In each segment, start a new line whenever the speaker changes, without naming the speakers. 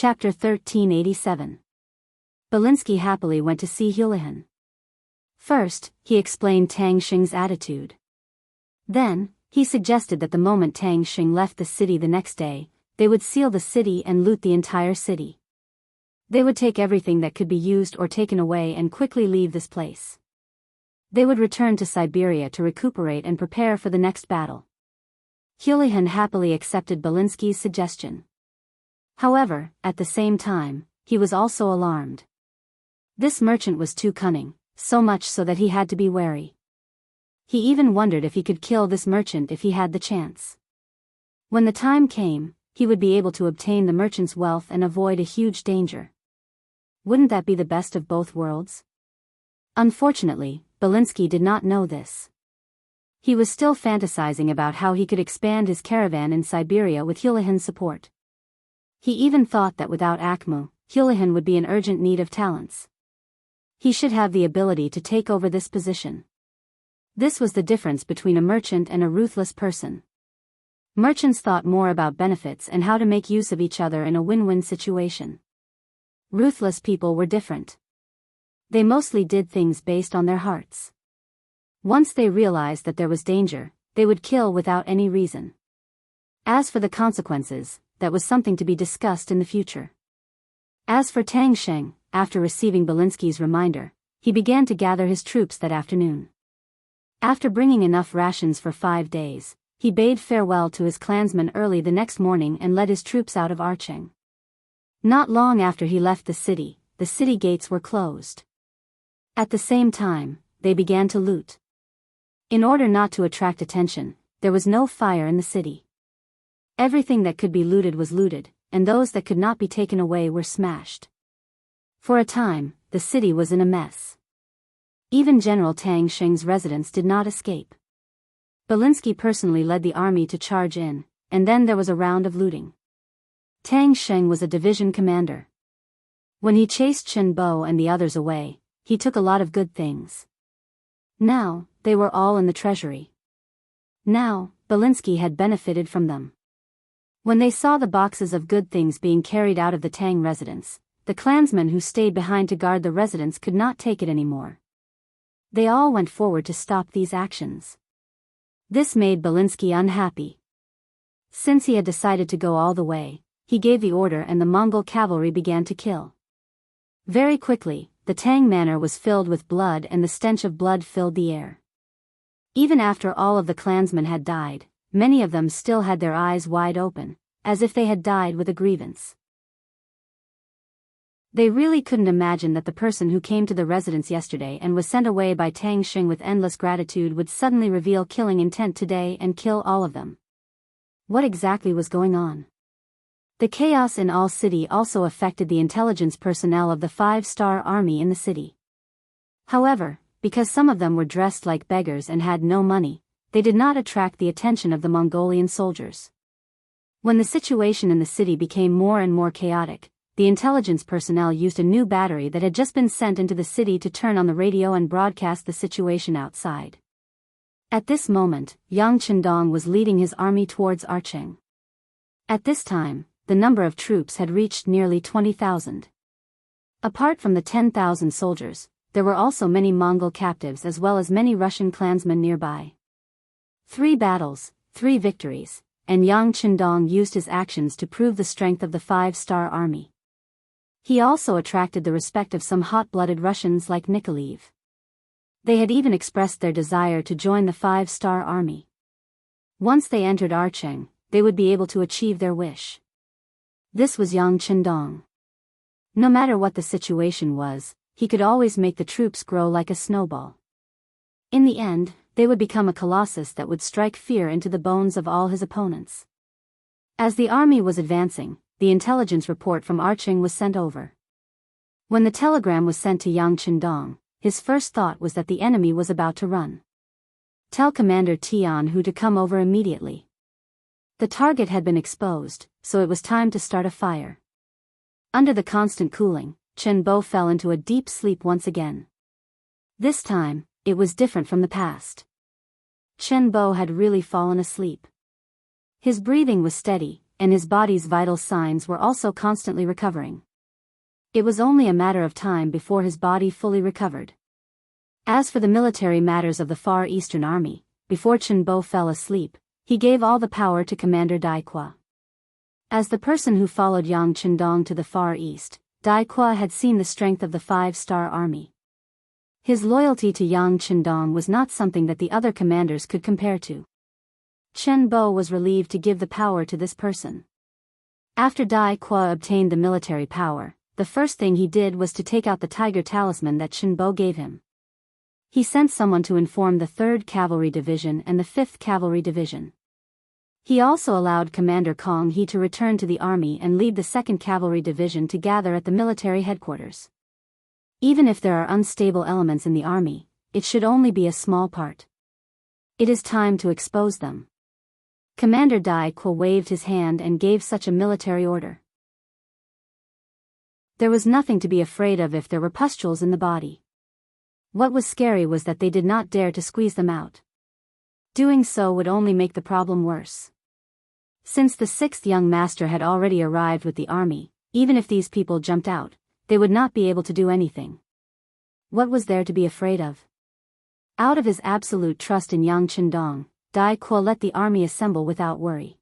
Chapter 1387. Belinsky happily went to see Houlihan. First, he explained Tang Xing's attitude. Then, he suggested that the moment Tang Xing left the city the next day, they would seal the city and loot the entire city. They would take everything that could be used or taken away and quickly leave this place. They would return to Siberia to recuperate and prepare for the next battle. Houlihan happily accepted Belinsky's suggestion. However, at the same time, he was also alarmed. This merchant was too cunning, so much so that he had to be wary. He even wondered if he could kill this merchant if he had the chance. When the time came, he would be able to obtain the merchant's wealth and avoid a huge danger. Wouldn't that be the best of both worlds? Unfortunately, Belinsky did not know this. He was still fantasizing about how he could expand his caravan in Siberia with Houlihan's support. He even thought that without Akmu, Houlihan would be in urgent need of talents. He should have the ability to take over this position. This was the difference between a merchant and a ruthless person. Merchants thought more about benefits and how to make use of each other in a win-win situation. Ruthless people were different. They mostly did things based on their hearts. Once they realized that there was danger, they would kill without any reason. As for the consequences, that was something to be discussed in the future. As for Tang Xing, after receiving Belinsky's reminder, he began to gather his troops that afternoon. After bringing enough rations for 5 days, he bade farewell to his clansmen early the next morning and led his troops out of Archeng. Not long after he left the city gates were closed. At the same time, they began to loot. In order not to attract attention, there was no fire in the city. Everything that could be looted was looted, and those that could not be taken away were smashed. For a time, the city was in a mess. Even General Tang Xing's residence did not escape. Belinsky personally led the army to charge in, and then there was a round of looting. Tang Xing was a division commander. When he chased Chen Bo and the others away, he took a lot of good things. Now, they were all in the treasury. Now, Belinsky had benefited from them. When they saw the boxes of good things being carried out of the Tang residence, the clansmen who stayed behind to guard the residence could not take it anymore. They all went forward to stop these actions. This made Belinsky unhappy. Since he had decided to go all the way, he gave the order and the Mongol cavalry began to kill. Very quickly, the Tang manor was filled with blood and the stench of blood filled the air. Even after all of the clansmen had died, many of them still had their eyes wide open, as if they had died with a grievance. They really couldn't imagine that the person who came to the residence yesterday and was sent away by Tang Xing with endless gratitude would suddenly reveal killing intent today and kill all of them. What exactly was going on? The chaos in all city also affected the intelligence personnel of the 5-star army in the city. However, because some of them were dressed like beggars and had no money, they did not attract the attention of the Mongolian soldiers. When the situation in the city became more and more chaotic, the intelligence personnel used a new battery that had just been sent into the city to turn on the radio and broadcast the situation outside. At this moment, Yang Chendong was leading his army towards Archeng. At this time, the number of troops had reached nearly 20,000. Apart from the 10,000 soldiers, there were also many Mongol captives as well as many Russian clansmen nearby. 3 battles, 3 victories, and Yang Chendong used his actions to prove the strength of the 5-star army. He also attracted the respect of some hot-blooded Russians like Nikolaev. They had even expressed their desire to join the 5-star army. Once they entered Archeng, they would be able to achieve their wish. This was Yang Chendong. No matter what the situation was, he could always make the troops grow like a snowball. In the end, they would become a colossus that would strike fear into the bones of all his opponents. As the army was advancing, the intelligence report from Archeng was sent over. When the telegram was sent to Yang Chendong, his first thought was that the enemy was about to run. Tell Commander Tianhu to come over immediately. The target had been exposed, so it was time to start a fire. Under the constant cooling, Chen Bo fell into a deep sleep once again. This time, it was different from the past. Chen Bo had really fallen asleep. His breathing was steady, and his body's vital signs were also constantly recovering. It was only a matter of time before his body fully recovered. As for the military matters of the Far Eastern Army, before Chen Bo fell asleep, he gave all the power to Commander Dai Qua. As the person who followed Yang Chendong to the Far East, Dai Qua had seen the strength of the five-star army. His loyalty to Yang Chendong was not something that the other commanders could compare to. Chen Bo was relieved to give the power to this person. After Dai Qua obtained the military power, the first thing he did was to take out the tiger talisman that Chen Bo gave him. He sent someone to inform the 3rd Cavalry Division and the 5th Cavalry Division. He also allowed Commander Kong He to return to the army and lead the 2nd Cavalry Division to gather at the military headquarters. Even if there are unstable elements in the army, it should only be a small part. It is time to expose them. Commander Dai Qua waved his hand and gave such a military order. There was nothing to be afraid of if there were pustules in the body. What was scary was that they did not dare to squeeze them out. Doing so would only make the problem worse. Since the 6th young master had already arrived with the army, even if these people jumped out, they would not be able to do anything. What was there to be afraid of? Out of his absolute trust in Yang Chendong, Dai Qua let the army assemble without worry.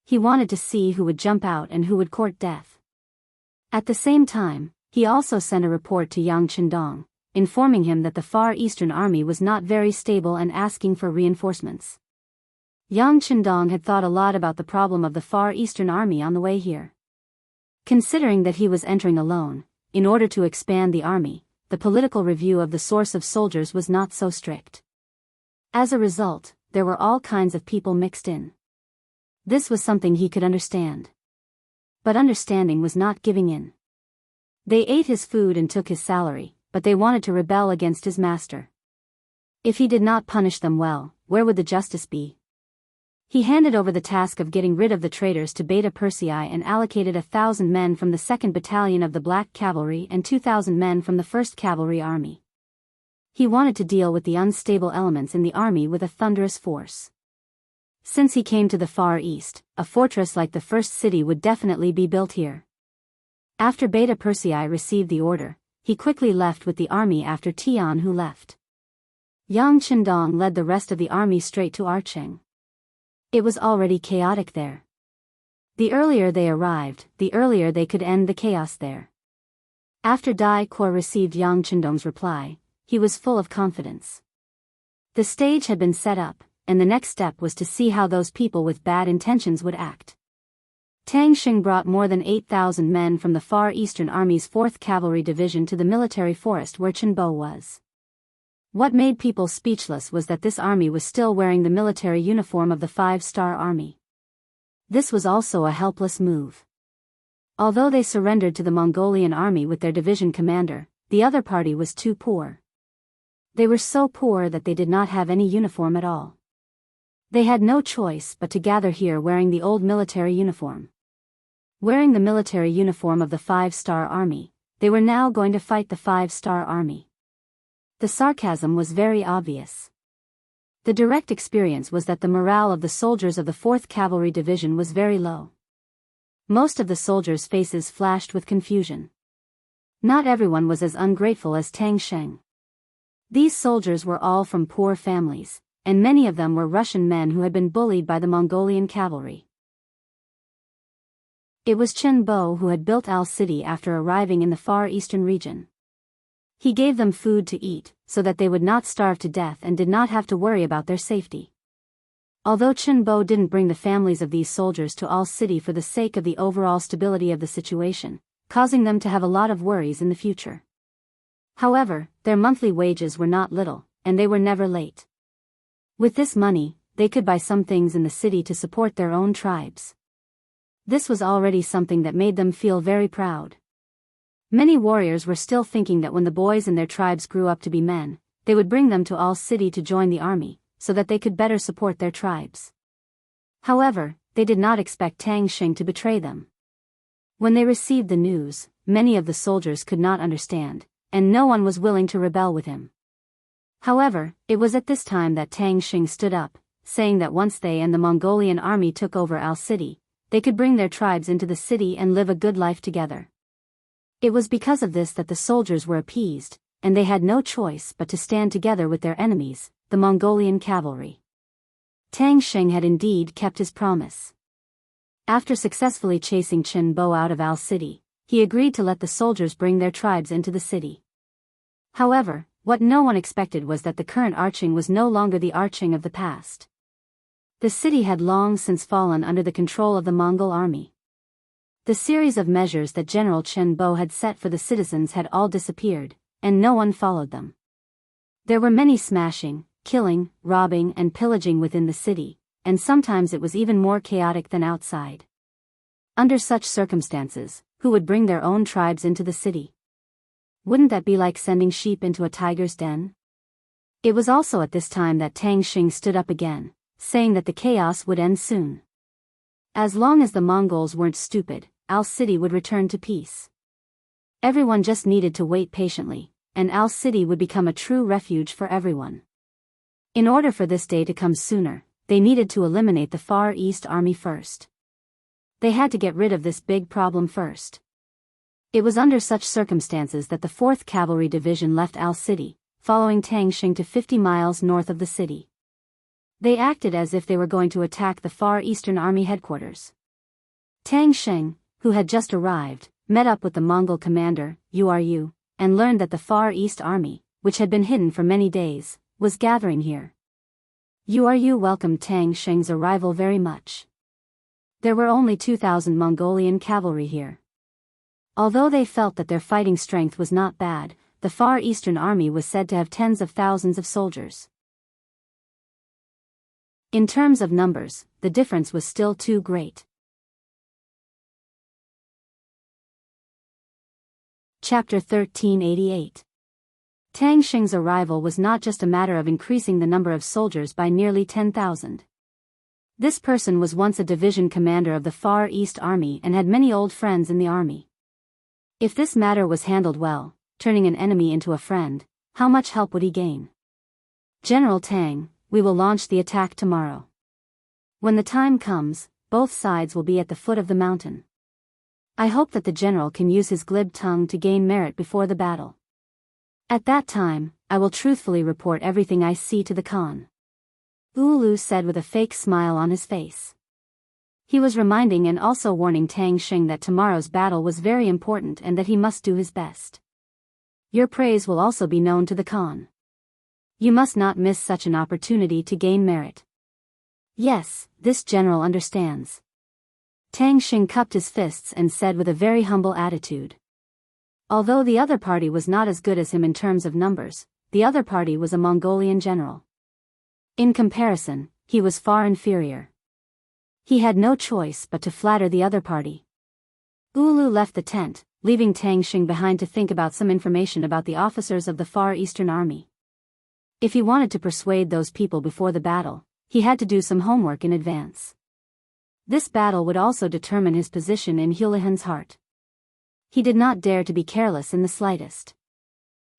He wanted to see who would jump out and who would court death. At the same time, he also sent a report to Yang Chendong, informing him that the Far Eastern Army was not very stable and asking for reinforcements. Yang Chendong had thought a lot about the problem of the Far Eastern Army on the way here. Considering that he was entering alone, in order to expand the army, the political review of the source of soldiers was not so strict. As a result, there were all kinds of people mixed in. This was something he could understand. But understanding was not giving in. They ate his food and took his salary, but they wanted to rebel against his master. If he did not punish them well, where would the justice be? He handed over the task of getting rid of the traitors to Beta Persei and allocated 1,000 men from the 2nd Battalion of the Black Cavalry and 2,000 men from the 1st Cavalry Army. He wanted to deal with the unstable elements in the army with a thunderous force. Since he came to the Far East, a fortress like the first city would definitely be built here. After Beta Persei received the order, he quickly left with the army after Tianhu left. Yang Chendong led the rest of the army straight to Archeng. It was already chaotic there. The earlier they arrived, the earlier they could end the chaos there. After Dai Qua received Yang Chendong's reply, he was full of confidence. The stage had been set up, and the next step was to see how those people with bad intentions would act. Tang Xing brought more than 8,000 men from the Far Eastern Army's 4th Cavalry Division to the military forest where Chen Bo was. What made people speechless was that this army was still wearing the military uniform of the 5-star army. This was also a helpless move. Although they surrendered to the Mongolian army with their division commander, the other party was too poor. They were so poor that they did not have any uniform at all. They had no choice but to gather here wearing the old military uniform. Wearing the military uniform of the 5-star army, they were now going to fight the 5-star army. The sarcasm was very obvious. The direct experience was that the morale of the soldiers of the 4th Cavalry Division was very low. Most of the soldiers' faces flashed with confusion. Not everyone was as ungrateful as Tang Sheng. These soldiers were all from poor families, and many of them were Russian men who had been bullied by the Mongolian cavalry. It was Chen Bo who had built Al City after arriving in the Far Eastern region. He gave them food to eat, so that they would not starve to death and did not have to worry about their safety. Although Chen Bo didn't bring the families of these soldiers to Al City for the sake of the overall stability of the situation, causing them to have a lot of worries in the future. However, their monthly wages were not little, and they were never late. With this money, they could buy some things in the city to support their own tribes. This was already something that made them feel very proud. Many warriors were still thinking that when the boys in their tribes grew up to be men, they would bring them to Al City to join the army, so that they could better support their tribes. However, they did not expect Tang Xing to betray them. When they received the news, many of the soldiers could not understand, and no one was willing to rebel with him. However, it was at this time that Tang Xing stood up, saying that once they and the Mongolian army took over Al City, they could bring their tribes into the city and live a good life together. It was because of this that the soldiers were appeased, and they had no choice but to stand together with their enemies, the Mongolian cavalry. Tang Xing had indeed kept his promise. After successfully chasing Chen Bo out of Al City, he agreed to let the soldiers bring their tribes into the city. However, what no one expected was that the current arching was no longer the arching of the past. The city had long since fallen under the control of the Mongol army. The series of measures that General Chen Bo had set for the citizens had all disappeared, and no one followed them. There were many smashing, killing, robbing and pillaging within the city, and sometimes it was even more chaotic than outside. Under such circumstances, who would bring their own tribes into the city? Wouldn't that be like sending sheep into a tiger's den? It was also at this time that Tang Xing stood up again, saying that the chaos would end soon. As long as the Mongols weren't stupid, Al City would return to peace. Everyone just needed to wait patiently, and Al City would become a true refuge for everyone. In order for this day to come sooner, they needed to eliminate the Far East Army first. They had to get rid of this big problem first. It was under such circumstances that the 4th Cavalry Division left Al City, following Tang Xing to 50 miles north of the city. They acted as if they were going to attack the Far Eastern Army headquarters. Tang Xing, who had just arrived, met up with the Mongol commander, Uru, and learned that the Far East Army, which had been hidden for many days, was gathering here. Uru welcomed Tang Xing's arrival very much. There were only 2,000 Mongolian cavalry here. Although they felt that their fighting strength was not bad, the Far Eastern Army was said to have tens of thousands of soldiers. In terms of numbers, the difference was still too great. Chapter 1388. Tang Xing's arrival was not just a matter of increasing the number of soldiers by nearly 10,000. This person was once a division commander of the Far East Army and had many old friends in the army. If this matter was handled well, turning an enemy into a friend, how much help would he gain? General Tang, we will launch the attack tomorrow. When the time comes, both sides will be at the foot of the mountain. I hope that the general can use his glib tongue to gain merit before the battle. At that time, I will truthfully report everything I see to the Khan. Ulu said with a fake smile on his face. He was reminding and also warning Tang Xing that tomorrow's battle was very important and that he must do his best. Your praise will also be known to the Khan. You must not miss such an opportunity to gain merit. Yes, this general understands. Tang Xing cupped his fists and said with a very humble attitude. Although the other party was not as good as him in terms of numbers, the other party was a Mongolian general. In comparison, he was far inferior. He had no choice but to flatter the other party. Ulu left the tent, leaving Tang Xing behind to think about some information about the officers of the Far Eastern Army. If he wanted to persuade those people before the battle, he had to do some homework in advance. This battle would also determine his position in Houlihan's heart. He did not dare to be careless in the slightest.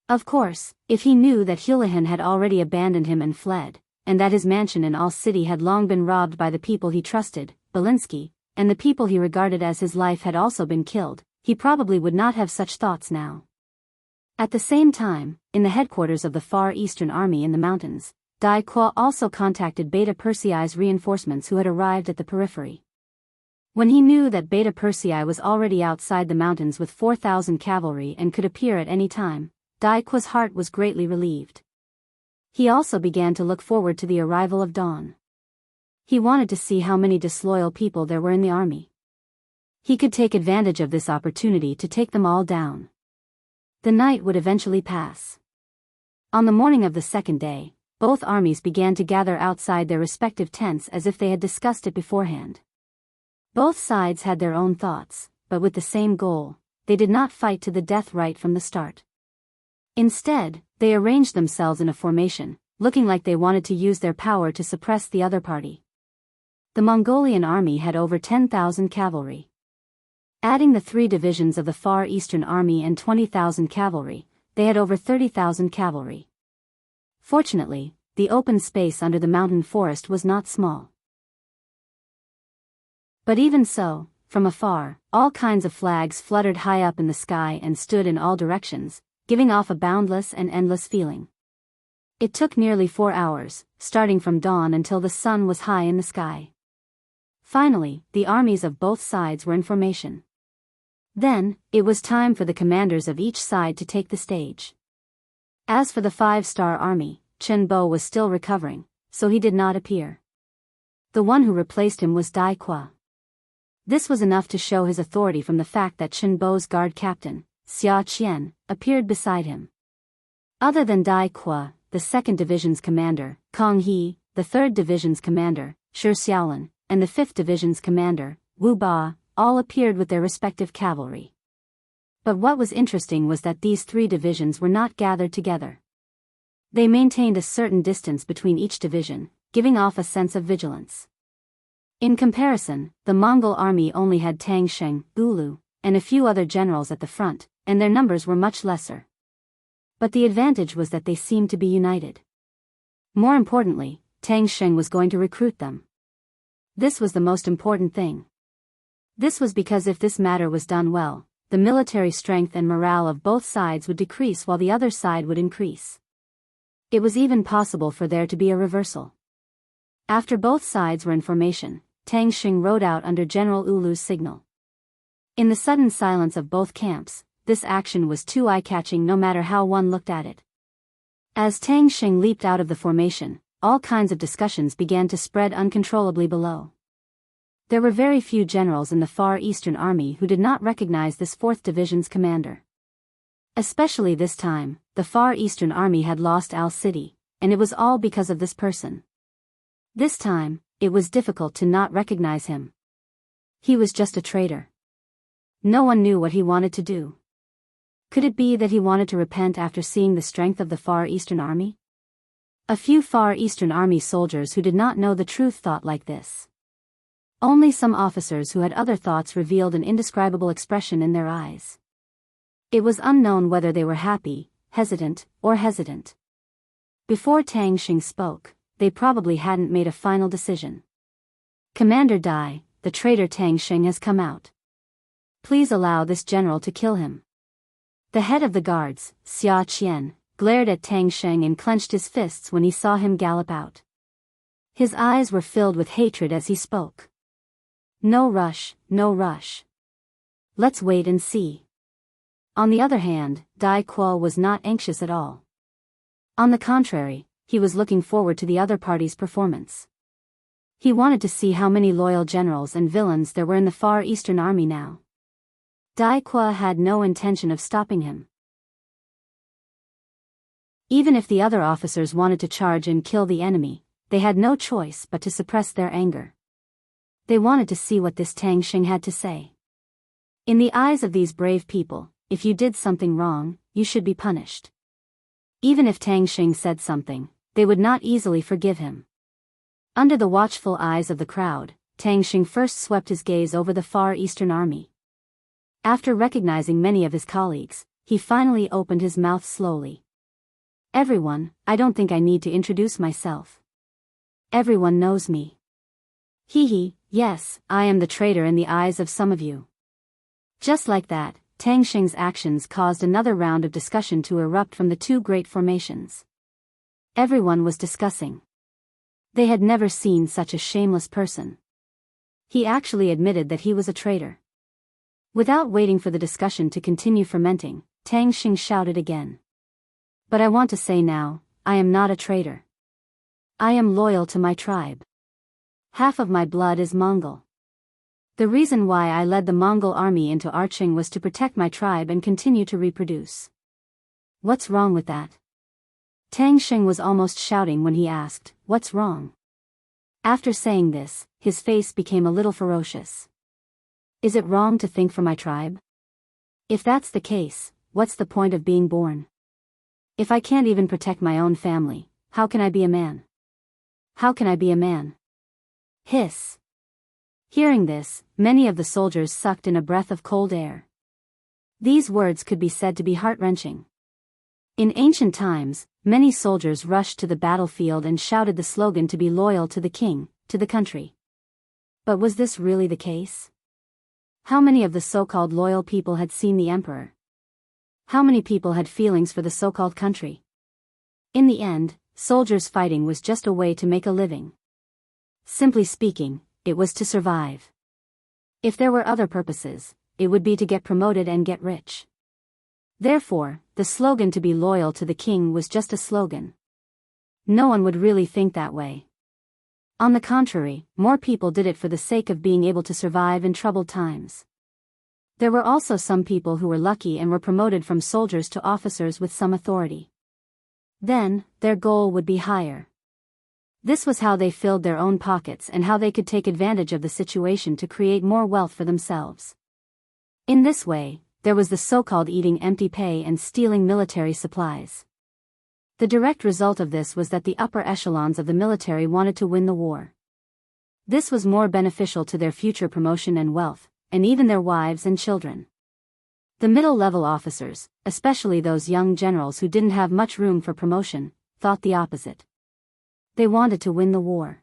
Of course, if he knew that Houlihan had already abandoned him and fled, and that his mansion in All City had long been robbed by the people he trusted, Belinsky, and the people he regarded as his life had also been killed, he probably would not have such thoughts now. At the same time, in the headquarters of the Far Eastern Army in the mountains, Dai Qua also contacted Beta Persei's reinforcements who had arrived at the periphery. When he knew that Beta Persei was already outside the mountains with 4,000 cavalry and could appear at any time, Dai Qua's heart was greatly relieved. He also began to look forward to the arrival of dawn. He wanted to see how many disloyal people there were in the army. He could take advantage of this opportunity to take them all down. The night would eventually pass. On the morning of the second day, both armies began to gather outside their respective tents as if they had discussed it beforehand. Both sides had their own thoughts, but with the same goal. They did not fight to the death right from the start. Instead, they arranged themselves in a formation, looking like they wanted to use their power to suppress the other party. The Mongolian army had over 10,000 cavalry. Adding the 3 divisions of the Far Eastern Army and 20,000 cavalry, they had over 30,000 cavalry. Fortunately, the open space under the mountain forest was not small. But even so, from afar, all kinds of flags fluttered high up in the sky and stood in all directions, giving off a boundless and endless feeling. It took nearly 4 hours, starting from dawn until the sun was high in the sky. Finally, the armies of both sides were in formation. Then, it was time for the commanders of each side to take the stage. As for the 5-star army, Chen Bo was still recovering, so he did not appear. The one who replaced him was Dai Qua. This was enough to show his authority from the fact that Chen Bo's guard captain, Xia Qian, appeared beside him. Other than Dai Qua, the 2nd Division's commander, Kong He, the 3rd Division's commander, Shi Xiaolin, and the 5th Division's commander, Wu Ba, all appeared with their respective cavalry. But what was interesting was that these 3 divisions were not gathered together. They maintained a certain distance between each division, giving off a sense of vigilance. In comparison, the Mongol army only had Tang Sheng, Ulu, and a few other generals at the front, and their numbers were much lesser. But the advantage was that they seemed to be united. More importantly, Tang Sheng was going to recruit them. This was the most important thing. This was because if this matter was done well, the military strength and morale of both sides would decrease while the other side would increase. It was even possible for there to be a reversal. After both sides were in formation, Tang Sheng rode out under General Ulu's signal. In the sudden silence of both camps, this action was too eye-catching no matter how one looked at it. As Tang Sheng leaped out of the formation, all kinds of discussions began to spread uncontrollably below. There were very few generals in the Far Eastern Army who did not recognize this 4th Division's commander. Especially this time, the Far Eastern Army had lost Al City, and it was all because of this person. This time, it was difficult to not recognize him. He was just a traitor. No one knew what he wanted to do. Could it be that he wanted to repent after seeing the strength of the Far Eastern Army? A few Far Eastern Army soldiers who did not know the truth thought like this. Only some officers who had other thoughts revealed an indescribable expression in their eyes. It was unknown whether they were happy, hesitant. Before Tang Sheng spoke, they probably hadn't made a final decision. Commander Dai, the traitor Tang Sheng has come out. Please allow this general to kill him. The head of the guards, Xia Qian, glared at Tang Sheng and clenched his fists when he saw him gallop out. His eyes were filled with hatred as he spoke. No rush. Let's wait and see. On the other hand, Dai Qua was not anxious at all. On the contrary, he was looking forward to the other party's performance. He wanted to see how many loyal generals and villains there were in the Far Eastern Army now. Dai Qua had no intention of stopping him. Even if the other officers wanted to charge and kill the enemy, they had no choice but to suppress their anger. They wanted to see what this Tang Sheng had to say. In the eyes of these brave people, if you did something wrong, you should be punished. Even if Tang Sheng said something, they would not easily forgive him. Under the watchful eyes of the crowd, Tang Sheng first swept his gaze over the Far Eastern Army. After recognizing many of his colleagues, he finally opened his mouth slowly. Everyone, I don't think I need to introduce myself. Everyone knows me. Yes, I am the traitor in the eyes of some of you. Just like that, Tang Sheng's actions caused another round of discussion to erupt from the 2 great formations. Everyone was discussing. They had never seen such a shameless person. He actually admitted that he was a traitor. Without waiting for the discussion to continue fermenting, Tang Sheng shouted again. But I want to say now, I am not a traitor. I am loyal to my tribe. Half of my blood is Mongol. The reason why I led the Mongol army into Arching was to protect my tribe and continue to reproduce. What's wrong with that? Tang Sheng was almost shouting when he asked, "What's wrong?" After saying this, his face became a little ferocious. Is it wrong to think for my tribe? If that's the case, what's the point of being born? If I can't even protect my own family, how can I be a man? How can I be a man? Hiss. Hearing this, many of the soldiers sucked in a breath of cold air. These words could be said to be heart-wrenching. In ancient times, many soldiers rushed to the battlefield and shouted the slogan to be loyal to the king, to the country. But was this really the case? How many of the so-called loyal people had seen the emperor? How many people had feelings for the so-called country? In the end, soldiers fighting was just a way to make a living. Simply speaking, it was to survive. If there were other purposes, it would be to get promoted and get rich. Therefore, the slogan to be loyal to the king was just a slogan. No one would really think that way. On the contrary, more people did it for the sake of being able to survive in troubled times. There were also some people who were lucky and were promoted from soldiers to officers with some authority. Then, their goal would be higher. This was how they filled their own pockets and how they could take advantage of the situation to create more wealth for themselves. In this way, there was the so-called eating empty pay and stealing military supplies. The direct result of this was that the upper echelons of the military wanted to win the war. This was more beneficial to their future promotion and wealth, and even their wives and children. The middle-level officers, especially those young generals who didn't have much room for promotion, thought the opposite. They wanted to win the war.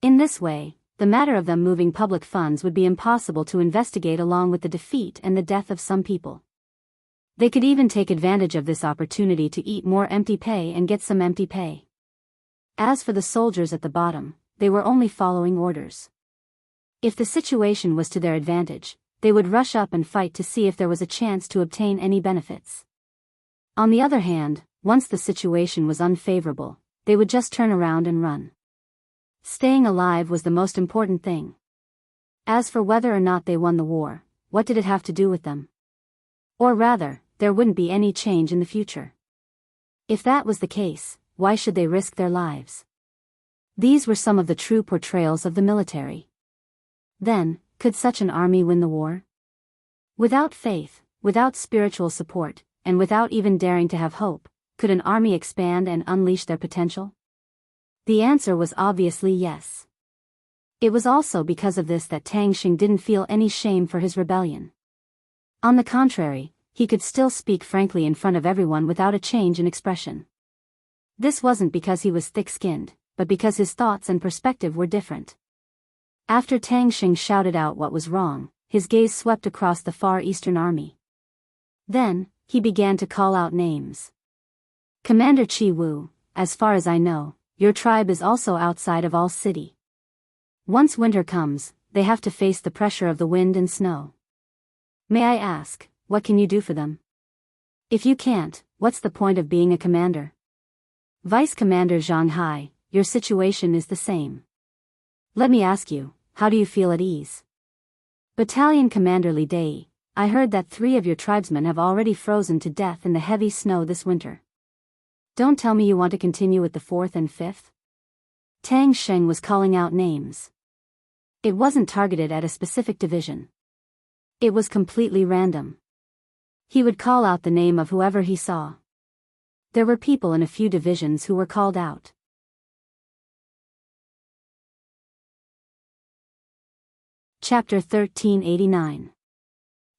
In this way, the matter of them moving public funds would be impossible to investigate, along with the defeat and the death of some people. They could even take advantage of this opportunity to eat more empty pay and get some empty pay. As for the soldiers at the bottom, they were only following orders. If the situation was to their advantage, they would rush up and fight to see if there was a chance to obtain any benefits. On the other hand, once the situation was unfavorable, they would just turn around and run. Staying alive was the most important thing. As for whether or not they won the war, what did it have to do with them? Or rather, there wouldn't be any change in the future. If that was the case, why should they risk their lives? These were some of the true portrayals of the military. Then, could such an army win the war? Without faith, without spiritual support, and without even daring to have hope, could an army expand and unleash their potential? The answer was obviously yes. It was also because of this that Tang Xing didn't feel any shame for his rebellion. On the contrary, he could still speak frankly in front of everyone without a change in expression. This wasn't because he was thick-skinned, but because his thoughts and perspective were different. After Tang Xing shouted out what was wrong, his gaze swept across the Far Eastern army. Then, he began to call out names. Commander Chi Wu, as far as I know, your tribe is also outside of All City. Once winter comes, they have to face the pressure of the wind and snow. May I ask, what can you do for them? If you can't, what's the point of being a commander? Vice Commander Zhang Hai, your situation is the same. Let me ask you, how do you feel at ease? Battalion Commander Li Dai, I heard that 3 of your tribesmen have already frozen to death in the heavy snow this winter. Don't tell me you want to continue with the 4th and 5th? Tang Xing was calling out names. It wasn't targeted at a specific division. It was completely random. He would call out the name of whoever he saw. There were people in a few divisions who were called out. Chapter 1389.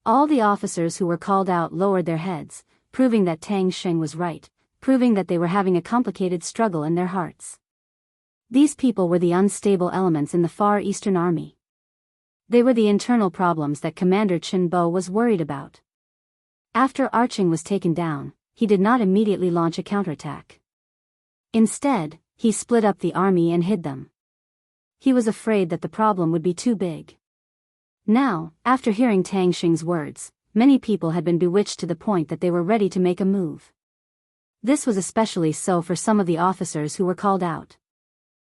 All the officers who were called out lowered their heads, proving that Tang Xing was right, proving that they were having a complicated struggle in their hearts. These people were the unstable elements in the Far Eastern Army. They were the internal problems that Commander Chen Bo was worried about. After Arching was taken down, he did not immediately launch a counterattack. Instead, he split up the army and hid them. He was afraid that the problem would be too big. Now, after hearing Tang Xing's words, many people had been bewitched to the point that they were ready to make a move. This was especially so for some of the officers who were called out.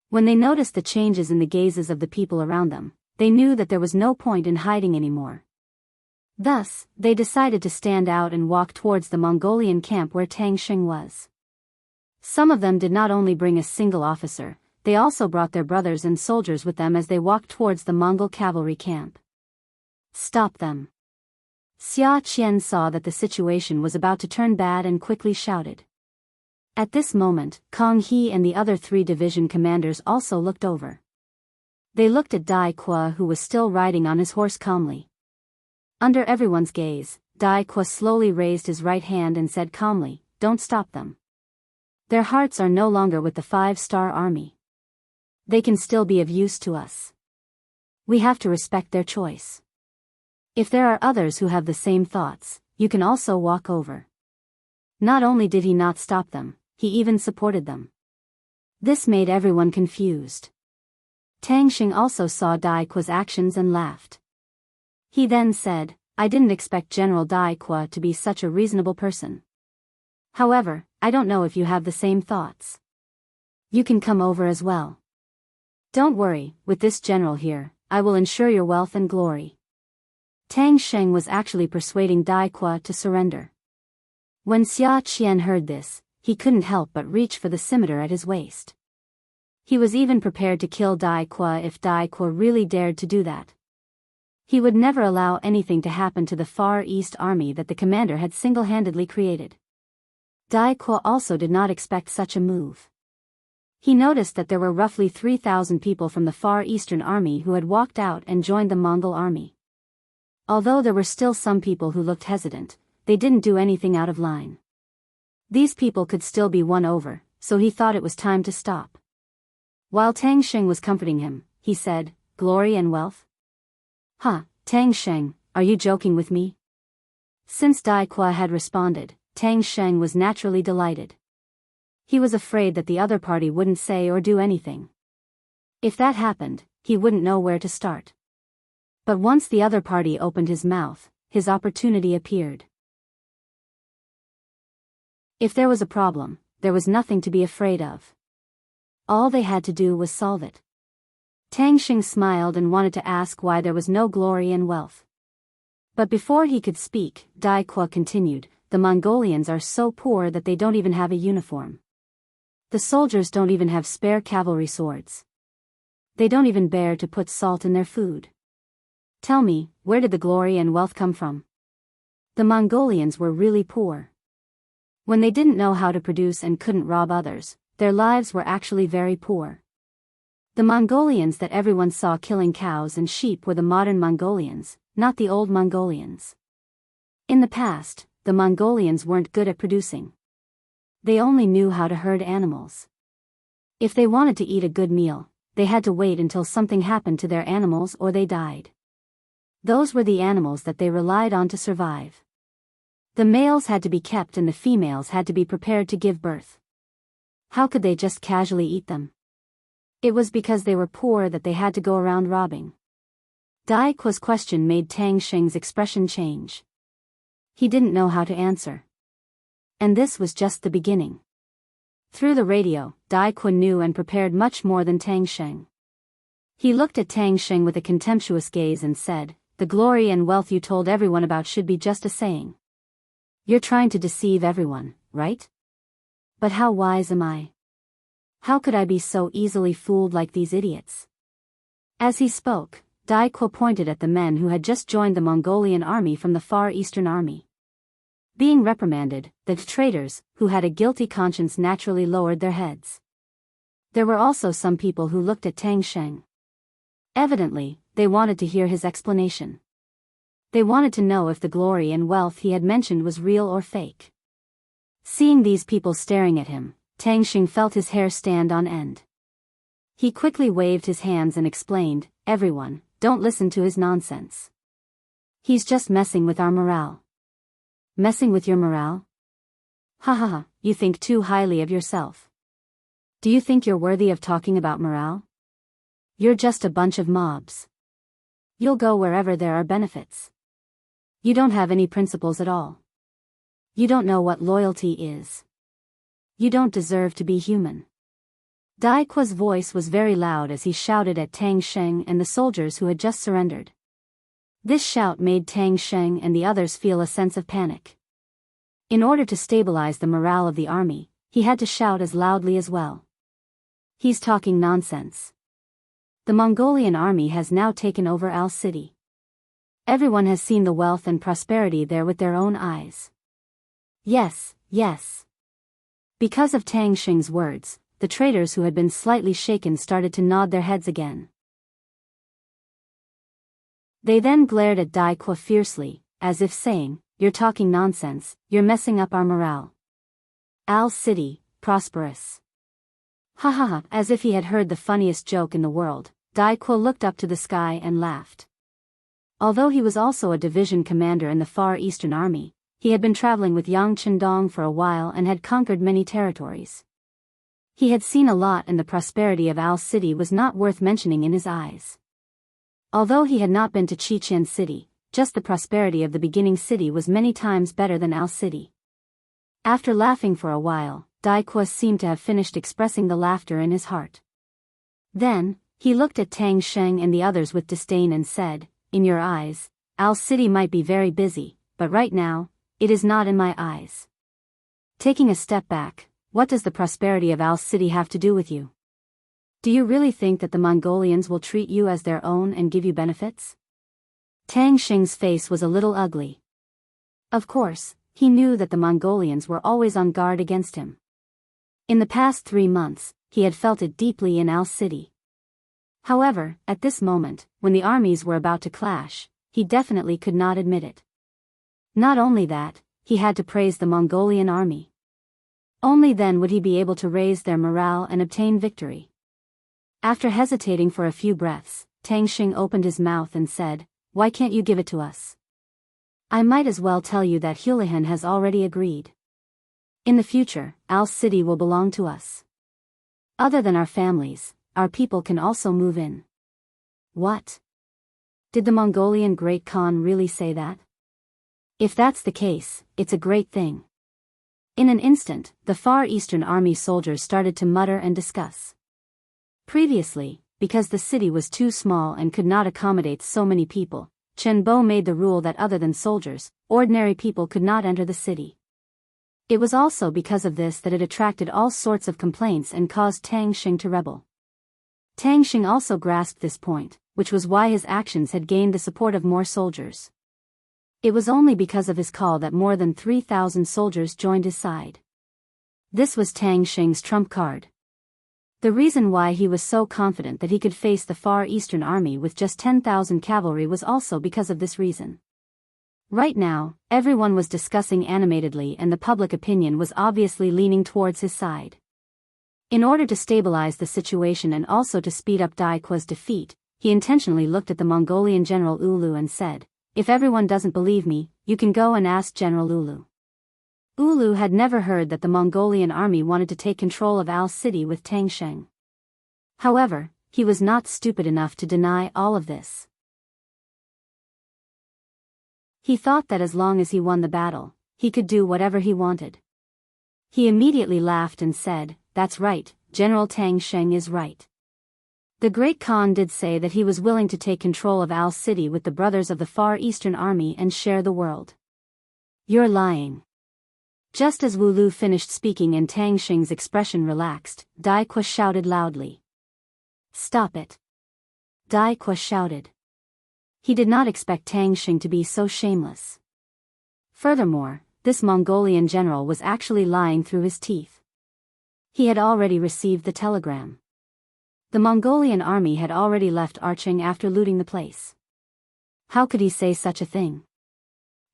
When they noticed the changes in the gazes of the people around them, they knew that there was no point in hiding anymore. Thus, they decided to stand out and walk towards the Mongolian camp where Tang Xing was. Some of them did not only bring a single officer, they also brought their brothers and soldiers with them as they walked towards the Mongol cavalry camp. Stop them. Xia Qian saw that the situation was about to turn bad and quickly shouted. At this moment, Kong He and the other 3 division commanders also looked over. They looked at Dai Qua, who was still riding on his horse calmly. Under everyone's gaze, Dai Qua slowly raised his right hand and said calmly, "Don't stop them. Their hearts are no longer with the 5-star army. They can still be of use to us. We have to respect their choice. If there are others who have the same thoughts, you can also walk over. Not only did he not stop them, he even supported them. This made everyone confused. Tang Xing also saw Dai Qua's actions and laughed. He then said, I didn't expect General Dai Qua to be such a reasonable person. However, I don't know if you have the same thoughts. You can come over as well. Don't worry, with this general here, I will ensure your wealth and glory. Tang Xing was actually persuading Dai Qua to surrender. When Xia Qian heard this, he couldn't help but reach for the scimitar at his waist. He was even prepared to kill Dai Qua if Dai Qua really dared to do that. He would never allow anything to happen to the Far East army that the commander had single-handedly created. Dai Qua also did not expect such a move. He noticed that there were roughly 3,000 people from the Far Eastern army who had walked out and joined the Mongol army. Although there were still some people who looked hesitant, they didn't do anything out of line. These people could still be won over, so he thought it was time to stop. While Tang Xing was comforting him, he said, Glory and wealth? Huh, Tang Xing, are you joking with me? Since Dai Qua had responded, Tang Xing was naturally delighted. He was afraid that the other party wouldn't say or do anything. If that happened, he wouldn't know where to start. But once the other party opened his mouth, his opportunity appeared. If there was a problem, there was nothing to be afraid of. All they had to do was solve it. Tang Xing smiled and wanted to ask why there was no glory and wealth. But before he could speak, Dai Qua continued, the Mongolians are so poor that they don't even have a uniform. The soldiers don't even have spare cavalry swords. They don't even bear to put salt in their food. Tell me, where did the glory and wealth come from? The Mongolians were really poor. When they didn't know how to produce and couldn't rob others, their lives were actually very poor. The Mongolians that everyone saw killing cows and sheep were the modern Mongolians, not the old Mongolians. In the past, the Mongolians weren't good at producing. They only knew how to herd animals. If they wanted to eat a good meal, they had to wait until something happened to their animals or they died. Those were the animals that they relied on to survive. The males had to be kept and the females had to be prepared to give birth. How could they just casually eat them? It was because they were poor that they had to go around robbing. Dai Qua's question made Tang Xing's expression change. He didn't know how to answer. And this was just the beginning. Through the radio, Dai Qua knew and prepared much more than Tang Xing. He looked at Tang Xing with a contemptuous gaze and said, the glory and wealth you told everyone about should be just a saying. You're trying to deceive everyone, right? But how wise am I? How could I be so easily fooled like these idiots? As he spoke, Dai Qua pointed at the men who had just joined the Mongolian army from the Far Eastern army. Being reprimanded, the traitors, who had a guilty conscience naturally lowered their heads. There were also some people who looked at Tang Xing. Evidently, they wanted to hear his explanation. They wanted to know if the glory and wealth he had mentioned was real or fake. Seeing these people staring at him, Tang Xing felt his hair stand on end. He quickly waved his hands and explained, everyone, don't listen to his nonsense. He's just messing with our morale. Messing with your morale? Ha ha ha, you think too highly of yourself. Do you think you're worthy of talking about morale? You're just a bunch of mobs. You'll go wherever there are benefits. You don't have any principles at all. You don't know what loyalty is. You don't deserve to be human. Dai Qua's voice was very loud as he shouted at Tang Xing and the soldiers who had just surrendered. This shout made Tang Xing and the others feel a sense of panic. In order to stabilize the morale of the army, he had to shout as loudly as well. He's talking nonsense. The Mongolian army has now taken over Al City. Everyone has seen the wealth and prosperity there with their own eyes. Yes, yes. Because of Tang Xing's words, the traitors who had been slightly shaken started to nod their heads again. They then glared at Dai Qua fiercely, as if saying, you're talking nonsense, you're messing up our morale. Al City, prosperous. Ha ha ha, as if he had heard the funniest joke in the world, Daoist looked up to the sky and laughed. Although he was also a division commander in the Far Eastern Army, he had been traveling with Yang Chendong for a while and had conquered many territories. He had seen a lot, and the prosperity of Owl City was not worth mentioning in his eyes. Although he had not been to Chichen City, just the prosperity of the beginning city was many times better than Owl City. After laughing for a while, Daoist seemed to have finished expressing the laughter in his heart. Then, he looked at Tang Sheng and the others with disdain and said, "In your eyes, Owl City might be very busy, but right now, it is not in my eyes." Taking a step back, what does the prosperity of Owl City have to do with you? Do you really think that the Mongolians will treat you as their own and give you benefits? Tang Sheng's face was a little ugly. Of course, he knew that the Mongolians were always on guard against him. In the past 3 months, he had felt it deeply in Owl City. However, at this moment, when the armies were about to clash, he definitely could not admit it. Not only that, he had to praise the Mongolian army. Only then would he be able to raise their morale and obtain victory. After hesitating for a few breaths, Tang Sheng opened his mouth and said, "Why can't you give it to us? I might as well tell you that Houlihan has already agreed. In the future, Owl City will belong to us. Other than our families, our people can also move in." What? Did the Mongolian Great Khan really say that? If that's the case, it's a great thing. In an instant, the Far Eastern Army soldiers started to mutter and discuss. Previously, because the city was too small and could not accommodate so many people, Chen Bo made the rule that other than soldiers, ordinary people could not enter the city. It was also because of this that it attracted all sorts of complaints and caused Tang Sheng to rebel. Tang Sheng also grasped this point, which was why his actions had gained the support of more soldiers. It was only because of his call that more than 3,000 soldiers joined his side. This was Tang Sheng's trump card. The reason why he was so confident that he could face the Far Eastern Army with just 10,000 cavalry was also because of this reason. Right now, everyone was discussing animatedly and the public opinion was obviously leaning towards his side. In order to stabilize the situation and also to speed up Daoist's defeat, he intentionally looked at the Mongolian General Ulu and said, "If everyone doesn't believe me, you can go and ask General Ulu." Ulu had never heard that the Mongolian army wanted to take control of Owl City with Tang Sheng. However, he was not stupid enough to deny all of this. He thought that as long as he won the battle, he could do whatever he wanted. He immediately laughed and said, "That's right, General Tang Sheng is right. The Great Khan did say that he was willing to take control of Owl City with the brothers of the Far Eastern Army and share the world." "You're lying." Just as Wu Lu finished speaking and Tang Sheng's expression relaxed, Daoist shouted loudly. "Stop it!" Daoist shouted. He did not expect Tang Sheng to be so shameless. Furthermore, this Mongolian general was actually lying through his teeth. He had already received the telegram. The Mongolian army had already left Arching after looting the place. How could he say such a thing?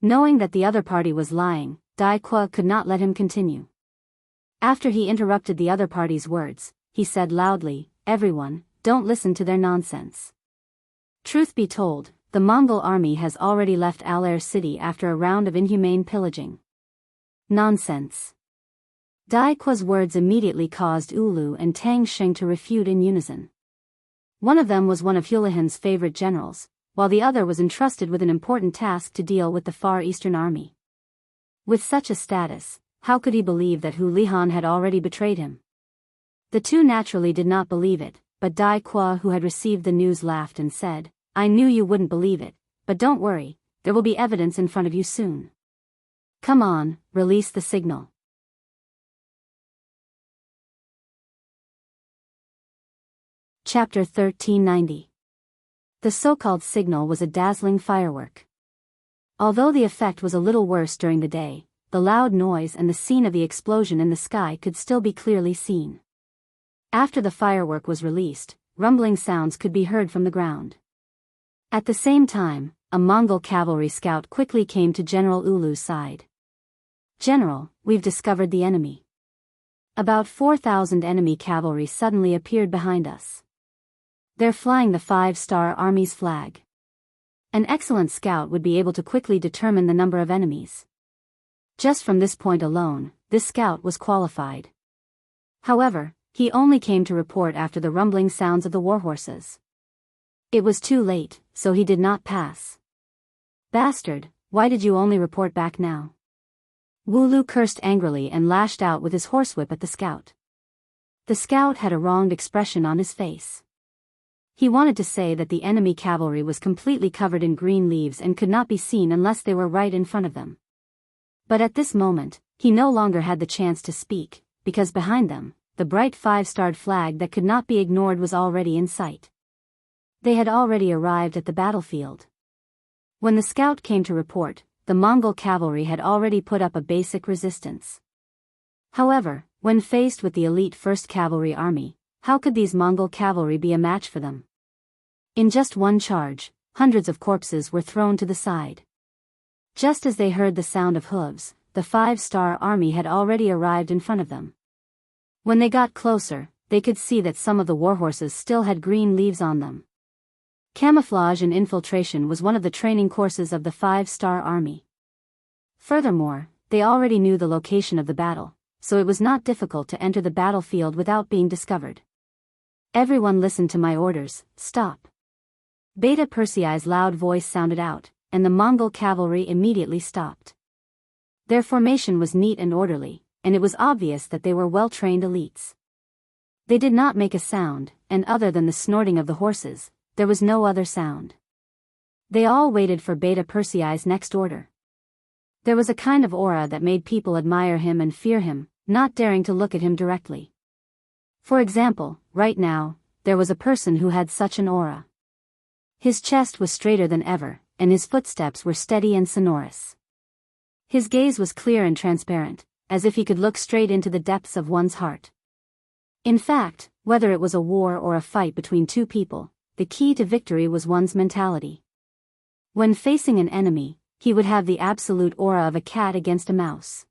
Knowing that the other party was lying, Daoist could not let him continue. After he interrupted the other party's words, he said loudly, "Everyone, don't listen to their nonsense. Truth be told, the Mongol army has already left Alair City after a round of inhumane pillaging." Nonsense. Daoist's words immediately caused Ulu and Tang Sheng to refute in unison. One of them was one of Houlihan's favorite generals, while the other was entrusted with an important task to deal with the Far Eastern Army. With such a status, how could he believe that Houlihan had already betrayed him? The two naturally did not believe it, but Daoist, who had received the news, laughed and said, "I knew you wouldn't believe it, but don't worry, there will be evidence in front of you soon. Come on, release the signal." Chapter 1390. The so-called signal was a dazzling firework. Although the effect was a little worse during the day, the loud noise and the scene of the explosion in the sky could still be clearly seen. After the firework was released, rumbling sounds could be heard from the ground. At the same time, a Mongol cavalry scout quickly came to General Ulu's side. "General, we've discovered the enemy." About 4,000 enemy cavalry suddenly appeared behind us. They're flying the 5-star army's flag. An excellent scout would be able to quickly determine the number of enemies. Just from this point alone, this scout was qualified. However, he only came to report after the rumbling sounds of the warhorses. It was too late, so he did not pass. Bastard, why did you only report back now? Wu Lu cursed angrily and lashed out with his horsewhip at the scout. The scout had a wronged expression on his face. He wanted to say that the enemy cavalry was completely covered in green leaves and could not be seen unless they were right in front of them. But at this moment, he no longer had the chance to speak, because behind them, the bright 5-starred flag that could not be ignored was already in sight. They had already arrived at the battlefield. When the scout came to report, the Mongol cavalry had already put up a basic resistance. However, when faced with the elite 1st Cavalry Army, how could these Mongol cavalry be a match for them? In just one charge, hundreds of corpses were thrown to the side. Just as they heard the sound of hooves, the 5-star army had already arrived in front of them. When they got closer, they could see that some of the warhorses still had green leaves on them. Camouflage and infiltration was one of the training courses of the 5-star army. Furthermore, they already knew the location of the battle, so it was not difficult to enter the battlefield without being discovered. Everyone listened to my orders, stop. Beta Persei's loud voice sounded out, and the Mongol cavalry immediately stopped. Their formation was neat and orderly, and it was obvious that they were well-trained elites. They did not make a sound, and other than the snorting of the horses, there was no other sound. They all waited for Beta Persei's next order. There was a kind of aura that made people admire him and fear him, not daring to look at him directly. For example, right now, there was a person who had such an aura. His chest was straighter than ever, and his footsteps were steady and sonorous. His gaze was clear and transparent, as if he could look straight into the depths of one's heart. In fact, whether it was a war or a fight between two people, the key to victory was one's mentality. When facing an enemy, he would have the absolute aura of a cat against a mouse.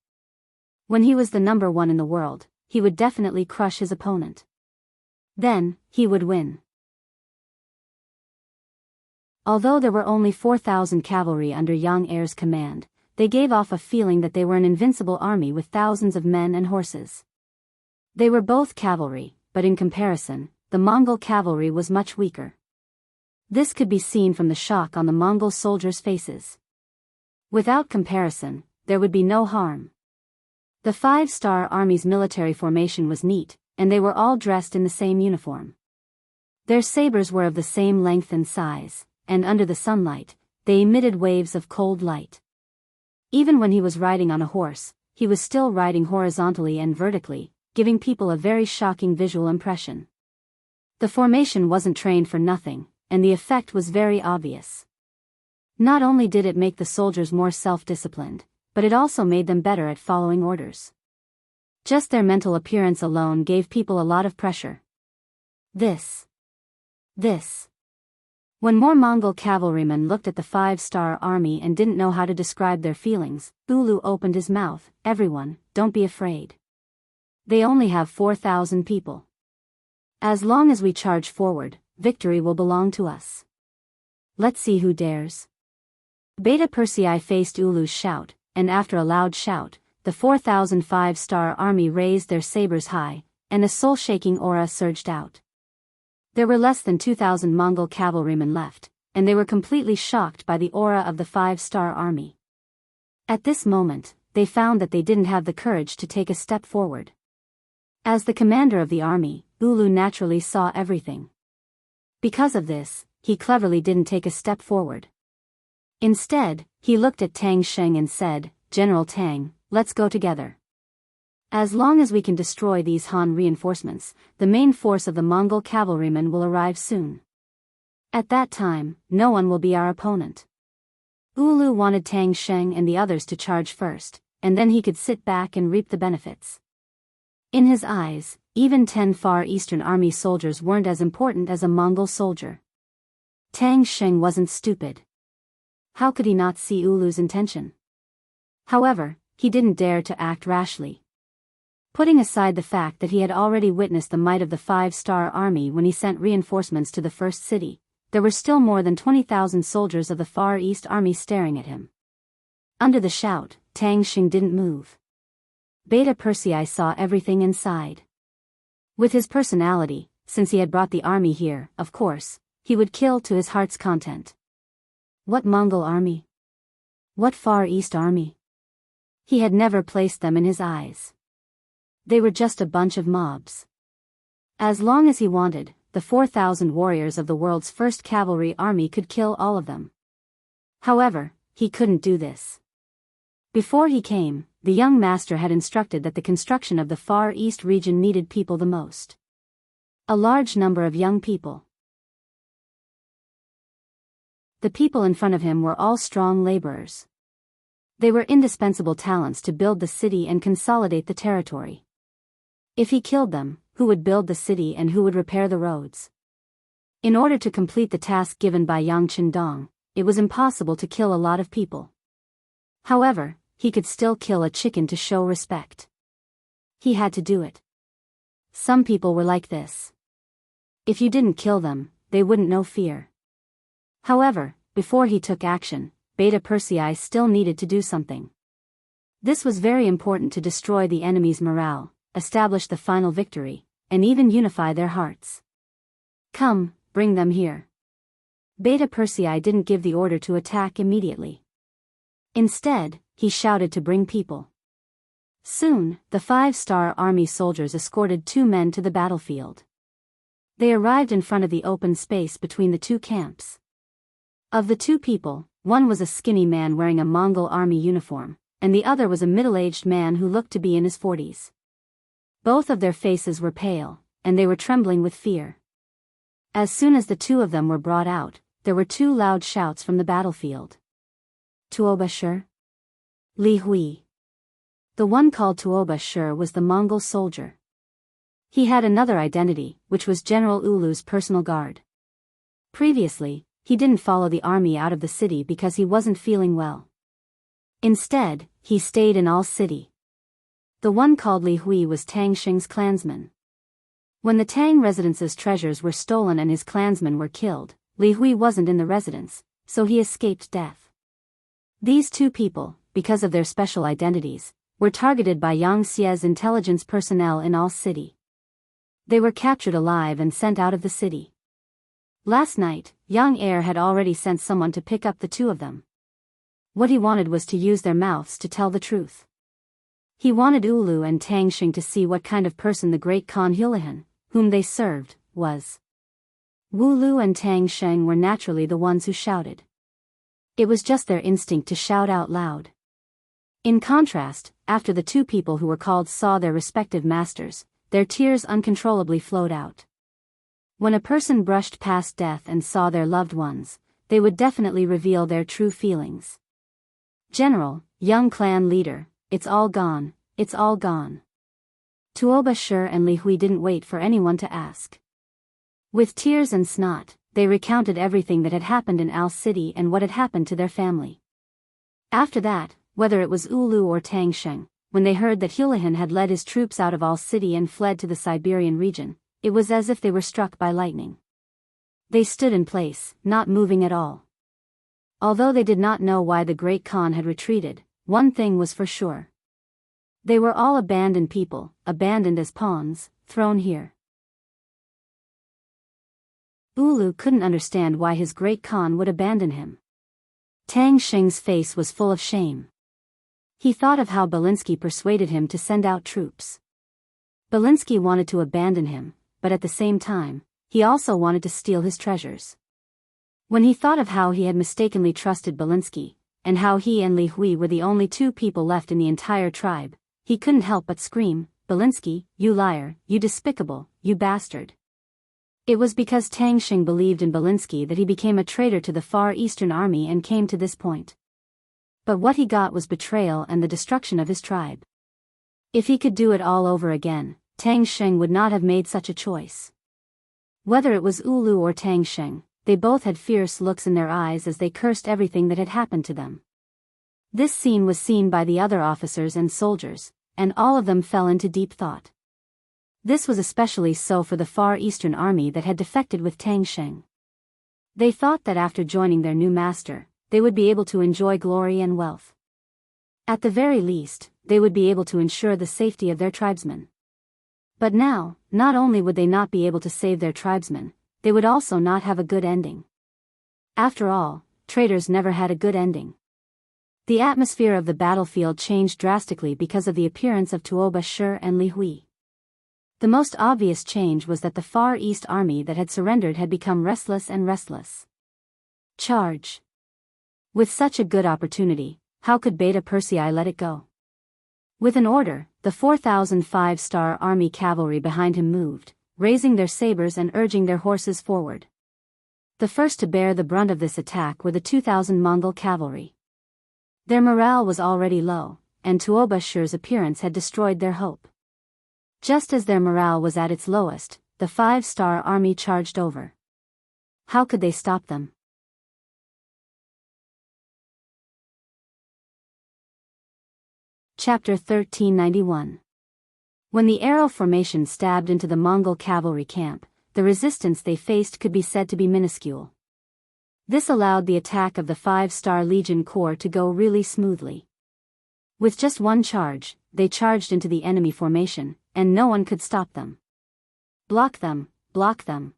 When he was the number one in the world, he would definitely crush his opponent. Then, he would win. Although there were only 4,000 cavalry under Yang Er's command, they gave off a feeling that they were an invincible army with thousands of men and horses. They were both cavalry, but in comparison, the Mongol cavalry was much weaker. This could be seen from the shock on the Mongol soldiers' faces. Without comparison, there would be no harm. The 5-star army's military formation was neat, and they were all dressed in the same uniform. Their sabers were of the same length and size, and under the sunlight, they emitted waves of cold light. Even when he was riding on a horse, he was still riding horizontally and vertically, giving people a very shocking visual impression. The formation wasn't trained for nothing, and the effect was very obvious. Not only did it make the soldiers more self-disciplined, but it also made them better at following orders. Just their mental appearance alone gave people a lot of pressure. This. When more Mongol cavalrymen looked at the 5-star army and didn't know how to describe their feelings, Ulu opened his mouth. Everyone, don't be afraid. They only have 4,000 people. As long as we charge forward, victory will belong to us. Let's see who dares. Beta Persei faced Ulu's shout, and after a loud shout, the 4,000 5-star army raised their sabers high, and a soul-shaking aura surged out. There were less than 2,000 Mongol cavalrymen left, and they were completely shocked by the aura of the 5-star army. At this moment, they found that they didn't have the courage to take a step forward. As the commander of the army, Ulu naturally saw everything. Because of this, he cleverly didn't take a step forward. Instead, he looked at Tang Sheng and said, "General Tang, let's go together. As long as we can destroy these Han reinforcements, the main force of the Mongol cavalrymen will arrive soon. At that time, no one will be our opponent." Ulu wanted Tang Sheng and the others to charge first, and then he could sit back and reap the benefits. In his eyes, even 10 Far Eastern Army soldiers weren't as important as a Mongol soldier. Tang Sheng wasn't stupid. How could he not see Ulu's intention? However, he didn't dare to act rashly. Putting aside the fact that he had already witnessed the might of the 5-star army when he sent reinforcements to the first city, there were still more than 20,000 soldiers of the Far East army staring at him. Under the shout, Tang Xing didn't move. Beta Persei saw everything inside. With his personality, since he had brought the army here, of course, he would kill to his heart's content. What Mongol army? What Far East army? He had never placed them in his eyes. They were just a bunch of mobs. As long as he wanted, the 4,000 warriors of the world's first cavalry army could kill all of them. However, he couldn't do this. Before he came, the young master had instructed that the construction of the Far East region needed people the most. A large number of young people. The people in front of him were all strong laborers. They were indispensable talents to build the city and consolidate the territory. If he killed them, who would build the city and who would repair the roads? In order to complete the task given by Yang Qindong, it was impossible to kill a lot of people. However, he could still kill a chicken to show respect. He had to do it. Some people were like this. If you didn't kill them, they wouldn't know fear. However, before he took action, Beta Persei still needed to do something. This was very important to destroy the enemy's morale, establish the final victory, and even unify their hearts. Come, bring them here. Beta Persei didn't give the order to attack immediately. Instead, he shouted to bring people. Soon, the 5-star army soldiers escorted 2 men to the battlefield. They arrived in front of the open space between the 2 camps. Of the 2 people, one was a skinny man wearing a Mongol army uniform, and the other was a middle-aged man who looked to be in his 40s. Both of their faces were pale, and they were trembling with fear. As soon as the 2 of them were brought out, there were 2 loud shouts from the battlefield. Tuoba Shi? Li Hui. The one called Tuoba Shi was the Mongol soldier. He had another identity, which was General Ulu's personal guard. Previously, he didn't follow the army out of the city because he wasn't feeling well. Instead, he stayed in All City. The one called Li Hui was Tang Xing's clansman. When the Tang residence's treasures were stolen and his clansmen were killed, Li Hui wasn't in the residence, so he escaped death. These 2 people, because of their special identities, were targeted by Yang Xie's intelligence personnel in All City. They were captured alive and sent out of the city. Last night, Yang Heir had already sent someone to pick up the 2 of them. What he wanted was to use their mouths to tell the truth. He wanted Ulu and Tang Xing to see what kind of person the great Khan Hulahan, whom they served, was. Wu Lu and Tang Xing were naturally the ones who shouted. It was just their instinct to shout out loud. In contrast, after the 2 people who were called saw their respective masters, their tears uncontrollably flowed out. When a person brushed past death and saw their loved ones, they would definitely reveal their true feelings. General, young clan leader, it's all gone, it's all gone. Tuoba Shi and Li Hui didn't wait for anyone to ask. With tears and snot, they recounted everything that had happened in Al City and what had happened to their family. After that, whether it was Ulu or Tang Xing, when they heard that Hulahan had led his troops out of Al City and fled to the Siberian region, it was as if they were struck by lightning. They stood in place, not moving at all. Although they did not know why the great Khan had retreated, one thing was for sure. They were all abandoned people, abandoned as pawns, thrown here. Ulu couldn't understand why his great Khan would abandon him. Tang Xing's face was full of shame. He thought of how Belinsky persuaded him to send out troops. Belinsky wanted to abandon him, but at the same time, he also wanted to steal his treasures. When he thought of how he had mistakenly trusted Belinsky, and how he and Li Hui were the only 2 people left in the entire tribe, he couldn't help but scream, "Belinsky, you liar, you despicable, you bastard." It was because Tang Xing believed in Belinsky that he became a traitor to the Far Eastern Army and came to this point. But what he got was betrayal and the destruction of his tribe. If he could do it all over again, Tang Xing would not have made such a choice. Whether it was Ulu or Tang Xing, they both had fierce looks in their eyes as they cursed everything that had happened to them. This scene was seen by the other officers and soldiers, and all of them fell into deep thought. This was especially so for the Far Eastern army that had defected with Tang Sheng. They thought that after joining their new master, they would be able to enjoy glory and wealth. At the very least, they would be able to ensure the safety of their tribesmen. But now, not only would they not be able to save their tribesmen, they would also not have a good ending. After all, traitors never had a good ending. The atmosphere of the battlefield changed drastically because of the appearance of Tuoba Shi and Li Hui. The most obvious change was that the Far East army that had surrendered had become restless and restless. Charge! With such a good opportunity, how could Beta Persei let it go? With an order, the 4,000 five-star army cavalry behind him moved, raising their sabers and urging their horses forward. The first to bear the brunt of this attack were the 2,000 Mongol cavalry. Their morale was already low, and Tuoba Shi's appearance had destroyed their hope. Just as their morale was at its lowest, the five-star army charged over. How could they stop them? Chapter 1391. When the arrow formation stabbed into the Mongol cavalry camp, the resistance they faced could be said to be minuscule. This allowed the attack of the 5-star Legion Corps to go really smoothly. With just one charge, they charged into the enemy formation, and no one could stop them. Block them, block them.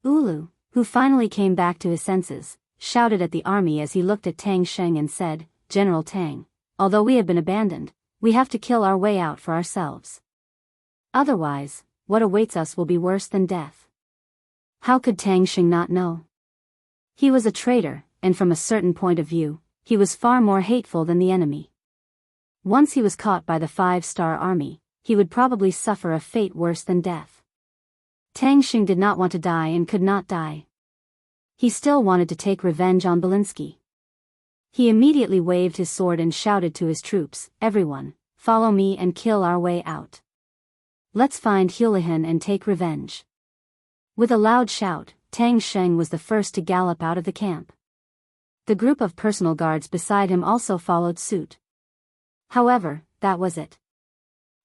Ulu, who finally came back to his senses, shouted at the army as he looked at Tang Sheng and said, "General Tang, although we have been abandoned, we have to kill our way out for ourselves. Otherwise, what awaits us will be worse than death." How could Tang Sheng not know? He was a traitor, and from a certain point of view, he was far more hateful than the enemy. Once he was caught by the 5-star army, he would probably suffer a fate worse than death. Tang Sheng did not want to die and could not die. He still wanted to take revenge on Belinsky. He immediately waved his sword and shouted to his troops, "Everyone, follow me and kill our way out. Let's find Hulihan and take revenge." With a loud shout, Tang Sheng was the first to gallop out of the camp. The group of personal guards beside him also followed suit. However, that was it.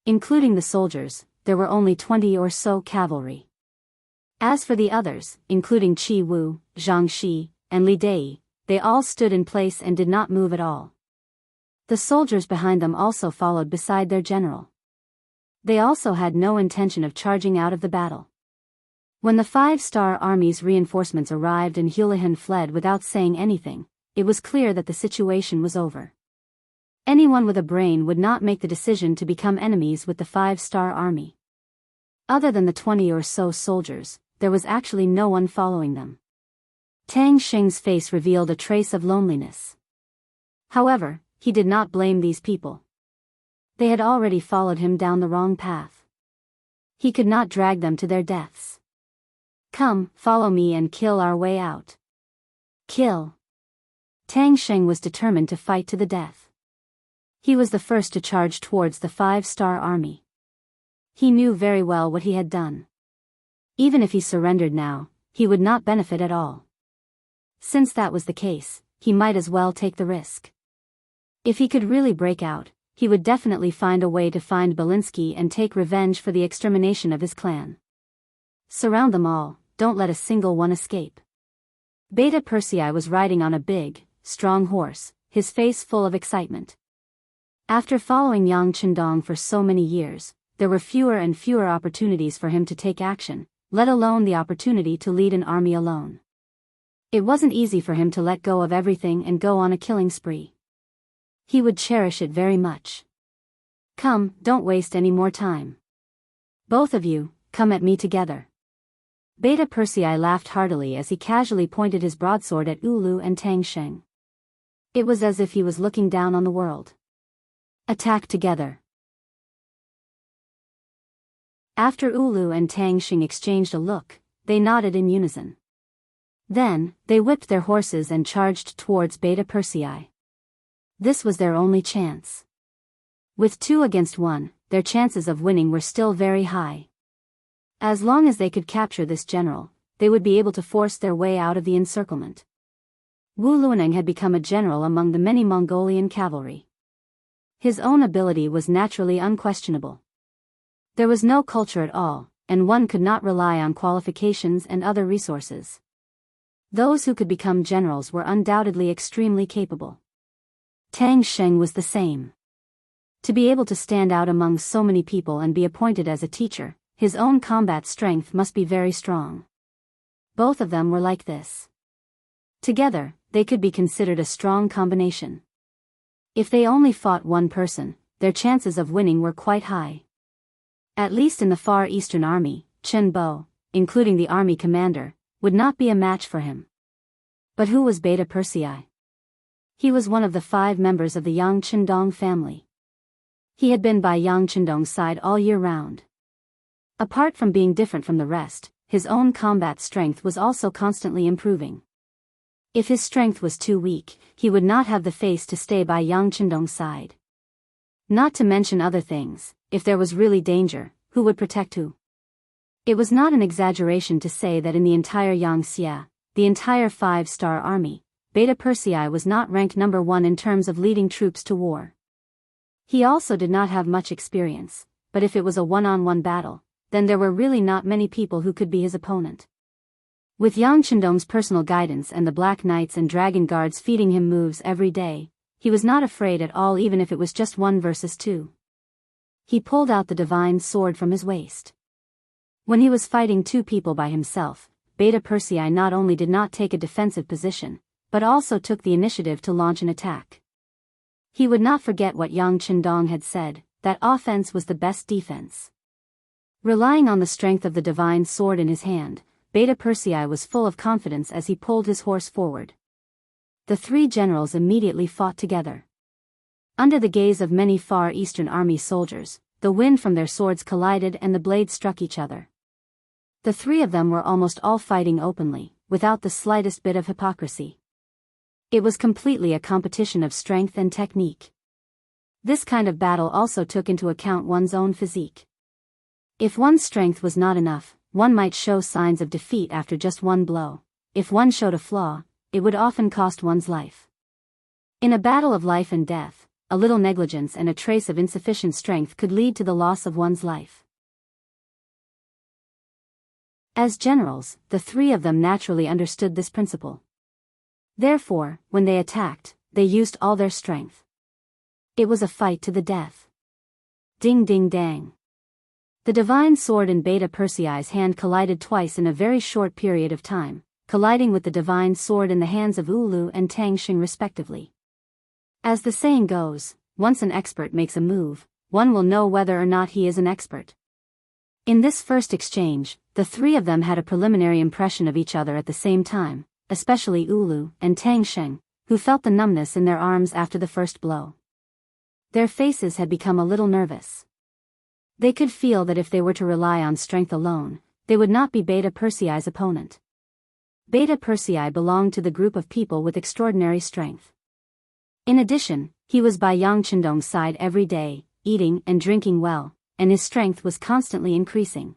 Including the soldiers, there were only 20 or so cavalry. As for the others, including Qi Wu, Zhang Shi, and Li Dei, they all stood in place and did not move at all. The soldiers behind them also followed beside their general. They also had no intention of charging out of the battle. When the 5-star army's reinforcements arrived and Hulihan fled without saying anything, it was clear that the situation was over. Anyone with a brain would not make the decision to become enemies with the 5-star army. Other than the 20 or so soldiers, there was actually no one following them. Tang Sheng's face revealed a trace of loneliness. However, he did not blame these people. They had already followed him down the wrong path. He could not drag them to their deaths. "Come, follow me and kill our way out." Kill. Tang Sheng was determined to fight to the death. He was the first to charge towards the 5-star army. He knew very well what he had done. Even if he surrendered now, he would not benefit at all. Since that was the case, he might as well take the risk. If he could really break out, he would definitely find a way to find Belinsky and take revenge for the extermination of his clan. Surround them all, don't let a single one escape. Beta Persei was riding on a big, strong horse, his face full of excitement. After following Yang Chendong for so many years, there were fewer and fewer opportunities for him to take action, let alone the opportunity to lead an army alone. It wasn't easy for him to let go of everything and go on a killing spree. He would cherish it very much. "Come, don't waste any more time. Both of you, come at me together." Beta Persei laughed heartily as he casually pointed his broadsword at Ulu and Tang Sheng. It was as if he was looking down on the world. Attack together. After Ulu and Tang Sheng exchanged a look, they nodded in unison. Then, they whipped their horses and charged towards Beta Persei. This was their only chance. With 2 against 1, their chances of winning were still very high. As long as they could capture this general, they would be able to force their way out of the encirclement. Wu Luoning had become a general among the many Mongolian cavalry. His own ability was naturally unquestionable. There was no culture at all, and one could not rely on qualifications and other resources. Those who could become generals were undoubtedly extremely capable. Tang Sheng was the same. To be able to stand out among so many people and be appointed as a teacher, his own combat strength must be very strong. Both of them were like this. Together, they could be considered a strong combination. If they only fought one person, their chances of winning were quite high. At least in the Far Eastern Army, Chen Bo, including the army commander, would not be a match for him. But who was Beta Persei? He was one of the 5 members of the Yang Chendong family. He had been by Yang Chendong's side all year round. Apart from being different from the rest, his own combat strength was also constantly improving. If his strength was too weak, he would not have the face to stay by Yang Chendong's side. Not to mention other things, if there was really danger, who would protect who? It was not an exaggeration to say that in the entire Yangxia, the entire 5-star army, Beta Persei was not ranked number 1 in terms of leading troops to war. He also did not have much experience, but if it was a one-on-one battle, then there were really not many people who could be his opponent. With Yang Chendong's personal guidance and the Black Knights and Dragon Guards feeding him moves every day, he was not afraid at all even if it was just 1 versus 2. He pulled out the divine sword from his waist. When he was fighting 2 people by himself, Beta Persei not only did not take a defensive position, but also took the initiative to launch an attack. He would not forget what Yang Chendong had said, that offense was the best defense. Relying on the strength of the divine sword in his hand, Beta Persei was full of confidence as he pulled his horse forward. The 3 generals immediately fought together. Under the gaze of many Far Eastern Army soldiers, the wind from their swords collided and the blades struck each other. The 3 of them were almost all fighting openly, without the slightest bit of hypocrisy. It was completely a competition of strength and technique. This kind of battle also took into account one's own physique. If one's strength was not enough, one might show signs of defeat after just 1 blow. If one showed a flaw, it would often cost one's life. In a battle of life and death, a little negligence and a trace of insufficient strength could lead to the loss of one's life. As generals, the 3 of them naturally understood this principle. Therefore, when they attacked, they used all their strength. It was a fight to the death. Ding ding dang. The divine sword in Beta Persei's hand collided twice in a very short period of time, colliding with the divine sword in the hands of Ulu and Tang Xing respectively. As the saying goes, once an expert makes a move, one will know whether or not he is an expert. In this first exchange, the 3 of them had a preliminary impression of each other at the same time, especially Ulu and Tang Xing, who felt the numbness in their arms after the first blow. Their faces had become a little nervous. They could feel that if they were to rely on strength alone, they would not be Beta Persei's opponent. Beta Persei belonged to the group of people with extraordinary strength. In addition, he was by Yang Chendong's side every day, eating and drinking well, and his strength was constantly increasing.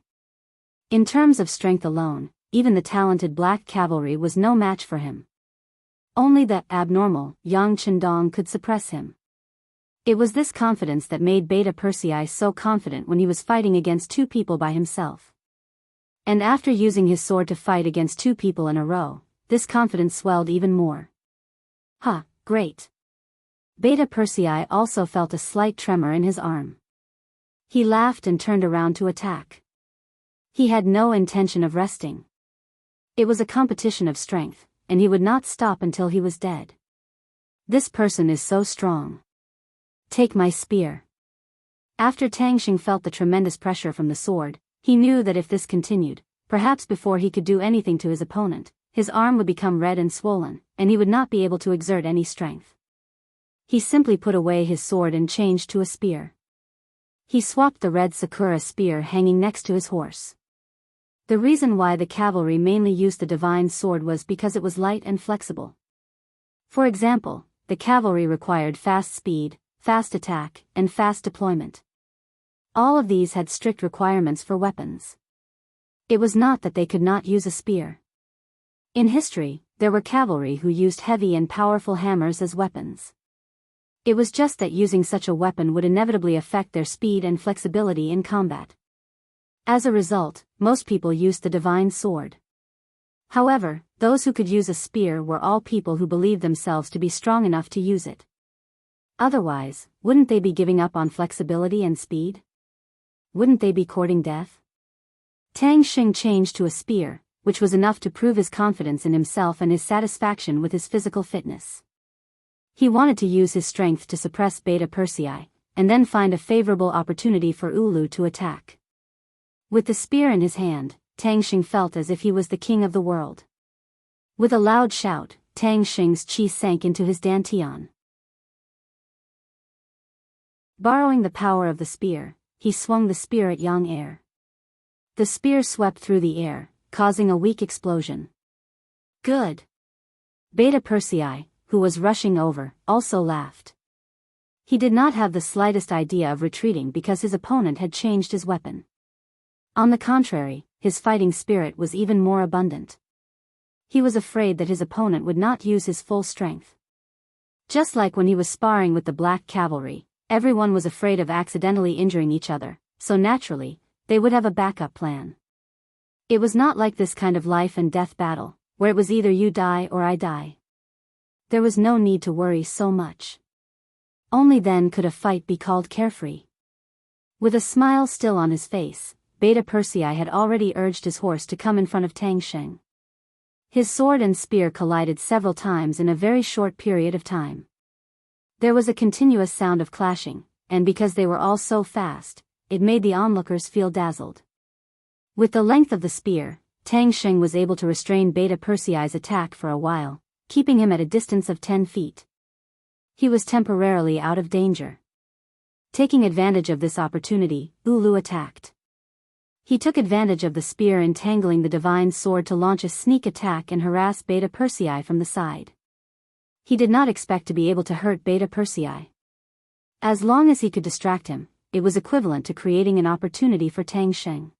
In terms of strength alone, even the talented black cavalry was no match for him. Only the abnormal Yang Chendong could suppress him. It was this confidence that made Beta Persei so confident when he was fighting against 2 people by himself. And after using his sword to fight against 2 people in a row, this confidence swelled even more. Ha, great. Beta Persei also felt a slight tremor in his arm. He laughed and turned around to attack. He had no intention of resting. It was a competition of strength, and he would not stop until he was dead. This person is so strong. Take my spear. After Tang Xing felt the tremendous pressure from the sword, he knew that if this continued, perhaps before he could do anything to his opponent, his arm would become red and swollen, and he would not be able to exert any strength. He simply put away his sword and changed to a spear. He swapped the red sakura spear hanging next to his horse. The reason why the cavalry mainly used the divine sword was because it was light and flexible. For example, the cavalry required fast speed, fast attack, and fast deployment. All of these had strict requirements for weapons. It was not that they could not use a spear. In history, there were cavalry who used heavy and powerful hammers as weapons. It was just that using such a weapon would inevitably affect their speed and flexibility in combat. As a result, most people used the divine sword. However, those who could use a spear were all people who believed themselves to be strong enough to use it. Otherwise, wouldn't they be giving up on flexibility and speed? Wouldn't they be courting death? Tang Xing changed to a spear, which was enough to prove his confidence in himself and his satisfaction with his physical fitness. He wanted to use his strength to suppress Beta Persei, and then find a favorable opportunity for Ulu to attack. With the spear in his hand, Tang Xing felt as if he was the king of the world. With a loud shout, Tang Xing's chi sank into his dantian. Borrowing the power of the spear, he swung the spear at Yang air. The spear swept through the air, causing a weak explosion. Good! Beta Persei, who was rushing over, also laughed. He did not have the slightest idea of retreating because his opponent had changed his weapon. On the contrary, his fighting spirit was even more abundant. He was afraid that his opponent would not use his full strength. Just like when he was sparring with the Black Cavalry, everyone was afraid of accidentally injuring each other, so naturally, they would have a backup plan. It was not like this kind of life and death battle, where it was either you die or I die. There was no need to worry so much. Only then could a fight be called carefree. With a smile still on his face, Beta Persei had already urged his horse to come in front of Tang Xing. His sword and spear collided several times in a very short period of time. There was a continuous sound of clashing, and because they were all so fast, it made the onlookers feel dazzled. With the length of the spear, Tang Xing was able to restrain Beta Persei's attack for a while, keeping him at a distance of 10 feet. He was temporarily out of danger. Taking advantage of this opportunity, Ulu attacked. He took advantage of the spear entangling the divine sword to launch a sneak attack and harass Beta Persei from the side. He did not expect to be able to hurt Beta Persei. As long as he could distract him, it was equivalent to creating an opportunity for Tang Xing.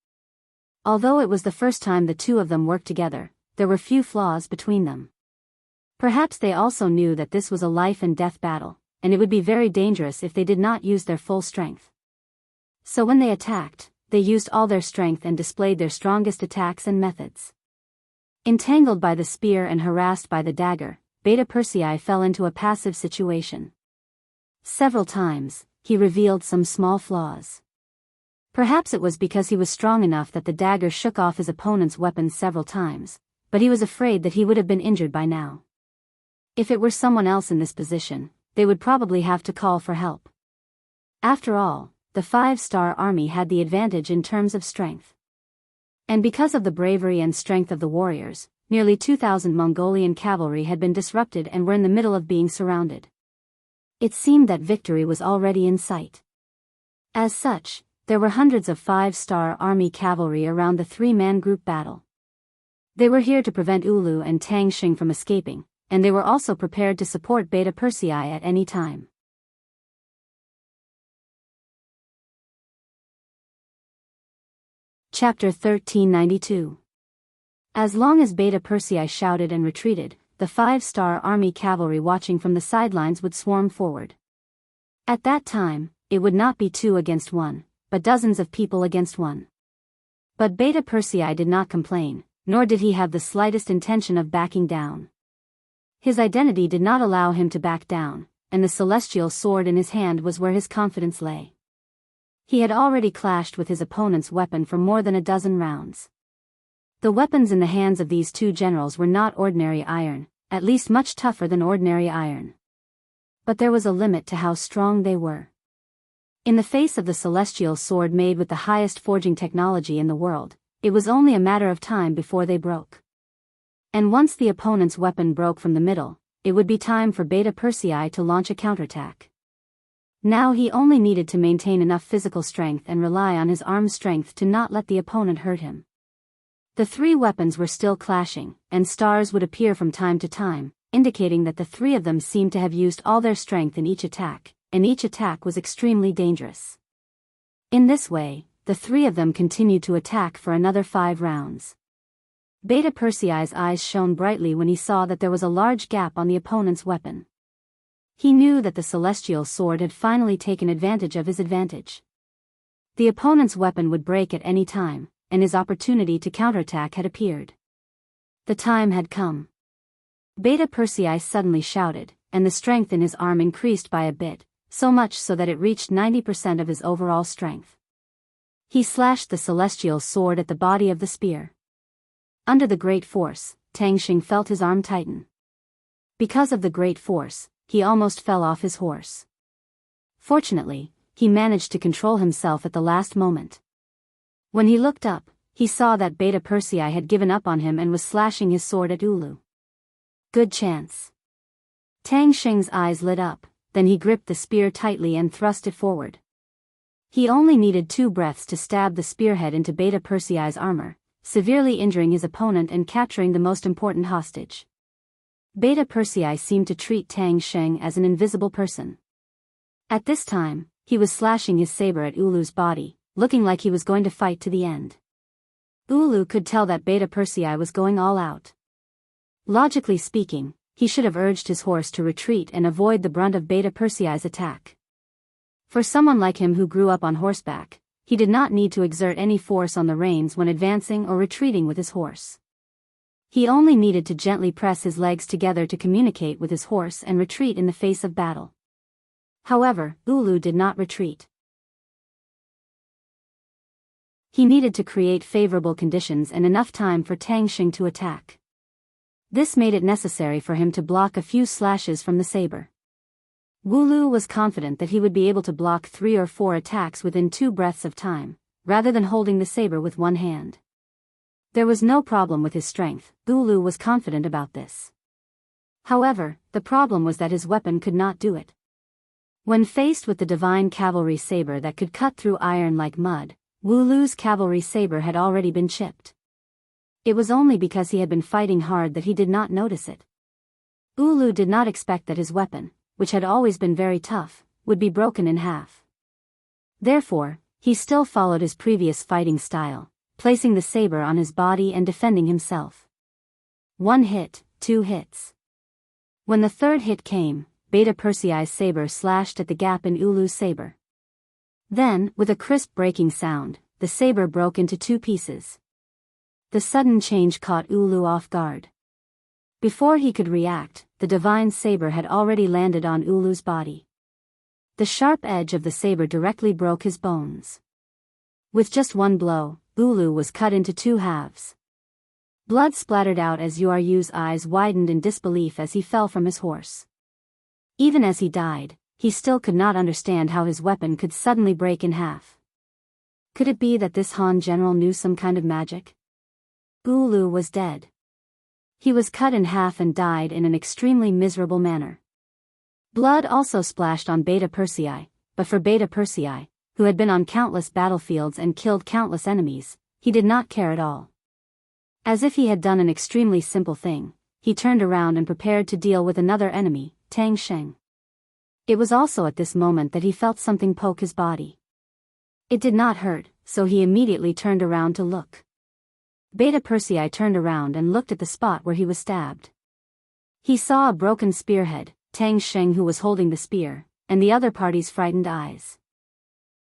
Although it was the first time the two of them worked together, there were few flaws between them. Perhaps they also knew that this was a life and death battle, and it would be very dangerous if they did not use their full strength. So when they attacked, they used all their strength and displayed their strongest attacks and methods. Entangled by the spear and harassed by the dagger, Beta Persei fell into a passive situation. Several times, he revealed some small flaws. Perhaps it was because he was strong enough that the dagger shook off his opponent's weapons several times, but he was afraid that he would have been injured by now. If it were someone else in this position, they would probably have to call for help. After all, the 5-star army had the advantage in terms of strength. And because of the bravery and strength of the warriors, nearly 2,000 Mongolian cavalry had been disrupted and were in the middle of being surrounded. It seemed that victory was already in sight. As such, there were hundreds of 5-star army cavalry around the 3-man group battle. They were here to prevent Ulu and Tang Xing from escaping, and they were also prepared to support Beta Persei at any time. Chapter 1392. As long as Beta Persei shouted and retreated, the 5-star army cavalry watching from the sidelines would swarm forward. At that time, it would not be 2 against 1, but dozens of people against 1. But Beta Persei did not complain, nor did he have the slightest intention of backing down. His identity did not allow him to back down, and the celestial sword in his hand was where his confidence lay. He had already clashed with his opponent's weapon for more than a dozen rounds. The weapons in the hands of these two generals were not ordinary iron, at least much tougher than ordinary iron. But there was a limit to how strong they were. In the face of the celestial sword made with the highest forging technology in the world, it was only a matter of time before they broke. And once the opponent's weapon broke from the middle, it would be time for Beta Persei to launch a counterattack. Now he only needed to maintain enough physical strength and rely on his arm strength to not let the opponent hurt him. The 3 weapons were still clashing, and stars would appear from time to time, indicating that the 3 of them seemed to have used all their strength in each attack, and each attack was extremely dangerous. In this way, the 3 of them continued to attack for another 5 rounds. Beta Persei's eyes shone brightly when he saw that there was a large gap on the opponent's weapon. He knew that the celestial sword had finally taken advantage of his advantage. The opponent's weapon would break at any time, and his opportunity to counterattack had appeared. The time had come. Beta Persei suddenly shouted, and the strength in his arm increased by a bit, so much so that it reached 90% of his overall strength. He slashed the celestial sword at the body of the spear. Under the great force, Tang Xing felt his arm tighten. Because of the great force, he almost fell off his horse. Fortunately, he managed to control himself at the last moment. When he looked up, he saw that Beta Persei had given up on him and was slashing his sword at Ulu. Good chance. Tang Xing's eyes lit up, then he gripped the spear tightly and thrust it forward. He only needed 2 breaths to stab the spearhead into Beta Persei's armor, severely injuring his opponent and capturing the most important hostage. Beta Persei seemed to treat Tang Xing as an invisible person. At this time, he was slashing his saber at Ulu's body, looking like he was going to fight to the end. Ulu could tell that Beta Persei was going all out. Logically speaking, he should have urged his horse to retreat and avoid the brunt of Beta Persei's attack. For someone like him who grew up on horseback, he did not need to exert any force on the reins when advancing or retreating with his horse. He only needed to gently press his legs together to communicate with his horse and retreat in the face of battle. However, Ulu did not retreat. He needed to create favorable conditions and enough time for Tang Xing to attack. This made it necessary for him to block a few slashes from the saber. Ulu was confident that he would be able to block 3 or 4 attacks within 2 breaths of time, rather than holding the saber with one hand. There was no problem with his strength, Ulu was confident about this. However, the problem was that his weapon could not do it. When faced with the divine cavalry saber that could cut through iron like mud, Ulu's cavalry saber had already been chipped. It was only because he had been fighting hard that he did not notice it. Ulu did not expect that his weapon, which had always been very tough, would be broken in half. Therefore, he still followed his previous fighting style, placing the saber on his body and defending himself. 1 hit, 2 hits. When the 3rd hit came, Beta Persei's saber slashed at the gap in Ulu's saber. Then, with a crisp breaking sound, the saber broke into 2 pieces. The sudden change caught Ulu off guard. Before he could react, the divine saber had already landed on Ulu's body. The sharp edge of the saber directly broke his bones. With just one blow, Ulu was cut into 2 halves. Blood splattered out as Yu'er's eyes widened in disbelief as he fell from his horse. Even as he died, he still could not understand how his weapon could suddenly break in half. Could it be that this Han general knew some kind of magic? Ulu was dead. He was cut in half and died in an extremely miserable manner. Blood also splashed on Beta Persei, but for Beta Persei, who had been on countless battlefields and killed countless enemies, he did not care at all. As if he had done an extremely simple thing, he turned around and prepared to deal with another enemy, Tang Xing. It was also at this moment that he felt something poke his body. It did not hurt, so he immediately turned around to look. Beta Persei turned around and looked at the spot where he was stabbed. He saw a broken spearhead, Tang Xing who was holding the spear, and the other party's frightened eyes.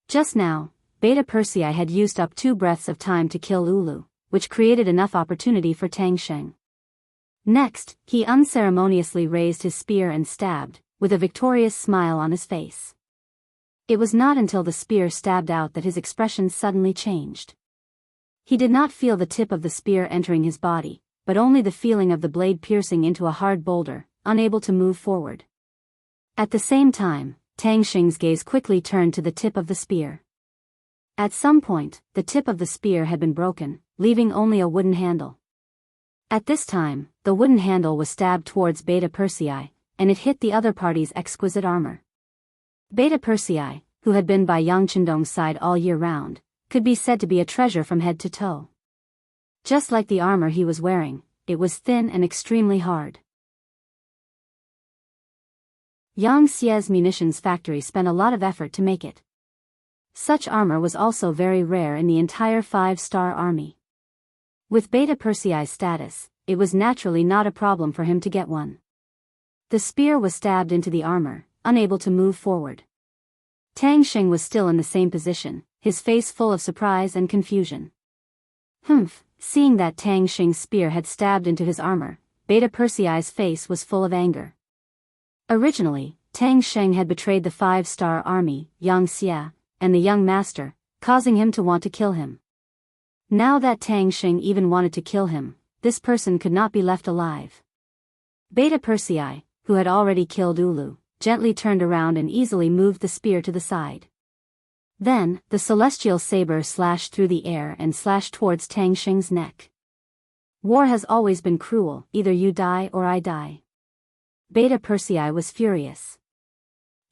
Just now, Beta Persei had used up 2 breaths of time to kill Ulu, which created enough opportunity for Tang Xing. Next, he unceremoniously raised his spear and stabbed, with a victorious smile on his face. It was not until the spear stabbed out that his expression suddenly changed. He did not feel the tip of the spear entering his body, but only the feeling of the blade piercing into a hard boulder, unable to move forward. At the same time, Tang Xing's gaze quickly turned to the tip of the spear. At some point, the tip of the spear had been broken, leaving only a wooden handle. At this time, the wooden handle was stabbed towards Beta Persei, and it hit the other party's exquisite armor. Beta Persei, who had been by Yang Chendong's side all year round, could be said to be a treasure from head to toe. Just like the armor he was wearing, it was thin and extremely hard. Yang Xie's munitions factory spent a lot of effort to make it. Such armor was also very rare in the entire 5-star army. With Beta Persei's status, it was naturally not a problem for him to get one. The spear was stabbed into the armor, unable to move forward. Tang Xing was still in the same position, his face full of surprise and confusion. Humph, seeing that Tang Xing's spear had stabbed into his armor, Beta Persei's face was full of anger. Originally, Tang Xing had betrayed the 5-star army, Xianxia, and the young master, causing him to want to kill him. Now that Tang Xing even wanted to kill him, this person could not be left alive. Beta Persei, who had already killed Ulu, gently turned around and easily moved the spear to the side. Then, the celestial saber slashed through the air and slashed towards Tang Xing's neck. War has always been cruel, either you die or I die. Beta Persei was furious.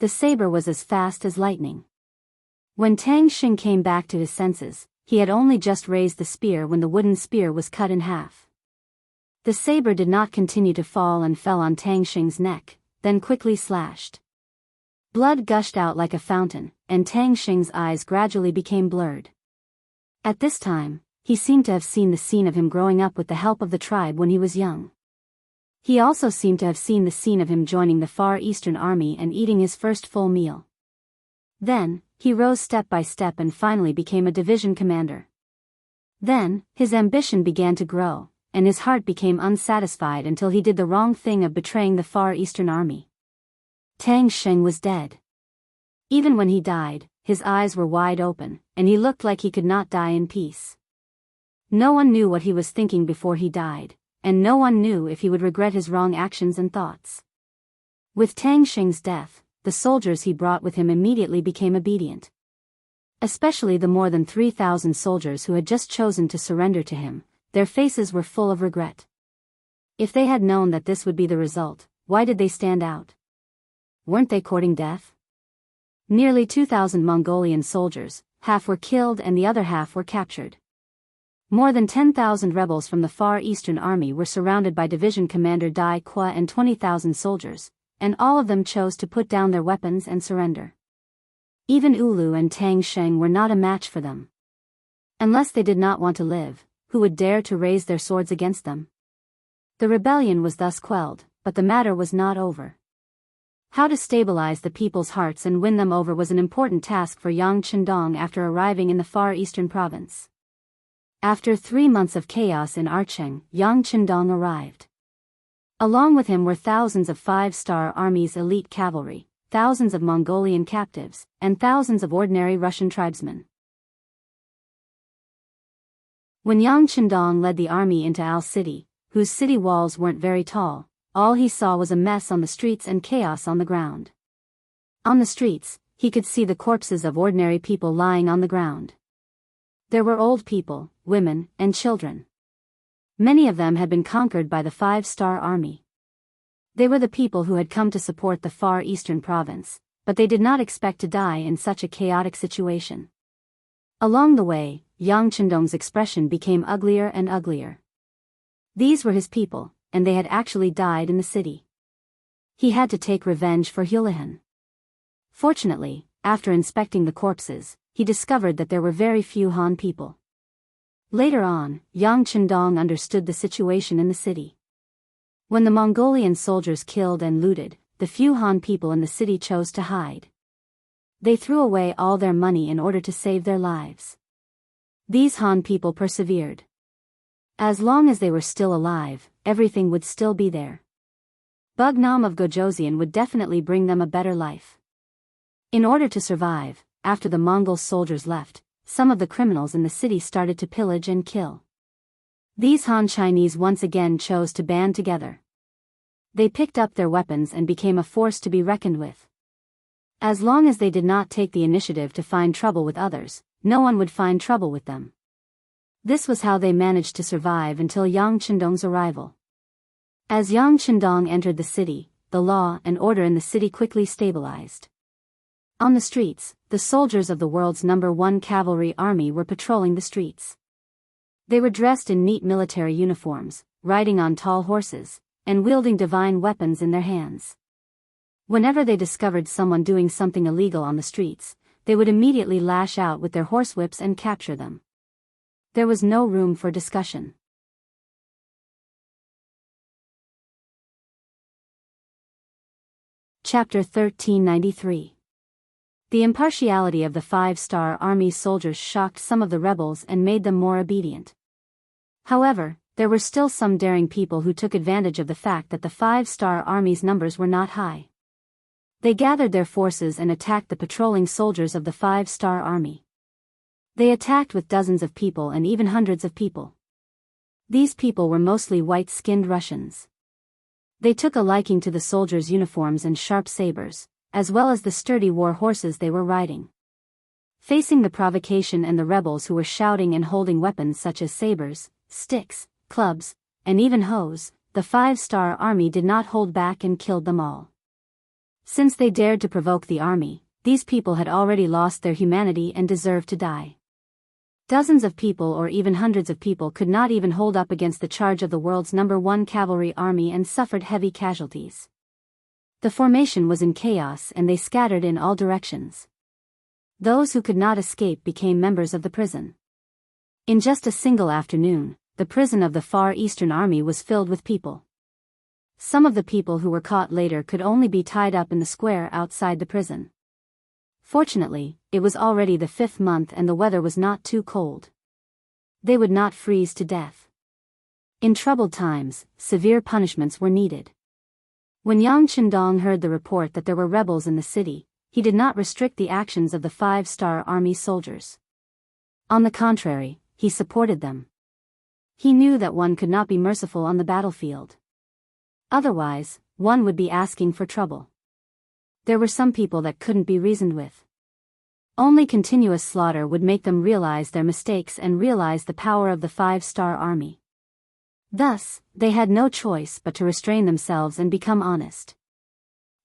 The saber was as fast as lightning. When Tang Xing came back to his senses, he had only just raised the spear when the wooden spear was cut in half. The saber did not continue to fall and fell on Tang Xing's neck, then quickly slashed. Blood gushed out like a fountain, and Tang Xing's eyes gradually became blurred. At this time, he seemed to have seen the scene of him growing up with the help of the tribe when he was young. He also seemed to have seen the scene of him joining the Far Eastern Army and eating his first full meal. Then, he rose step by step and finally became a division commander. Then, his ambition began to grow, and his heart became unsatisfied until he did the wrong thing of betraying the Far Eastern Army. Tang Xing was dead. Even when he died, his eyes were wide open, and he looked like he could not die in peace. No one knew what he was thinking before he died, and no one knew if he would regret his wrong actions and thoughts. With Tang Xing's death, the soldiers he brought with him immediately became obedient. Especially the more than 3,000 soldiers who had just chosen to surrender to him, their faces were full of regret. If they had known that this would be the result, why did they stand out? Weren't they courting death? Nearly 2,000 Mongolian soldiers, half were killed and the other half were captured. More than 10,000 rebels from the Far Eastern Army were surrounded by Division Commander Dai Qua and 20,000 soldiers, and all of them chose to put down their weapons and surrender. Even Ulu and Tang Xing were not a match for them. Unless they did not want to live, who would dare to raise their swords against them? The rebellion was thus quelled, but the matter was not over. How to stabilize the people's hearts and win them over was an important task for Yang Chendong after arriving in the Far Eastern province. After 3 months of chaos in Archeng, Yang Chendong arrived. Along with him were thousands of 5-star army's elite cavalry, thousands of Mongolian captives, and thousands of ordinary Russian tribesmen. When Yang Chendong led the army into Al City, whose city walls weren't very tall, all he saw was a mess on the streets and chaos on the ground. On the streets, he could see the corpses of ordinary people lying on the ground. There were old people, women, and children. Many of them had been conquered by the 5-star army. They were the people who had come to support the Far Eastern province, but they did not expect to die in such a chaotic situation. Along the way, Yang Chendong's expression became uglier and uglier. These were his people, and they had actually died in the city. He had to take revenge for Hulihan. Fortunately, after inspecting the corpses, he discovered that there were very few Han people. Later on, Yang Chendong understood the situation in the city. When the Mongolian soldiers killed and looted, the few Han people in the city chose to hide. They threw away all their money in order to save their lives. These Han people persevered. As long as they were still alive, everything would still be there. Bugnam of Gojoseon would definitely bring them a better life. In order to survive, after the Mongol soldiers left, some of the criminals in the city started to pillage and kill. These Han Chinese once again chose to band together. They picked up their weapons and became a force to be reckoned with. As long as they did not take the initiative to find trouble with others, no one would find trouble with them. This was how they managed to survive until Yang Chendong's arrival. As Yang Chendong entered the city, the law and order in the city quickly stabilized. On the streets, the soldiers of the world's #1 cavalry army were patrolling the streets. They were dressed in neat military uniforms, riding on tall horses, and wielding divine weapons in their hands. Whenever they discovered someone doing something illegal on the streets, they would immediately lash out with their horsewhips and capture them. There was no room for discussion. Chapter 1393. The impartiality of the 5-star Army soldiers shocked some of the rebels and made them more obedient. However, there were still some daring people who took advantage of the fact that the 5-star Army's numbers were not high. They gathered their forces and attacked the patrolling soldiers of the 5-star Army. They attacked with dozens of people and even hundreds of people. These people were mostly white-skinned Russians. They took a liking to the soldiers' uniforms and sharp sabers, as well as the sturdy war horses they were riding. Facing the provocation and the rebels who were shouting and holding weapons such as sabers, sticks, clubs, and even hoes, the 5-star Army did not hold back and killed them all. Since they dared to provoke the army, these people had already lost their humanity and deserved to die. Dozens of people or even hundreds of people could not even hold up against the charge of the world's #1 cavalry army and suffered heavy casualties. The formation was in chaos and they scattered in all directions. Those who could not escape became members of the prison. In just a single afternoon, the prison of the Far Eastern Army was filled with people. Some of the people who were caught later could only be tied up in the square outside the prison. Fortunately, it was already the 5th month and the weather was not too cold. They would not freeze to death. In troubled times, severe punishments were needed. When Yang Qindong heard the report that there were rebels in the city, he did not restrict the actions of the 5-star Army soldiers. On the contrary, he supported them. He knew that one could not be merciful on the battlefield. Otherwise, one would be asking for trouble. There were some people that couldn't be reasoned with. Only continuous slaughter would make them realize their mistakes and realize the power of the 5-star Army. Thus, they had no choice but to restrain themselves and become honest.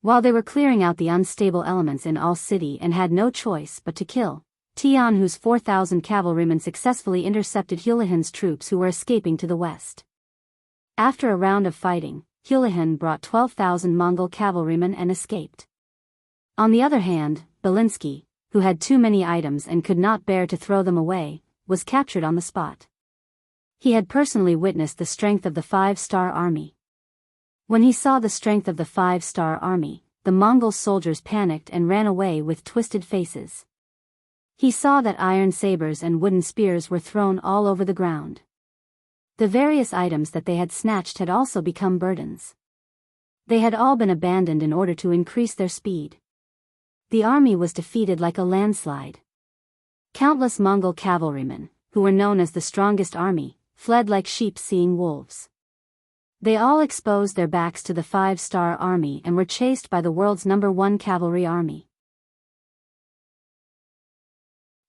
While they were clearing out the unstable elements in all city and had no choice but to kill, Tianhu's 4,000 cavalrymen successfully intercepted Hulihan's troops who were escaping to the west. After a round of fighting, Hulihan brought 12,000 Mongol cavalrymen and escaped. On the other hand, Belinsky, who had too many items and could not bear to throw them away, was captured on the spot. He had personally witnessed the strength of the 5-star Army. When he saw the strength of the 5-star Army, the Mongol soldiers panicked and ran away with twisted faces. He saw that iron sabers and wooden spears were thrown all over the ground. The various items that they had snatched had also become burdens. They had all been abandoned in order to increase their speed. The army was defeated like a landslide. Countless Mongol cavalrymen, who were known as the strongest army, fled like sheep seeing wolves. They all exposed their backs to the 5-star Army and were chased by the world's #1 cavalry army.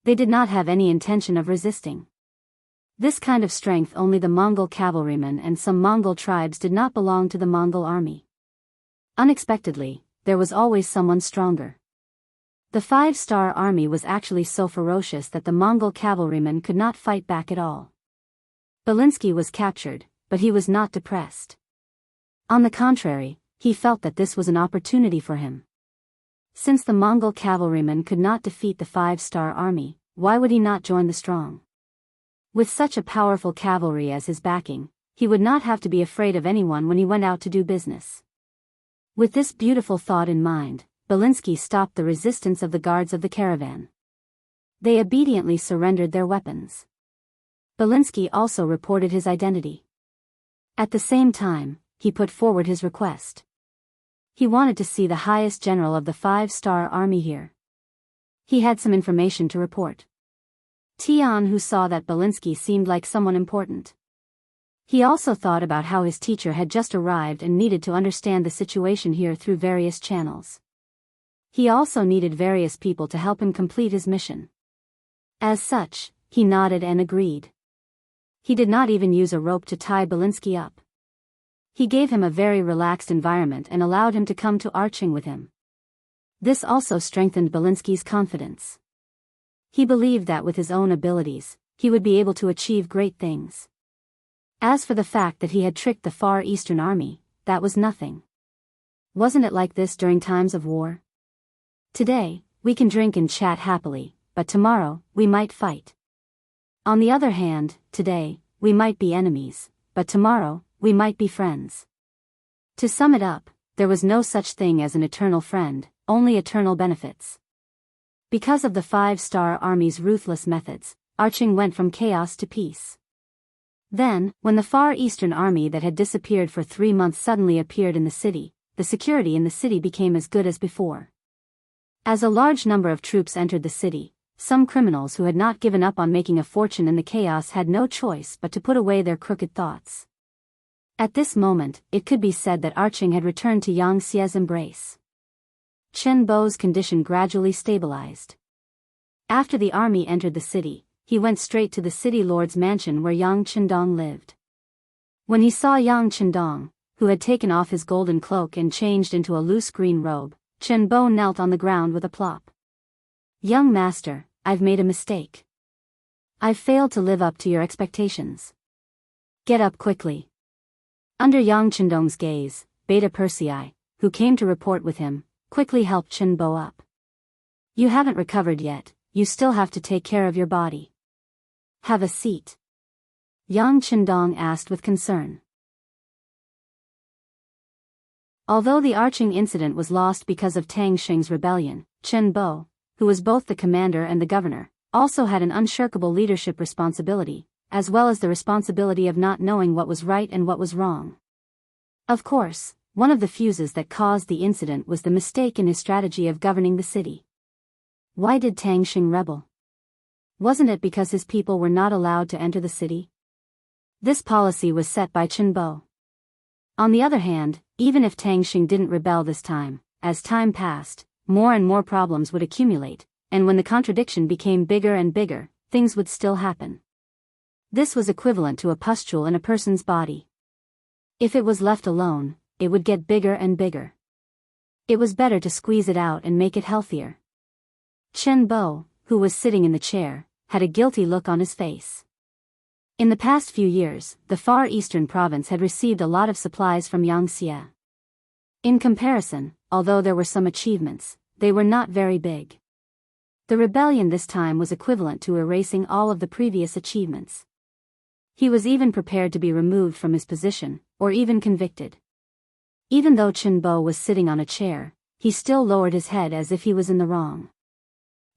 They did not have any intention of resisting. This kind of strength only the Mongol cavalrymen and some Mongol tribes did not belong to the Mongol army. Unexpectedly, there was always someone stronger. The 5-star Army was actually so ferocious that the Mongol cavalrymen could not fight back at all. Belinsky was captured, but he was not depressed. On the contrary, he felt that this was an opportunity for him. Since the Mongol cavalrymen could not defeat the 5-star Army, why would he not join the strong? With such a powerful cavalry as his backing, he would not have to be afraid of anyone when he went out to do business. With this beautiful thought in mind, Belinsky stopped the resistance of the guards of the caravan. They obediently surrendered their weapons. Belinsky also reported his identity. At the same time, he put forward his request. He wanted to see the highest general of the 5-star Army here. He had some information to report. Tianhu saw that Belinsky seemed like someone important. He also thought about how his teacher had just arrived and needed to understand the situation here through various channels. He also needed various people to help him complete his mission. As such, he nodded and agreed. He did not even use a rope to tie Belinsky up. He gave him a very relaxed environment and allowed him to come to arching with him. This also strengthened Belinsky's confidence. He believed that with his own abilities, he would be able to achieve great things. As for the fact that he had tricked the Far Eastern Army, that was nothing. Wasn't it like this during times of war? Today, we can drink and chat happily, but tomorrow, we might fight. On the other hand, today, we might be enemies, but tomorrow, we might be friends. To sum it up, there was no such thing as an eternal friend, only eternal benefits. Because of the 5-star army's ruthless methods, Arching went from chaos to peace. Then, when the Far Eastern army that had disappeared for 3 months suddenly appeared in the city, the security in the city became as good as before. As a large number of troops entered the city, some criminals who had not given up on making a fortune in the chaos had no choice but to put away their crooked thoughts. At this moment, it could be said that Arching had returned to Xianxia's embrace. Chen Bo's condition gradually stabilized. After the army entered the city, he went straight to the city lord's mansion where Yang Qindong lived. When he saw Yang Qindong, who had taken off his golden cloak and changed into a loose green robe, Chen Bo knelt on the ground with a plop. "Young master, I've made a mistake. I've failed to live up to your expectations. Get up quickly." Under Yang Qindong's gaze, Beta Persei, who came to report with him, quickly helped Chen Bo up. "You haven't recovered yet, you still have to take care of your body. Have a seat." Yang Qindong asked with concern. Although the Arching incident was lost because of Tang Xing's rebellion, Chen Bo, who was both the commander and the governor, also had an unshirkable leadership responsibility, as well as the responsibility of not knowing what was right and what was wrong. Of course, one of the fuses that caused the incident was the mistake in his strategy of governing the city. Why did Tang Xing rebel? Wasn't it because his people were not allowed to enter the city? This policy was set by Chen Bo. On the other hand, even if Tang Xing didn't rebel this time, as time passed, more and more problems would accumulate, and when the contradiction became bigger and bigger, things would still happen. This was equivalent to a pustule in a person's body. If it was left alone, it would get bigger and bigger. It was better to squeeze it out and make it healthier. Chen Bo, who was sitting in the chair, had a guilty look on his face. In the past few years, the Far Eastern province had received a lot of supplies from Yangxia. In comparison, although there were some achievements, they were not very big. The rebellion this time was equivalent to erasing all of the previous achievements. He was even prepared to be removed from his position, or even convicted. Even though Chen Bo was sitting on a chair, he still lowered his head as if he was in the wrong.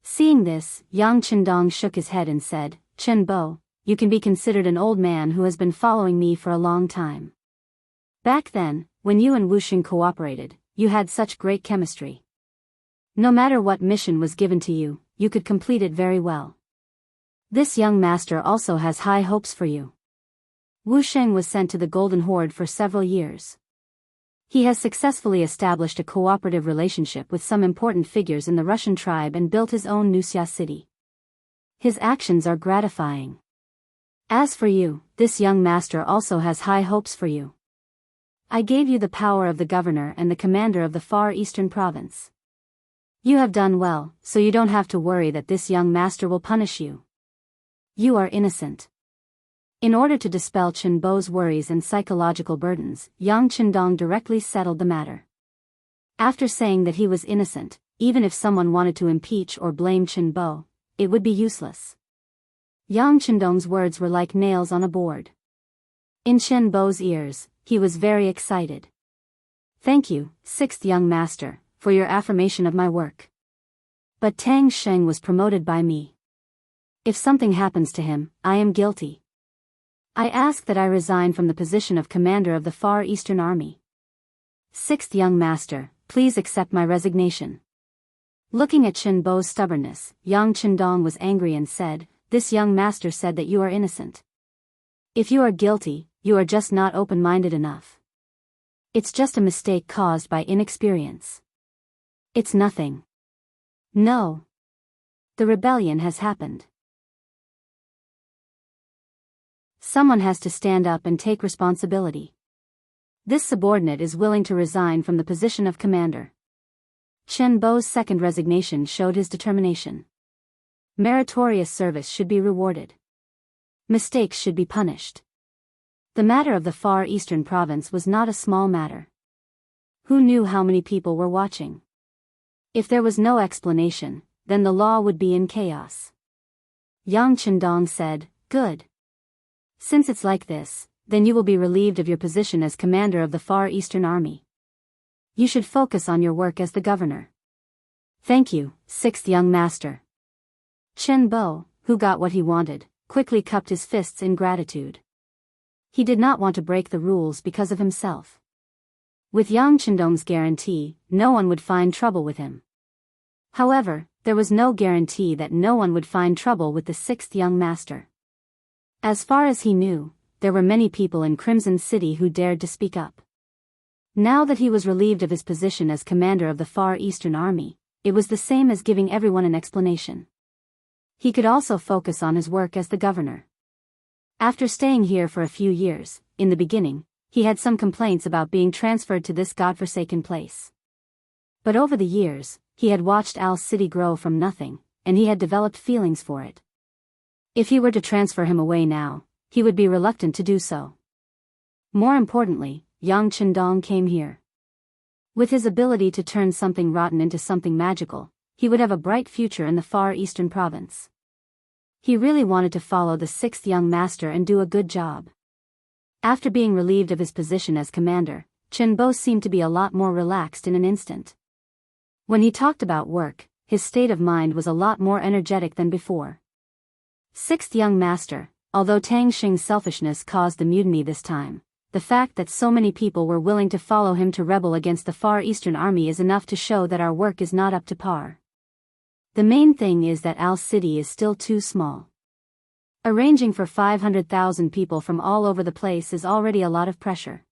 Seeing this, Yang Qindong shook his head and said, "Chen Bo, you can be considered an old man who has been following me for a long time. Back then, when you and Wuxing cooperated, you had such great chemistry. No matter what mission was given to you, you could complete it very well. This young master also has high hopes for you." Wuxing was sent to the Golden Horde for several years. He has successfully established a cooperative relationship with some important figures in the Russian tribe and built his own Wuxia city. His actions are gratifying. As for you, this young master also has high hopes for you. I gave you the power of the governor and the commander of the Far Eastern province. You have done well, so you don't have to worry that this young master will punish you. You are innocent. In order to dispel Chen Bo's worries and psychological burdens, Yang Qindong directly settled the matter. After saying that he was innocent, even if someone wanted to impeach or blame Chen Bo, it would be useless. Yang Qindong's words were like nails on a board. In Chen Bo's ears, he was very excited. "Thank you, sixth young master, for your affirmation of my work. But Tang Xing was promoted by me. If something happens to him, I am guilty. I ask that I resign from the position of commander of the Far Eastern Army. Sixth young master, please accept my resignation." Looking at Chen Bo's stubbornness, Yang Qindong was angry and said, "This young master said that you are innocent. If you are guilty, you are just not open-minded enough. It's just a mistake caused by inexperience. It's nothing. No. The rebellion has happened. Someone has to stand up and take responsibility. This subordinate is willing to resign from the position of commander." Chen Bo's second resignation showed his determination. Meritorious service should be rewarded. Mistakes should be punished. The matter of the Far Eastern province was not a small matter. Who knew how many people were watching? If there was no explanation, then the law would be in chaos. Yang Qindong said, "Good. Since it's like this, then you will be relieved of your position as commander of the Far Eastern Army." You should focus on your work as the governor. Thank you, sixth young master. Chen Bo, who got what he wanted, quickly cupped his fists in gratitude. He did not want to break the rules because of himself. With Yang Chendong's guarantee, no one would find trouble with him. However, there was no guarantee that no one would find trouble with the sixth young master. As far as he knew, there were many people in Crimson City who dared to speak up. Now that he was relieved of his position as commander of the Far Eastern Army, it was the same as giving everyone an explanation. He could also focus on his work as the governor. After staying here for a few years, in the beginning, he had some complaints about being transferred to this godforsaken place. But over the years, he had watched Al's city grow from nothing, and he had developed feelings for it. If he were to transfer him away now, he would be reluctant to do so. More importantly, Yang Chendong came here. With his ability to turn something rotten into something magical, he would have a bright future in the Far Eastern province. He really wanted to follow the sixth young master and do a good job. After being relieved of his position as commander, Chen Bo seemed to be a lot more relaxed in an instant. When he talked about work, his state of mind was a lot more energetic than before. Sixth young master, although Tang Xing's selfishness caused the mutiny this time, the fact that so many people were willing to follow him to rebel against the Far Eastern Army is enough to show that our work is not up to par. The main thing is that Al's city is still too small. Arranging for 500,000 people from all over the place is already a lot of pressure.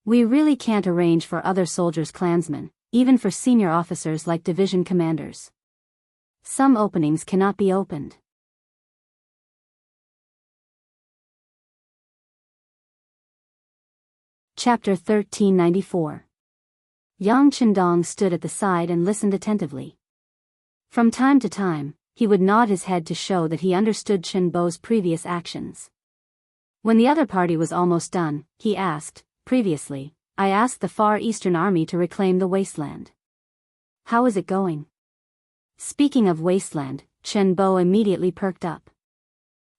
We really can't arrange for other soldiers' clansmen, even for senior officers like division commanders. Some openings cannot be opened. Chapter 1394. Yang Chendong stood at the side and listened attentively. From time to time, he would nod his head to show that he understood Chen Bo's previous actions. When the other party was almost done, he asked, "Previously, I asked the Far Eastern Army to reclaim the wasteland. How is it going?" Speaking of wasteland, Chen Bo immediately perked up.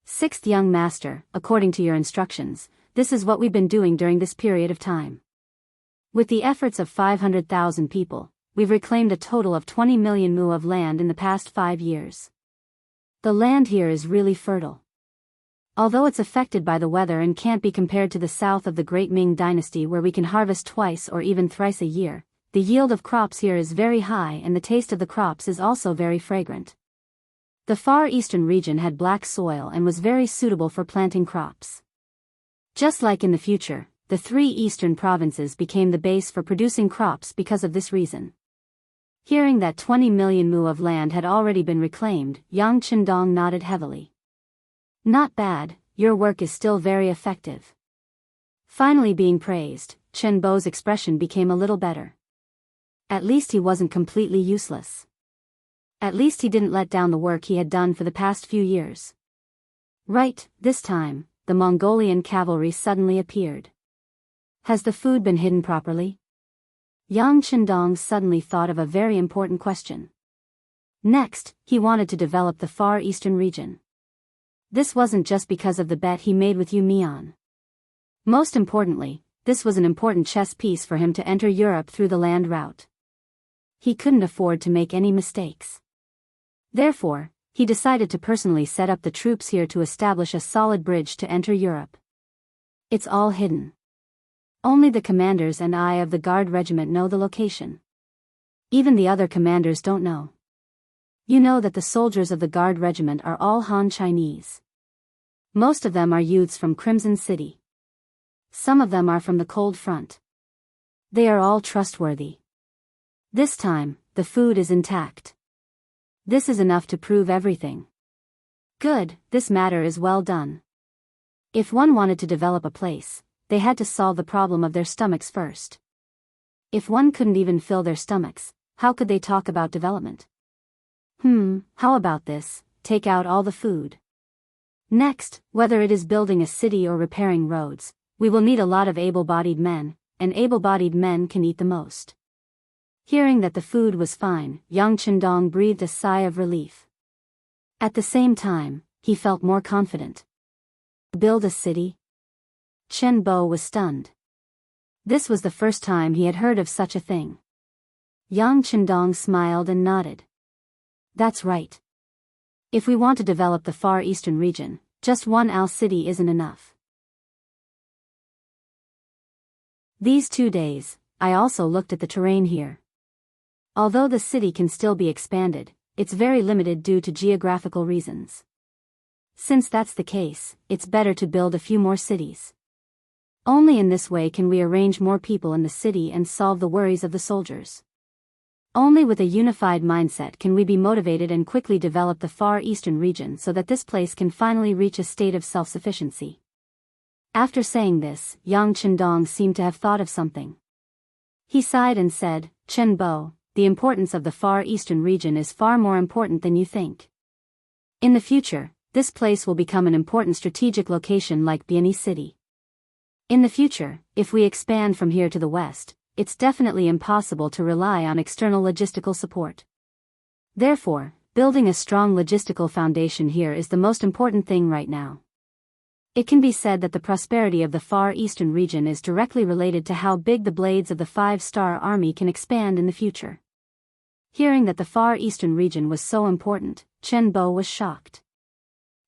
"Sixth young master, according to your instructions, this is what we've been doing during this period of time. With the efforts of 500,000 people, we've reclaimed a total of 20 million mu of land in the past 5 years. The land here is really fertile. Although it's affected by the weather and can't be compared to the south of the Great Ming Dynasty where we can harvest twice or even thrice a year, the yield of crops here is very high and the taste of the crops is also very fragrant. The Far Eastern region had black soil and was very suitable for planting crops. Just like in the future, the 3 eastern provinces became the base for producing crops because of this reason." Hearing that 20 million mu of land had already been reclaimed, Yang Chendong nodded heavily. "Not bad, your work is still very effective." Finally being praised, Chen Bo's expression became a little better. At least he wasn't completely useless. At least he didn't let down the work he had done for the past few years. Right, this time, the Mongolian cavalry suddenly appeared. Has the food been hidden properly? Yang Chendong suddenly thought of a very important question. Next, he wanted to develop the Far Eastern region. This wasn't just because of the bet he made with Yu Mian. Most importantly, this was an important chess piece for him to enter Europe through the land route. He couldn't afford to make any mistakes. Therefore, he decided to personally set up the troops here to establish a solid bridge to enter Europe. It's all hidden. Only the commanders and I of the Guard Regiment know the location. Even the other commanders don't know. You know that the soldiers of the Guard Regiment are all Han Chinese. Most of them are youths from Crimson City. Some of them are from the Cold Front. They are all trustworthy. This time, the food is intact. This is enough to prove everything. Good, this matter is well done. If one wanted to develop a place, they had to solve the problem of their stomachs first. If one couldn't even fill their stomachs, how could they talk about development? How about this, take out all the food. Next, whether it is building a city or repairing roads, we will need a lot of able-bodied men, and able-bodied men can eat the most. Hearing that the food was fine, Yang Chendong breathed a sigh of relief. At the same time, he felt more confident. Build a city? Chen Bo was stunned. This was the first time he had heard of such a thing. Yang Qindong smiled and nodded. That's right. If we want to develop the Far Eastern region, just one Al city isn't enough. These 2 days, I also looked at the terrain here. Although the city can still be expanded, it's very limited due to geographical reasons. Since that's the case, it's better to build a few more cities. Only in this way can we arrange more people in the city and solve the worries of the soldiers. Only with a unified mindset can we be motivated and quickly develop the Far Eastern region so that this place can finally reach a state of self-sufficiency. After saying this, Yang Qindong seemed to have thought of something. He sighed and said, Chen Bo, the importance of the Far Eastern region is far more important than you think. In the future, this place will become an important strategic location like Biani City. In the future, if we expand from here to the west, it's definitely impossible to rely on external logistical support. Therefore, building a strong logistical foundation here is the most important thing right now. It can be said that the prosperity of the Far Eastern region is directly related to how big the blades of the 5-star army can expand in the future. Hearing that the Far Eastern region was so important, Chen Bo was shocked.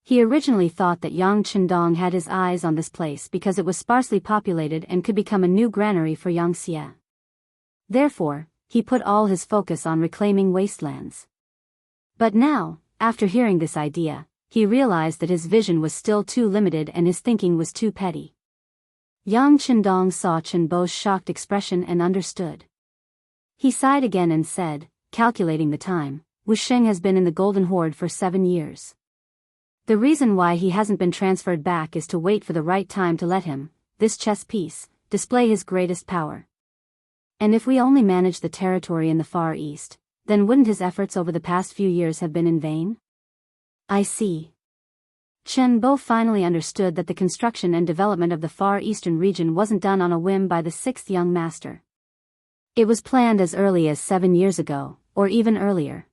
He originally thought that Yang Qindong had his eyes on this place because it was sparsely populated and could become a new granary for Yangxia. Therefore, he put all his focus on reclaiming wastelands. But now, after hearing this idea, he realized that his vision was still too limited and his thinking was too petty. Yang Qindong saw Chen Bo's shocked expression and understood. He sighed again and said, calculating the time, Wusheng has been in the Golden Horde for 7 years. The reason why he hasn't been transferred back is to wait for the right time to let him, this chess piece, display his greatest power. And if we only manage the territory in the Far East, then wouldn't his efforts over the past few years have been in vain? I see. Chen Bo finally understood that the construction and development of the Far Eastern region wasn't done on a whim by the 6th young master. It was planned as early as 7 years ago, or even earlier.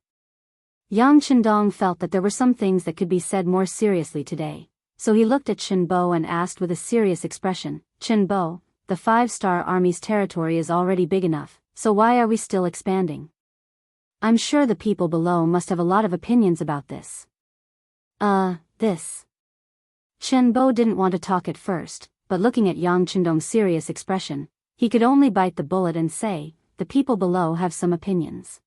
Yang Qindong felt that there were some things that could be said more seriously today, so he looked at Chen Bo and asked with a serious expression, Chen Bo, the 5-star army's territory is already big enough, so why are we still expanding? I'm sure the people below must have a lot of opinions about this. This. Chen Bo didn't want to talk at first, but looking at Yang Qindong's serious expression, he could only bite the bullet and say, the people below have some opinions.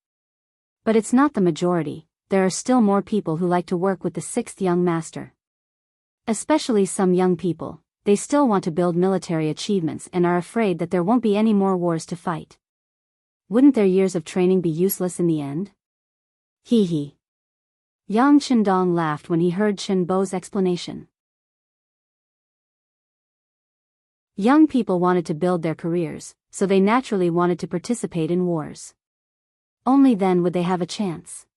But it's not the majority, there are still more people who like to work with the 6th young master. Especially some young people, they still want to build military achievements and are afraid that there won't be any more wars to fight. Wouldn't their years of training be useless in the end? Hee hee. Yang Qindong laughed when he heard Chen Bo's explanation. Young people wanted to build their careers, so they naturally wanted to participate in wars. Only then would they have a chance.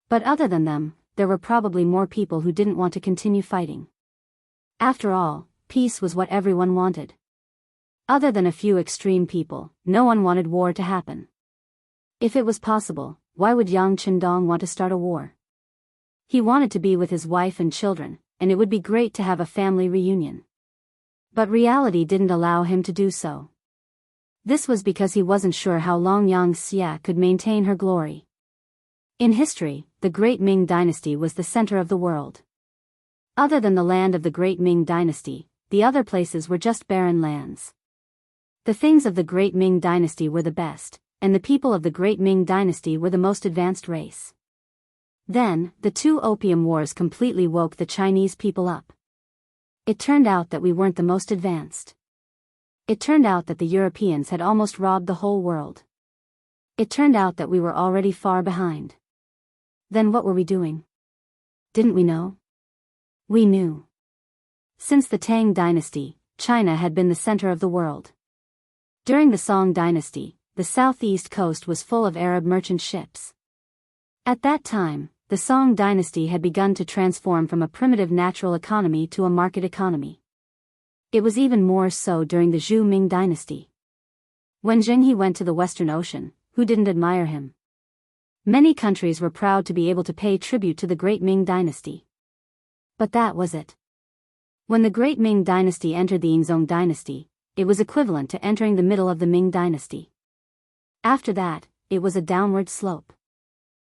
But other than them, there were probably more people who didn't want to continue fighting. After all, peace was what everyone wanted. Other than a few extreme people, no one wanted war to happen. If it was possible, why would Yang Qindong want to start a war? He wanted to be with his wife and children, and it would be great to have a family reunion. But reality didn't allow him to do so. This was because he wasn't sure how long Yangxia could maintain her glory. In history, the Great Ming Dynasty was the center of the world. Other than the land of the Great Ming Dynasty, the other places were just barren lands. The things of the Great Ming Dynasty were the best, and the people of the Great Ming Dynasty were the most advanced race. Then, the 2 opium wars completely woke the Chinese people up. It turned out that we weren't the most advanced. It turned out that the Europeans had almost robbed the whole world. It turned out that we were already far behind. Then what were we doing? Didn't we know? We knew. Since the Tang Dynasty, China had been the center of the world. During the Song Dynasty, the southeast coast was full of Arab merchant ships. At that time, the Song Dynasty had begun to transform from a primitive natural economy to a market economy. It was even more so during the Zhou Ming Dynasty. When Jianghu went to the Western Ocean, who didn't admire him? Many countries were proud to be able to pay tribute to the Great Ming Dynasty. But that was it. When the Great Ming Dynasty entered the Yingzong Dynasty, it was equivalent to entering the middle of the Ming dynasty. After that, it was a downward slope.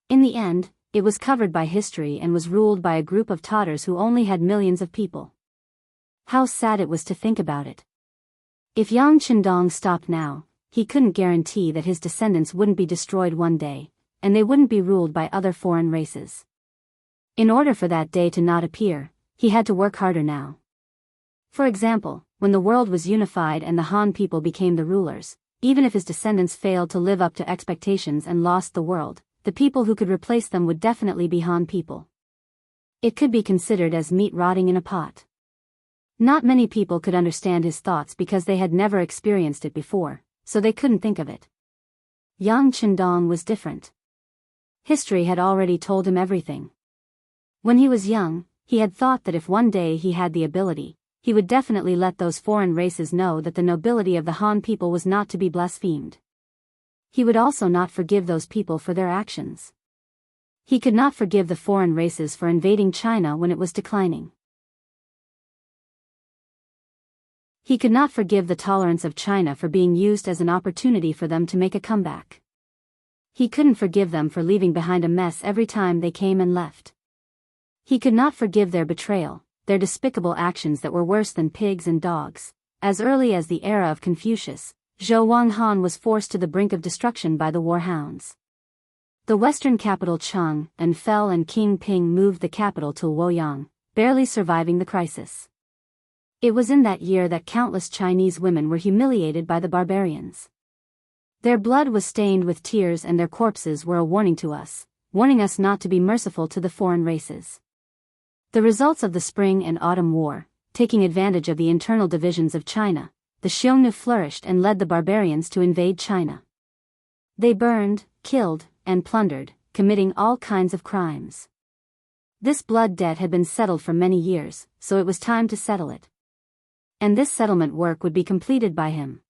In the end, it was covered by history and was ruled by a group of Tatars who only had millions of people. How sad it was to think about it. If Yang Qindong stopped now, he couldn't guarantee that his descendants wouldn't be destroyed one day, and they wouldn't be ruled by other foreign races. In order for that day to not appear, he had to work harder now. For example, when the world was unified and the Han people became the rulers, even if his descendants failed to live up to expectations and lost the world, the people who could replace them would definitely be Han people. It could be considered as meat rotting in a pot. Not many people could understand his thoughts because they had never experienced it before, so they couldn't think of it. Yang Qindong was different. History had already told him everything. When he was young, he had thought that if one day he had the ability, he would definitely let those foreign races know that the nobility of the Han people was not to be blasphemed. He would also not forgive those people for their actions. He could not forgive the foreign races for invading China when it was declining. He could not forgive the tolerance of China for being used as an opportunity for them to make a comeback. He couldn't forgive them for leaving behind a mess every time they came and left. He could not forgive their betrayal, their despicable actions that were worse than pigs and dogs. As early as the era of Confucius, Zhou Wanghan was forced to the brink of destruction by the warhounds. The western capital Chang'an fell and King Ping moved the capital to Luoyang, barely surviving the crisis. It was in that year that countless Chinese women were humiliated by the barbarians. Their blood was stained with tears and their corpses were a warning to us, warning us not to be merciful to the foreign races. The results of the Spring and Autumn War, taking advantage of the internal divisions of China, the Xiongnu flourished and led the barbarians to invade China. They burned, killed, and plundered, committing all kinds of crimes. This blood debt had been settled for many years, so it was time to settle it. And this settlement work would be completed by him.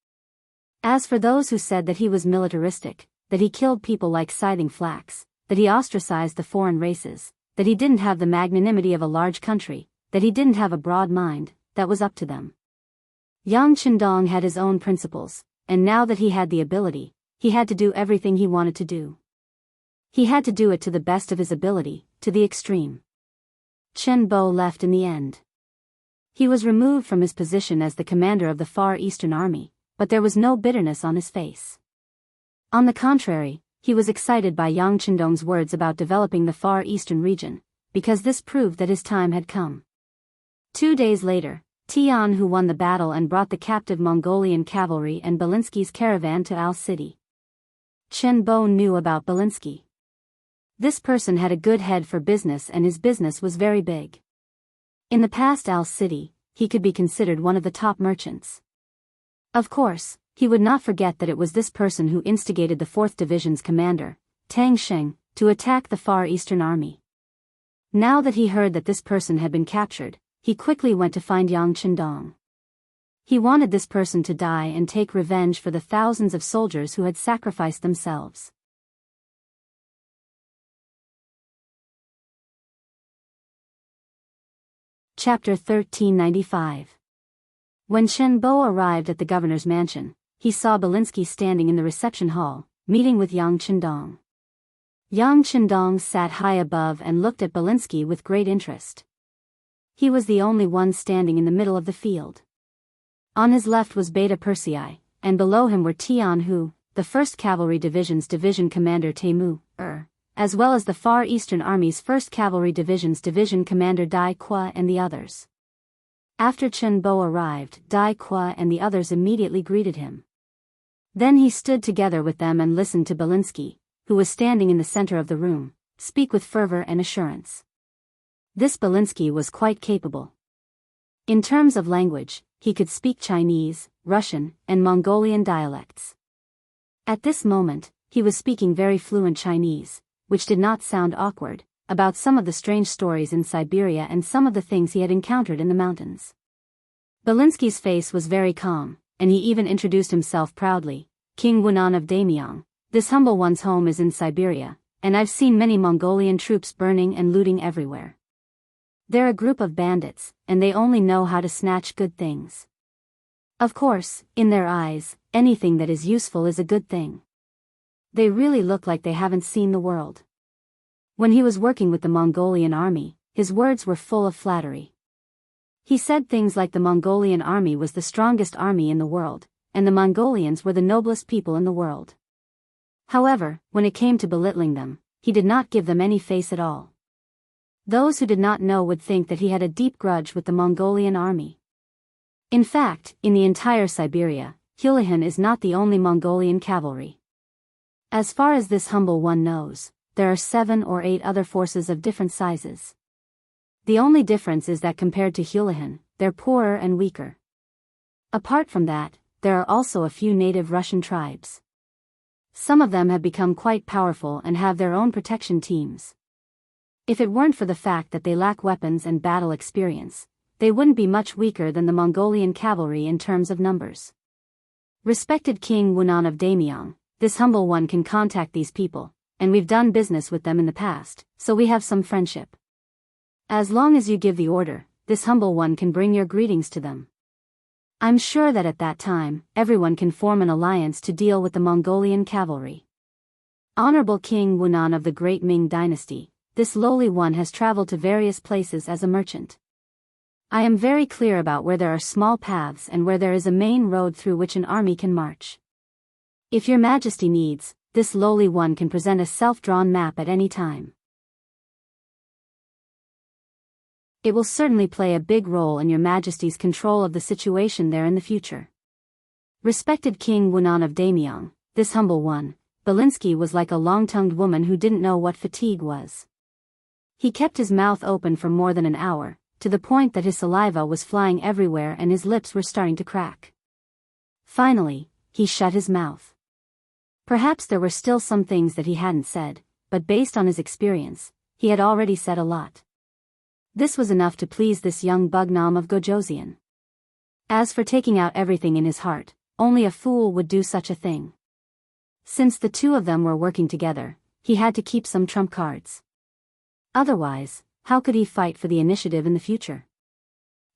As for those who said that he was militaristic, that he killed people like scything flax, that he ostracized the foreign races, that he didn't have the magnanimity of a large country, that he didn't have a broad mind, that was up to them. Yang Qindong had his own principles, and now that he had the ability, he had to do everything he wanted to do. He had to do it to the best of his ability, to the extreme. Chen Bo left in the end. He was removed from his position as the commander of the Far Eastern Army, but there was no bitterness on his face. On the contrary, he was excited by Yang Qindong's words about developing the Far Eastern region, because this proved that his time had come. 2 days later, Tianhu won the battle and brought the captive Mongolian cavalry and Belinsky's caravan to Al City. Chen Bo knew about Belinsky. This person had a good head for business and his business was very big. In the past Al City, he could be considered one of the top merchants. Of course, he would not forget that it was this person who instigated the 4th Division's commander, Tang Sheng, to attack the Far Eastern Army. Now that he heard that this person had been captured, he quickly went to find Yang Qindong. He wanted this person to die and take revenge for the thousands of soldiers who had sacrificed themselves. Chapter 1395. When Chen Bo arrived at the governor's mansion, he saw Belinsky standing in the reception hall, meeting with Yang Qindong. Yang Qindong sat high above and looked at Belinsky with great interest. He was the only one standing in the middle of the field. On his left was Beta Persei, and below him were Tianhu, the 1st Cavalry Division's Division Commander Temu, as well as the Far Eastern Army's 1st Cavalry Division's Division Commander Dai Qua and the others. After Chen Bo arrived, Dai Qua and the others immediately greeted him. Then he stood together with them and listened to Belinsky, who was standing in the center of the room, speak with fervor and assurance. This Belinsky was quite capable. In terms of language, he could speak Chinese, Russian, and Mongolian dialects. At this moment, he was speaking very fluent Chinese, which did not sound awkward, about some of the strange stories in Siberia and some of the things he had encountered in the mountains. Belinsky's face was very calm, and he even introduced himself proudly. King Wunan of Damyang, this humble one's home is in Siberia, and I've seen many Mongolian troops burning and looting everywhere. They're a group of bandits, and they only know how to snatch good things. Of course, in their eyes, anything that is useful is a good thing. They really look like they haven't seen the world. When he was working with the Mongolian army, his words were full of flattery. He said things like the Mongolian army was the strongest army in the world, and the Mongolians were the noblest people in the world. However, when it came to belittling them, he did not give them any face at all. Those who did not know would think that he had a deep grudge with the Mongolian army. In fact, in the entire Siberia, Houlihan is not the only Mongolian cavalry. As far as this humble one knows, there are 7 or 8 other forces of different sizes. The only difference is that compared to Houlihan, they're poorer and weaker. Apart from that, there are also a few native Russian tribes. Some of them have become quite powerful and have their own protection teams. If it weren't for the fact that they lack weapons and battle experience, they wouldn't be much weaker than the Mongolian cavalry in terms of numbers. Respected King Wunan of Daimyong, this humble one can contact these people, and we've done business with them in the past, so we have some friendship. As long as you give the order, this humble one can bring your greetings to them. I'm sure that at that time, everyone can form an alliance to deal with the Mongolian cavalry. Honorable King Wunan of the Great Ming Dynasty, this lowly one has traveled to various places as a merchant. I am very clear about where there are small paths and where there is a main road through which an army can march. If your Majesty needs, this lowly one can present a self-drawn map at any time. It will certainly play a big role in your Majesty's control of the situation there in the future. Respected King Wunan of Daimyong, this humble one, Belinsky was like a long-tongued woman who didn't know what fatigue was. He kept his mouth open for more than an hour, to the point that his saliva was flying everywhere and his lips were starting to crack. Finally, he shut his mouth. Perhaps there were still some things that he hadn't said, but based on his experience, he had already said a lot. This was enough to please this young Bugnam of Gojoseon. As for taking out everything in his heart, only a fool would do such a thing. Since the two of them were working together, he had to keep some trump cards. Otherwise, how could he fight for the initiative in the future?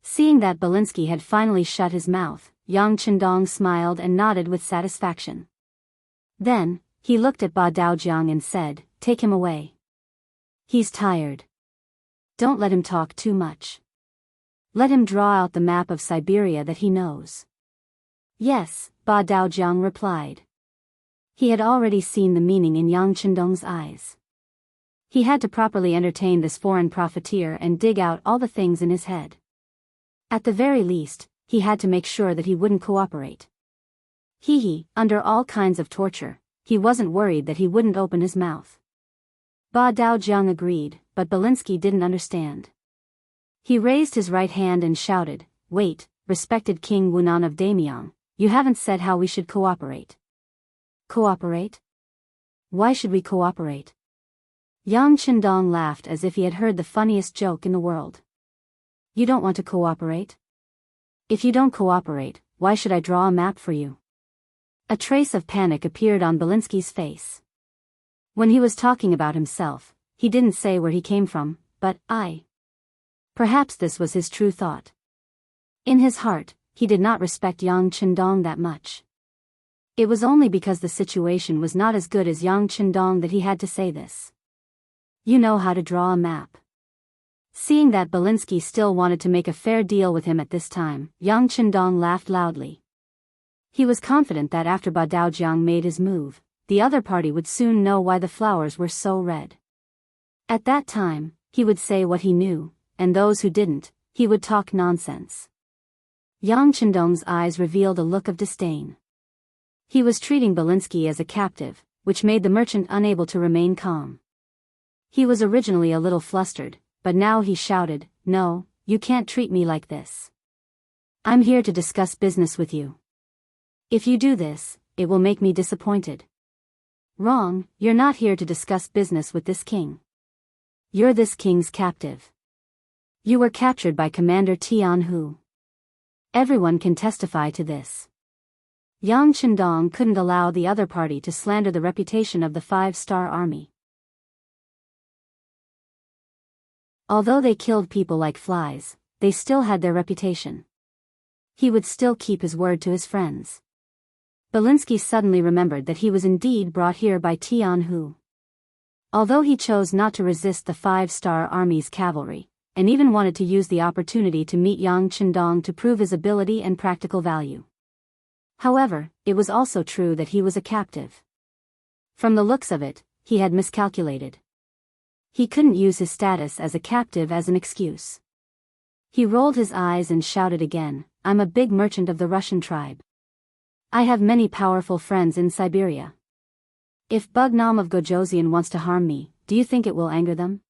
Seeing that Belinsky had finally shut his mouth, Yang Chendong smiled and nodded with satisfaction. Then, he looked at Ba Daojiang and said, "Take him away. He's tired. Don't let him talk too much. Let him draw out the map of Siberia that he knows." "Yes," Ba Daojiang replied. He had already seen the meaning in Yang Chendong's eyes. He had to properly entertain this foreign profiteer and dig out all the things in his head. At the very least, he had to make sure that he wouldn't cooperate. Under all kinds of torture, he wasn't worried that he wouldn't open his mouth. Ba Daojiang agreed, but Belinsky didn't understand. He raised his right hand and shouted, "Wait, respected King Wunan of Daimyong, you haven't said how we should cooperate." "Cooperate? Why should we cooperate?" Yang Chendong laughed as if he had heard the funniest joke in the world. "You don't want to cooperate? If you don't cooperate, why should I draw a map for you?" A trace of panic appeared on Belinsky's face. When he was talking about himself, he didn't say where he came from, but I. Perhaps this was his true thought. In his heart, he did not respect Yang Chendong that much. It was only because the situation was not as good as Yang Chendong that he had to say this. "You know how to draw a map." Seeing that Belinsky still wanted to make a fair deal with him at this time, Yang Chendong laughed loudly. He was confident that after Ba Daojiang made his move, the other party would soon know why the flowers were so red. At that time, he would say what he knew, and those who didn't, he would talk nonsense. Yang Chendong's eyes revealed a look of disdain. He was treating Belinsky as a captive, which made the merchant unable to remain calm. He was originally a little flustered, but now he shouted, "No, you can't treat me like this. I'm here to discuss business with you. If you do this, it will make me disappointed." "Wrong, you're not here to discuss business with this king. You're this king's captive. You were captured by Commander Tianhu. Everyone can testify to this." Yang Chendong couldn't allow the other party to slander the reputation of the 5-star army. Although they killed people like flies, they still had their reputation. he would still keep his word to his friends. Belinsky suddenly remembered that he was indeed brought here by Tianhu. Although he chose not to resist the 5-star army's cavalry, and even wanted to use the opportunity to meet Yang Chendong to prove his ability and practical value. However, it was also true that he was a captive. From the looks of it, he had miscalculated. He couldn't use his status as a captive as an excuse. He rolled his eyes and shouted again, "I'm a big merchant of the Russian tribe. I have many powerful friends in Siberia. If Bugnam of Gojoseon wants to harm me, do you think it will anger them?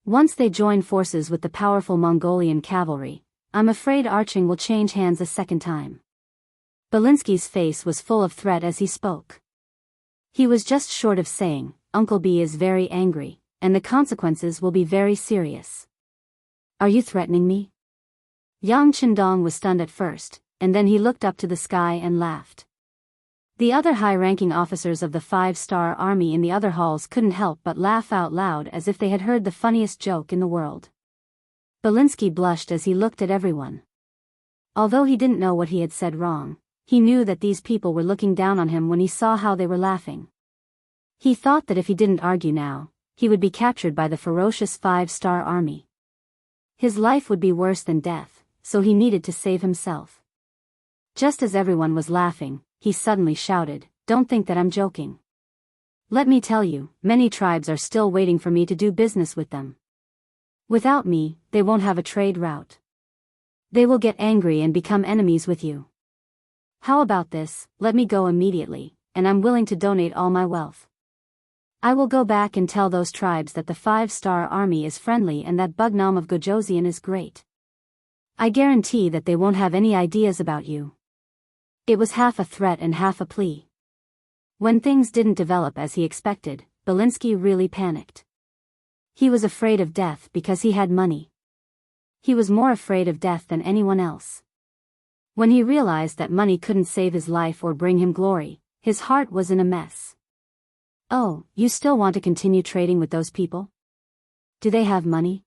Once they join forces with the powerful Mongolian cavalry, I'm afraid Arching will change hands a second time." Belinsky's face was full of threat as he spoke. He was just short of saying, "Uncle B is very angry, and the consequences will be very serious." "Are you threatening me?" Yang Chendong was stunned at first, and then he looked up to the sky and laughed. The other high-ranking officers of the 5-star army in the other halls couldn't help but laugh out loud as if they had heard the funniest joke in the world. Belinsky blushed as he looked at everyone. Although he didn't know what he had said wrong, he knew that these people were looking down on him when he saw how they were laughing. He thought that if he didn't argue now, he would be captured by the ferocious 5-star army. His life would be worse than death, so he needed to save himself. Just as everyone was laughing, he suddenly shouted, "Don't think that I'm joking. Let me tell you, many tribes are still waiting for me to do business with them. Without me, they won't have a trade route. They will get angry and become enemies with you. How about this? Let me go immediately, and I'm willing to donate all my wealth. I will go back and tell those tribes that the 5-star army is friendly and that Bugnam of Gojoseon is great. I guarantee that they won't have any ideas about you." It was half a threat and half a plea. When things didn't develop as he expected, Belinsky really panicked. He was afraid of death because he had money. He was more afraid of death than anyone else. When he realized that money couldn't save his life or bring him glory, his heart was in a mess. "Oh, you still want to continue trading with those people? Do they have money?"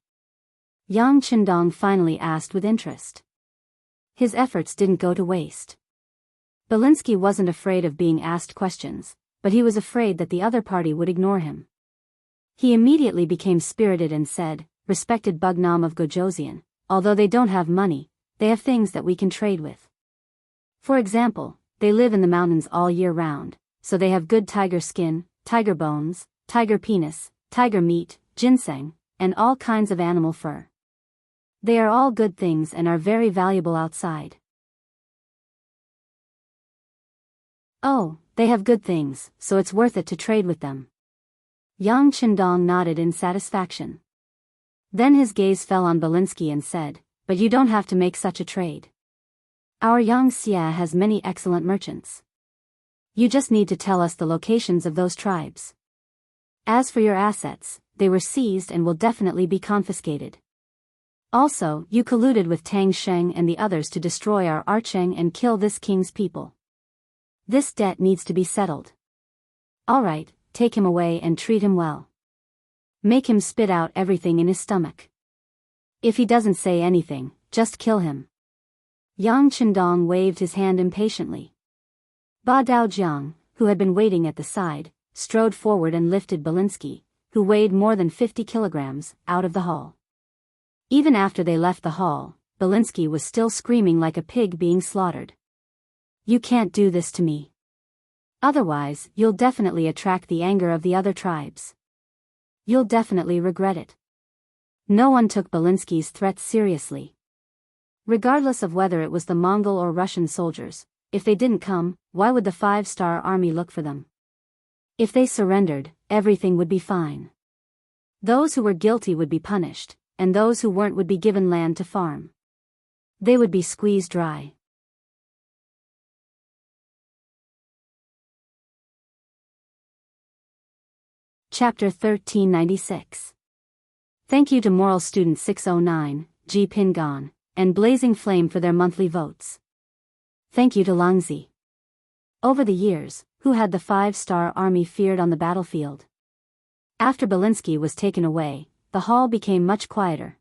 Yang Chendong finally asked with interest. His efforts didn't go to waste. Belinsky wasn't afraid of being asked questions, but he was afraid that the other party would ignore him. He immediately became spirited and said, "Respected Bugnam of Gojoseon, although they don't have money, they have things that we can trade with. For example, they live in the mountains all year round, so they have good tiger skin, tiger bones, tiger penis, tiger meat, ginseng, and all kinds of animal fur. They are all good things and are very valuable outside." "Oh, they have good things, so it's worth it to trade with them." Yang Chendong nodded in satisfaction. Then his gaze fell on Belinsky and said, "But you don't have to make such a trade. Our Xianxia has many excellent merchants. You just need to tell us the locations of those tribes. As for your assets, they were seized and will definitely be confiscated. Also, you colluded with Tang Sheng and the others to destroy our Archeng and kill this king's people. This debt needs to be settled. All right, take him away and treat him well. Make him spit out everything in his stomach. If he doesn't say anything, just kill him." Yang Chendong waved his hand impatiently. Ba Daojiang, who had been waiting at the side, strode forward and lifted Belinsky, who weighed more than 50 kilograms, out of the hall. Even after they left the hall, Belinsky was still screaming like a pig being slaughtered. "You can't do this to me. Otherwise, you'll definitely attract the anger of the other tribes. You'll definitely regret it." No one took Belinsky's threats seriously. Regardless of whether it was the Mongol or Russian soldiers, if they didn't come, why would the 5-star army look for them? If they surrendered, everything would be fine. Those who were guilty would be punished, and those who weren't would be given land to farm. They would be squeezed dry. Chapter 1396. Thank you to Moral Student 609, Ji Pingon, and Blazing Flame for their monthly votes. Thank you to Langzi. Over the years, who had the 5-star army feared on the battlefield? After Belinsky was taken away, the hall became much quieter.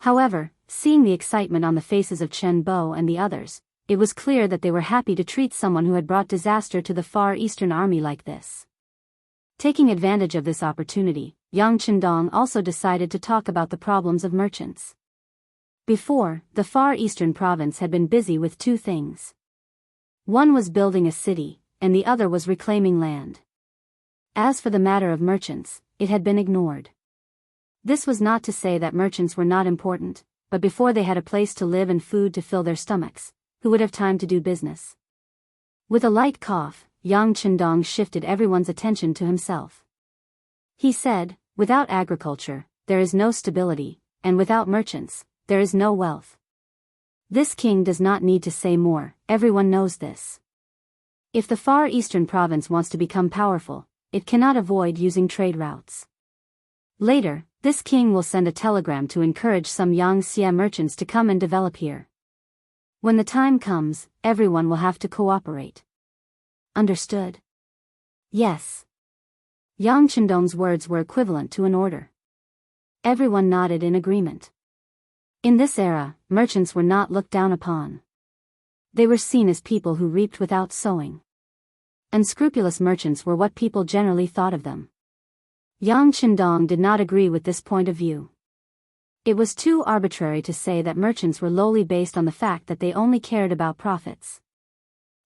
However, seeing the excitement on the faces of Chen Bo and the others, it was clear that they were happy to treat someone who had brought disaster to the Far Eastern army like this. Taking advantage of this opportunity, Yang Chendong also decided to talk about the problems of merchants. Before, the Far Eastern province had been busy with two things. One was building a city, and the other was reclaiming land. As for the matter of merchants, it had been ignored. This was not to say that merchants were not important, but before they had a place to live and food to fill their stomachs, who would have time to do business? With a light cough, Yang Chendong shifted everyone's attention to himself. He said, "Without agriculture, there is no stability, and without merchants, there is no wealth." This king does not need to say more, everyone knows this. If the Far Eastern province wants to become powerful, it cannot avoid using trade routes. Later, this king will send a telegram to encourage some Yangxia merchants to come and develop here. When the time comes, everyone will have to cooperate. Understood? Yes. Yang Chendong's words were equivalent to an order. Everyone nodded in agreement. In this era, merchants were not looked down upon. They were seen as people who reaped without sowing. Unscrupulous merchants were what people generally thought of them. Yang Chendong did not agree with this point of view. It was too arbitrary to say that merchants were lowly based on the fact that they only cared about profits.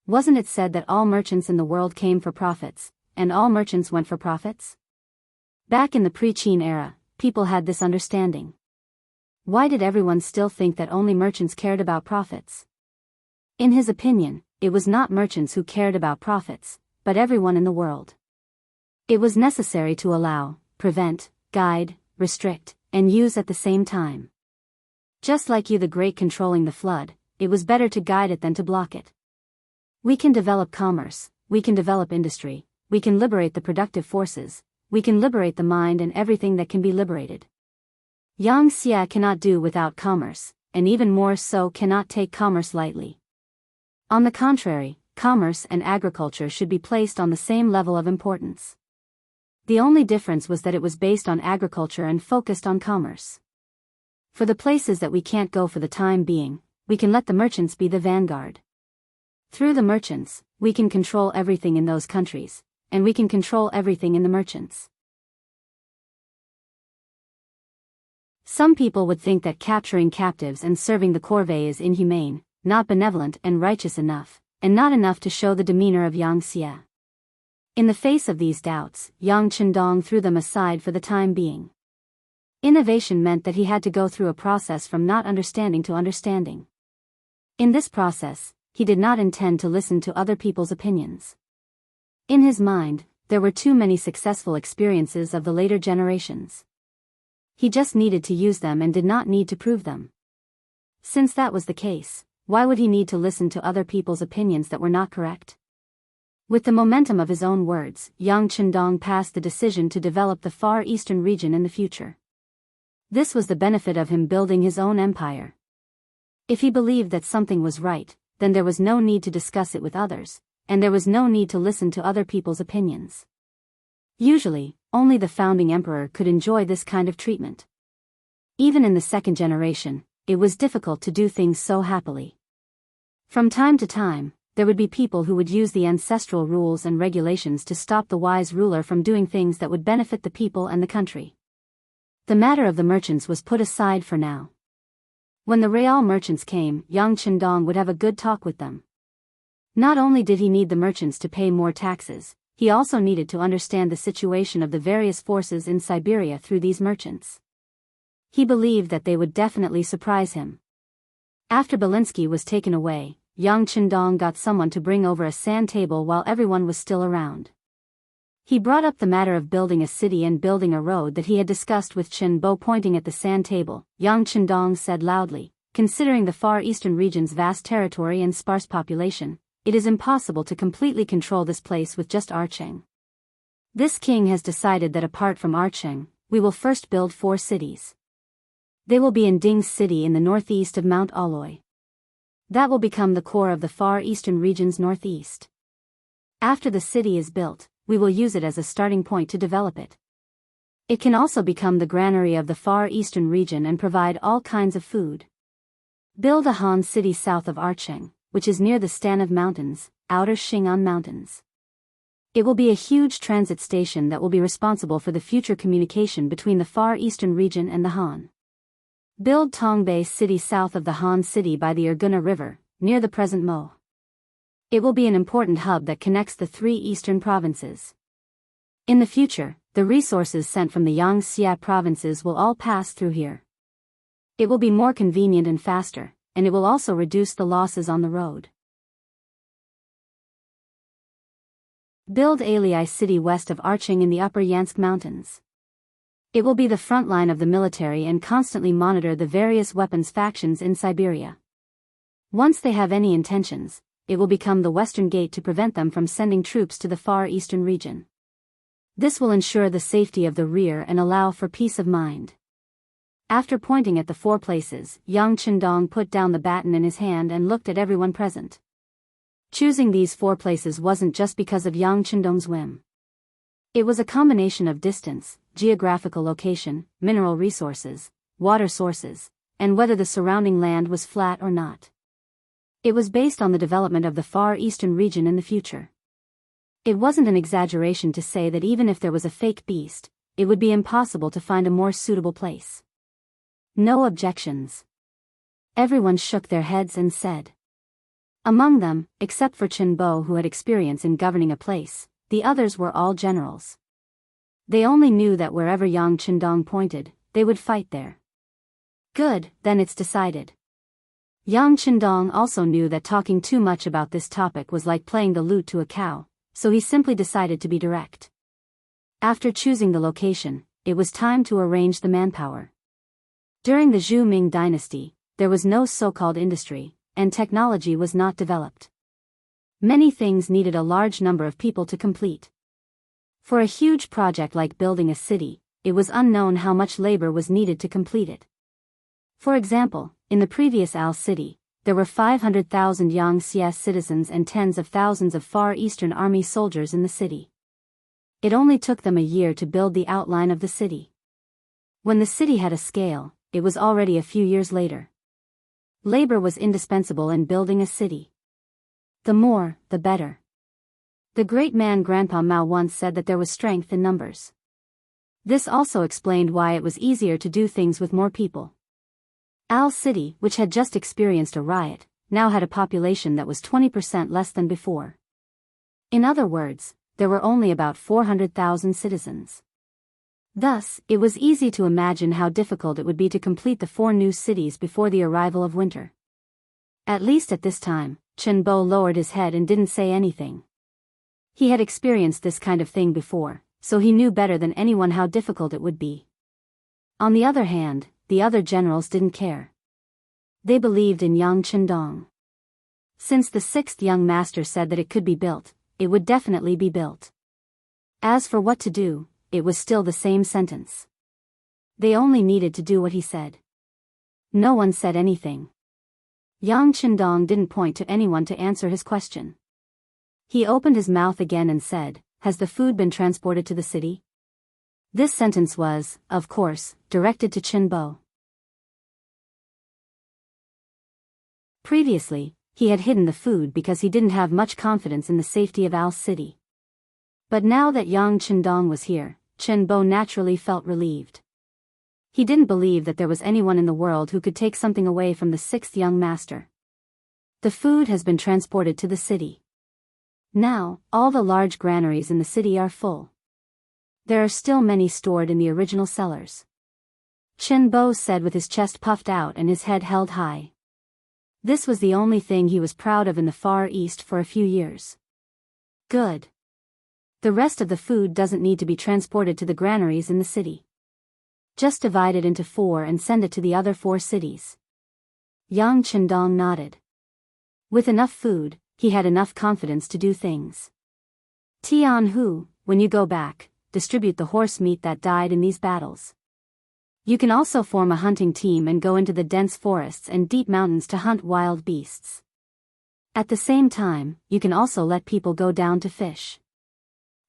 Wasn't it said that all merchants in the world came for profits, and all merchants went for profits? Back in the pre-Qin era, people had this understanding. Why did everyone still think that only merchants cared about profits? In his opinion, it was not merchants who cared about profits, but everyone in the world. It was necessary to allow, prevent, guide, restrict, and use at the same time. Just like you the great controlling the flood, it was better to guide it than to block it. We can develop commerce, we can develop industry, we can liberate the productive forces, we can liberate the mind and everything that can be liberated. Yangxia cannot do without commerce, and even more so cannot take commerce lightly. On the contrary, commerce and agriculture should be placed on the same level of importance. The only difference was that it was based on agriculture and focused on commerce. For the places that we can't go for the time being, we can let the merchants be the vanguard. Through the merchants, we can control everything in those countries, and we can control everything in the merchants. Some people would think that capturing captives and serving the corvée is inhumane, not benevolent and righteous enough, and not enough to show the demeanor of Yangxia. In the face of these doubts, Yang Chendong threw them aside for the time being. Innovation meant that he had to go through a process from not understanding to understanding. In this process, he did not intend to listen to other people's opinions. In his mind, there were too many successful experiences of the later generations. He just needed to use them and did not need to prove them. Since that was the case, why would he need to listen to other people's opinions that were not correct? With the momentum of his own words, Yang Chendong passed the decision to develop the Far Eastern region in the future. This was the benefit of him building his own empire. If he believed that something was right, then there was no need to discuss it with others, and there was no need to listen to other people's opinions. Usually, only the founding emperor could enjoy this kind of treatment. Even in the second generation, it was difficult to do things so happily. From time to time, there would be people who would use the ancestral rules and regulations to stop the wise ruler from doing things that would benefit the people and the country. The matter of the merchants was put aside for now. When the real merchants came, Yang Chendong would have a good talk with them. Not only did he need the merchants to pay more taxes, he also needed to understand the situation of the various forces in Siberia through these merchants. He believed that they would definitely surprise him. After Belinsky was taken away, Yang Chendong got someone to bring over a sand table while everyone was still around. He brought up the matter of building a city and building a road that he had discussed with Chen Bo. Pointing at the sand table, Yang Chendong said loudly, "Considering the Far Eastern region's vast territory and sparse population, it is impossible to completely control this place with just Archeng. This king has decided that apart from Archeng, we will first build 4 cities. They will be in Ding's city in the northeast of Mount Aloy. That will become the core of the Far Eastern region's northeast. After the city is built, we will use it as a starting point to develop it. It can also become the granary of the Far Eastern region and provide all kinds of food. Build a Han city south of Archeng, which is near the Stanov Mountains, outer Xing'an Mountains. It will be a huge transit station that will be responsible for the future communication between the Far Eastern region and the Han. Build Tongbei City south of the Han city by the Erguna River, near the present Mo. It will be an important hub that connects the three eastern provinces. In the future, the resources sent from the Yangtze provinces will all pass through here. It will be more convenient and faster, and it will also reduce the losses on the road. Build Alei City west of Archeng in the Upper Yansk Mountains. It will be the front line of the military and constantly monitor the various weapons factions in Siberia. Once they have any intentions, it will become the western gate to prevent them from sending troops to the Far Eastern region. This will ensure the safety of the rear and allow for peace of mind. After pointing at the 4 places, Yang Qindong put down the baton in his hand and looked at everyone present. Choosing these 4 places wasn't just because of Yang Qindong's whim. It was a combination of distance, geographical location, mineral resources, water sources, and whether the surrounding land was flat or not. It was based on the development of the Far Eastern region in the future. It wasn't an exaggeration to say that even if there was a fake beast, it would be impossible to find a more suitable place. No objections. Everyone shook their heads and said. Among them, except for Chen Bo who had experience in governing a place, the others were all generals. They only knew that wherever Yang Qindong pointed, they would fight there. Good, then it's decided. Yang Qindong also knew that talking too much about this topic was like playing the lute to a cow, so he simply decided to be direct. After choosing the location, it was time to arrange the manpower. During the Zhou Ming dynasty, there was no so-called industry, and technology was not developed. Many things needed a large number of people to complete. For a huge project like building a city, it was unknown how much labor was needed to complete it. For example, in the previous Al city, there were 500,000 Yangtze citizens and tens of thousands of Far Eastern Army soldiers in the city. It only took them a year to build the outline of the city. When the city had a scale, it was already a few years later. Labor was indispensable in building a city. The more, the better. The great man Grandpa Mao once said that there was strength in numbers. This also explained why it was easier to do things with more people. Al City, which had just experienced a riot, now had a population that was 20% less than before. In other words, there were only about 400,000 citizens. Thus, it was easy to imagine how difficult it would be to complete the 4 new cities before the arrival of winter. At least at this time, Chen Bo lowered his head and didn't say anything. He had experienced this kind of thing before, so he knew better than anyone how difficult it would be. On the other hand, the other generals didn't care. They believed in Yang Qindong. Since the 6th young master said that it could be built, it would definitely be built. As for what to do, it was still the same sentence. They only needed to do what he said. No one said anything. Yang Qindong didn't point to anyone to answer his question. He opened his mouth again and said, "Has the food been transported to the city?" This sentence was, of course, directed to Chen Bo. Previously, he had hidden the food because he didn't have much confidence in the safety of Al City. But now that Yang Qindong was here, Chen Bo naturally felt relieved. He didn't believe that there was anyone in the world who could take something away from the 6th young master. The food has been transported to the city. Now, all the large granaries in the city are full. There are still many stored in the original cellars. Chen Bo said with his chest puffed out and his head held high. This was the only thing he was proud of in the Far East for a few years. Good. The rest of the food doesn't need to be transported to the granaries in the city. Just divide it into 4 and send it to the other 4 cities. Yang Qindong nodded. With enough food, he had enough confidence to do things. Tianhu, when you go back, distribute the horse meat that died in these battles. You can also form a hunting team and go into the dense forests and deep mountains to hunt wild beasts. At the same time, you can also let people go down to fish.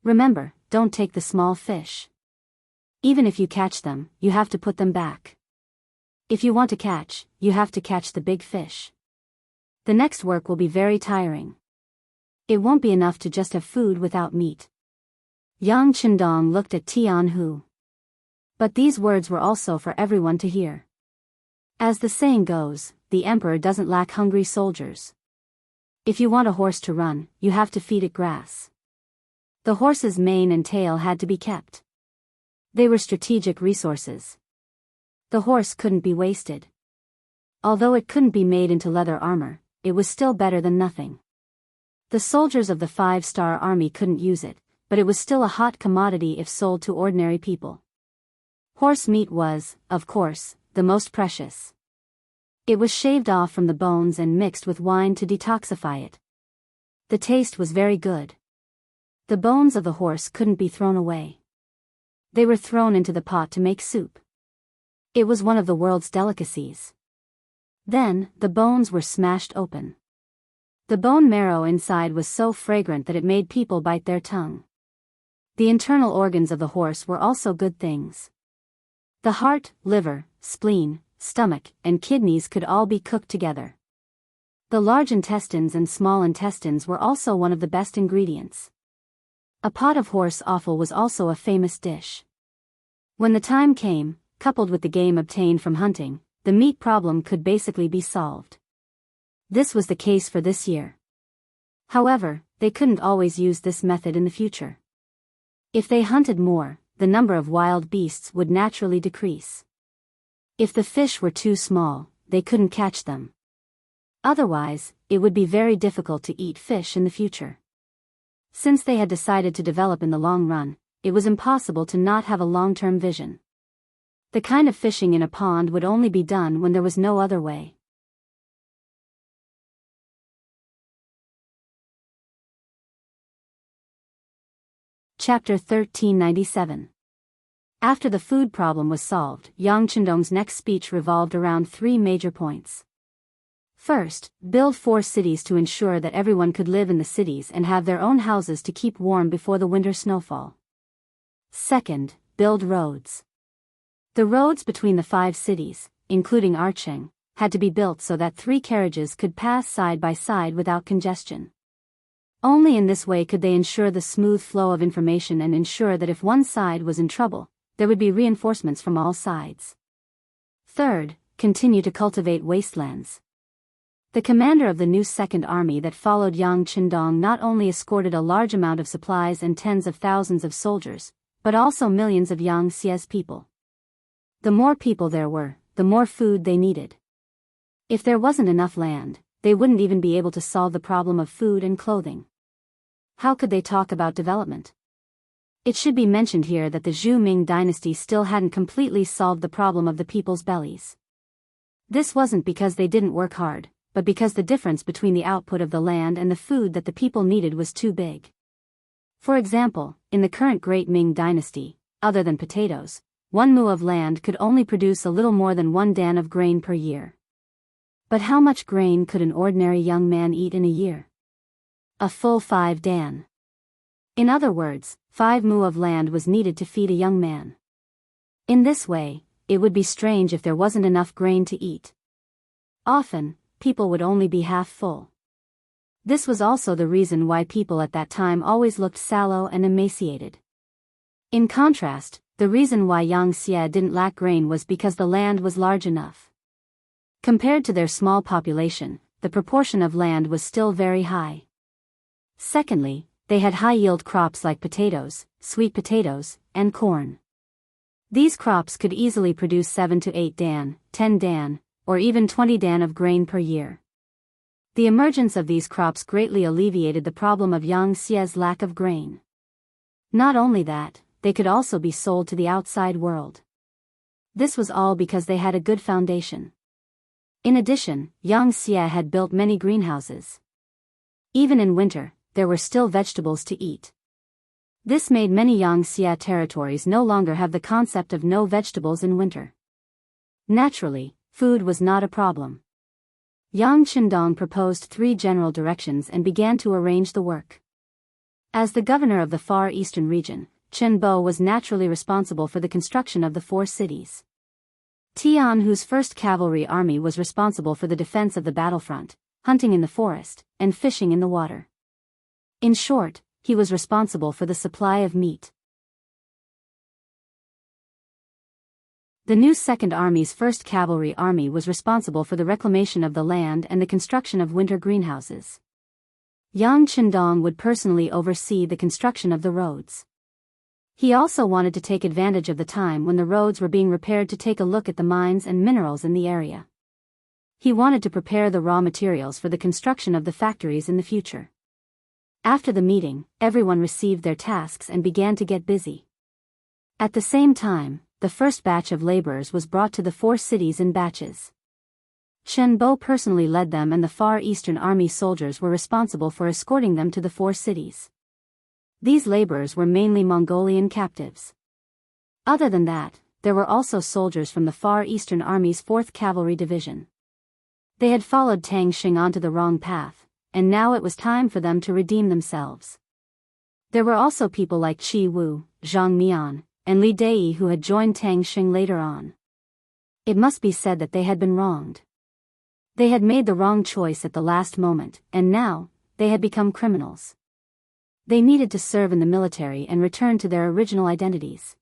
Remember, don't take the small fish. Even if you catch them, you have to put them back. If you want to catch, you have to catch the big fish. The next work will be very tiring. It won't be enough to just have food without meat. Yang Qindong looked at Tianhu. But these words were also for everyone to hear. As the saying goes, the emperor doesn't lack hungry soldiers. If you want a horse to run, you have to feed it grass. The horse's mane and tail had to be kept. They were strategic resources. The horse couldn't be wasted. Although it couldn't be made into leather armor, it was still better than nothing. The soldiers of the 5-star army couldn't use it, but it was still a hot commodity if sold to ordinary people. Horse meat was, of course, the most precious. It was shaved off from the bones and mixed with wine to detoxify it. The taste was very good. The bones of the horse couldn't be thrown away. They were thrown into the pot to make soup. It was one of the world's delicacies. Then, the bones were smashed open. The bone marrow inside was so fragrant that it made people bite their tongue. The internal organs of the horse were also good things. The heart, liver, spleen, stomach, and kidneys could all be cooked together. The large intestines and small intestines were also one of the best ingredients. A pot of horse offal was also a famous dish. When the time came, coupled with the game obtained from hunting, the meat problem could basically be solved. This was the case for this year. However, they couldn't always use this method in the future. If they hunted more, the number of wild beasts would naturally decrease. If the fish were too small, they couldn't catch them. Otherwise, it would be very difficult to eat fish in the future. Since they had decided to develop in the long run, it was impossible to not have a long-term vision. The kind of fishing in a pond would only be done when there was no other way. Chapter 1397. After the food problem was solved, Yang Qindong's next speech revolved around 3 major points. First, build 4 cities to ensure that everyone could live in the cities and have their own houses to keep warm before the winter snowfall. Second, build roads. The roads between the 5 cities, including Archeng, had to be built so that 3 carriages could pass side by side without congestion. Only in this way could they ensure the smooth flow of information and ensure that if one side was in trouble, there would be reinforcements from all sides. Third, continue to cultivate wastelands. The commander of the new Second Army that followed Yang Qindong not only escorted a large amount of supplies and tens of thousands of soldiers, but also millions of Yang Xia's people. The more people there were, the more food they needed. If there wasn't enough land, they wouldn't even be able to solve the problem of food and clothing. How could they talk about development? It should be mentioned here that the Zhou Ming dynasty still hadn't completely solved the problem of the people's bellies. This wasn't because they didn't work hard, but because the difference between the output of the land and the food that the people needed was too big. For example, in the current Great Ming dynasty, other than potatoes, 1 mu of land could only produce a little more than 1 dan of grain per year. But how much grain could an ordinary young man eat in a year? A full 5 dan. In other words, 5 mu of land was needed to feed a young man. In this way, it would be strange if there wasn't enough grain to eat. Often, people would only be half full. This was also the reason why people at that time always looked sallow and emaciated. In contrast, the reason why Yang Xia didn't lack grain was because the land was large enough. Compared to their small population, the proportion of land was still very high. Secondly, they had high-yield crops like potatoes, sweet potatoes, and corn. These crops could easily produce 7 to 8 dan, 10 dan, or even 20 dan of grain per year. The emergence of these crops greatly alleviated the problem of Yang Xia's lack of grain. Not only that, they could also be sold to the outside world. This was all because they had a good foundation. In addition, Yang Xia had built many greenhouses. Even in winter, there were still vegetables to eat. This made many Yang Xia territories no longer have the concept of no vegetables in winter. Naturally, food was not a problem. Yang Qindong proposed 3 general directions and began to arrange the work. As the governor of the Far Eastern region, Chen Bo was naturally responsible for the construction of the 4 cities. Tian Hu's first cavalry army was responsible for the defense of the battlefront, hunting in the forest, and fishing in the water. In short, he was responsible for the supply of meat. The new Second Army's first cavalry army was responsible for the reclamation of the land and the construction of winter greenhouses. Yang Qindong would personally oversee the construction of the roads. He also wanted to take advantage of the time when the roads were being repaired to take a look at the mines and minerals in the area. He wanted to prepare the raw materials for the construction of the factories in the future. After the meeting, everyone received their tasks and began to get busy. At the same time, the first batch of laborers was brought to the 4 cities in batches. Chen Bo personally led them, and the Far Eastern Army soldiers were responsible for escorting them to the 4 cities. These laborers were mainly Mongolian captives. Other than that, there were also soldiers from the Far Eastern Army's 4th Cavalry Division. They had followed Tang Xing onto the wrong path, and now it was time for them to redeem themselves. There were also people like Qi Wu, Zhang Mian, and Li Dai who had joined Tang Xing later on. It must be said that they had been wronged. They had made the wrong choice at the last moment, and now, they had become criminals. They needed to serve in the military and return to their original identities.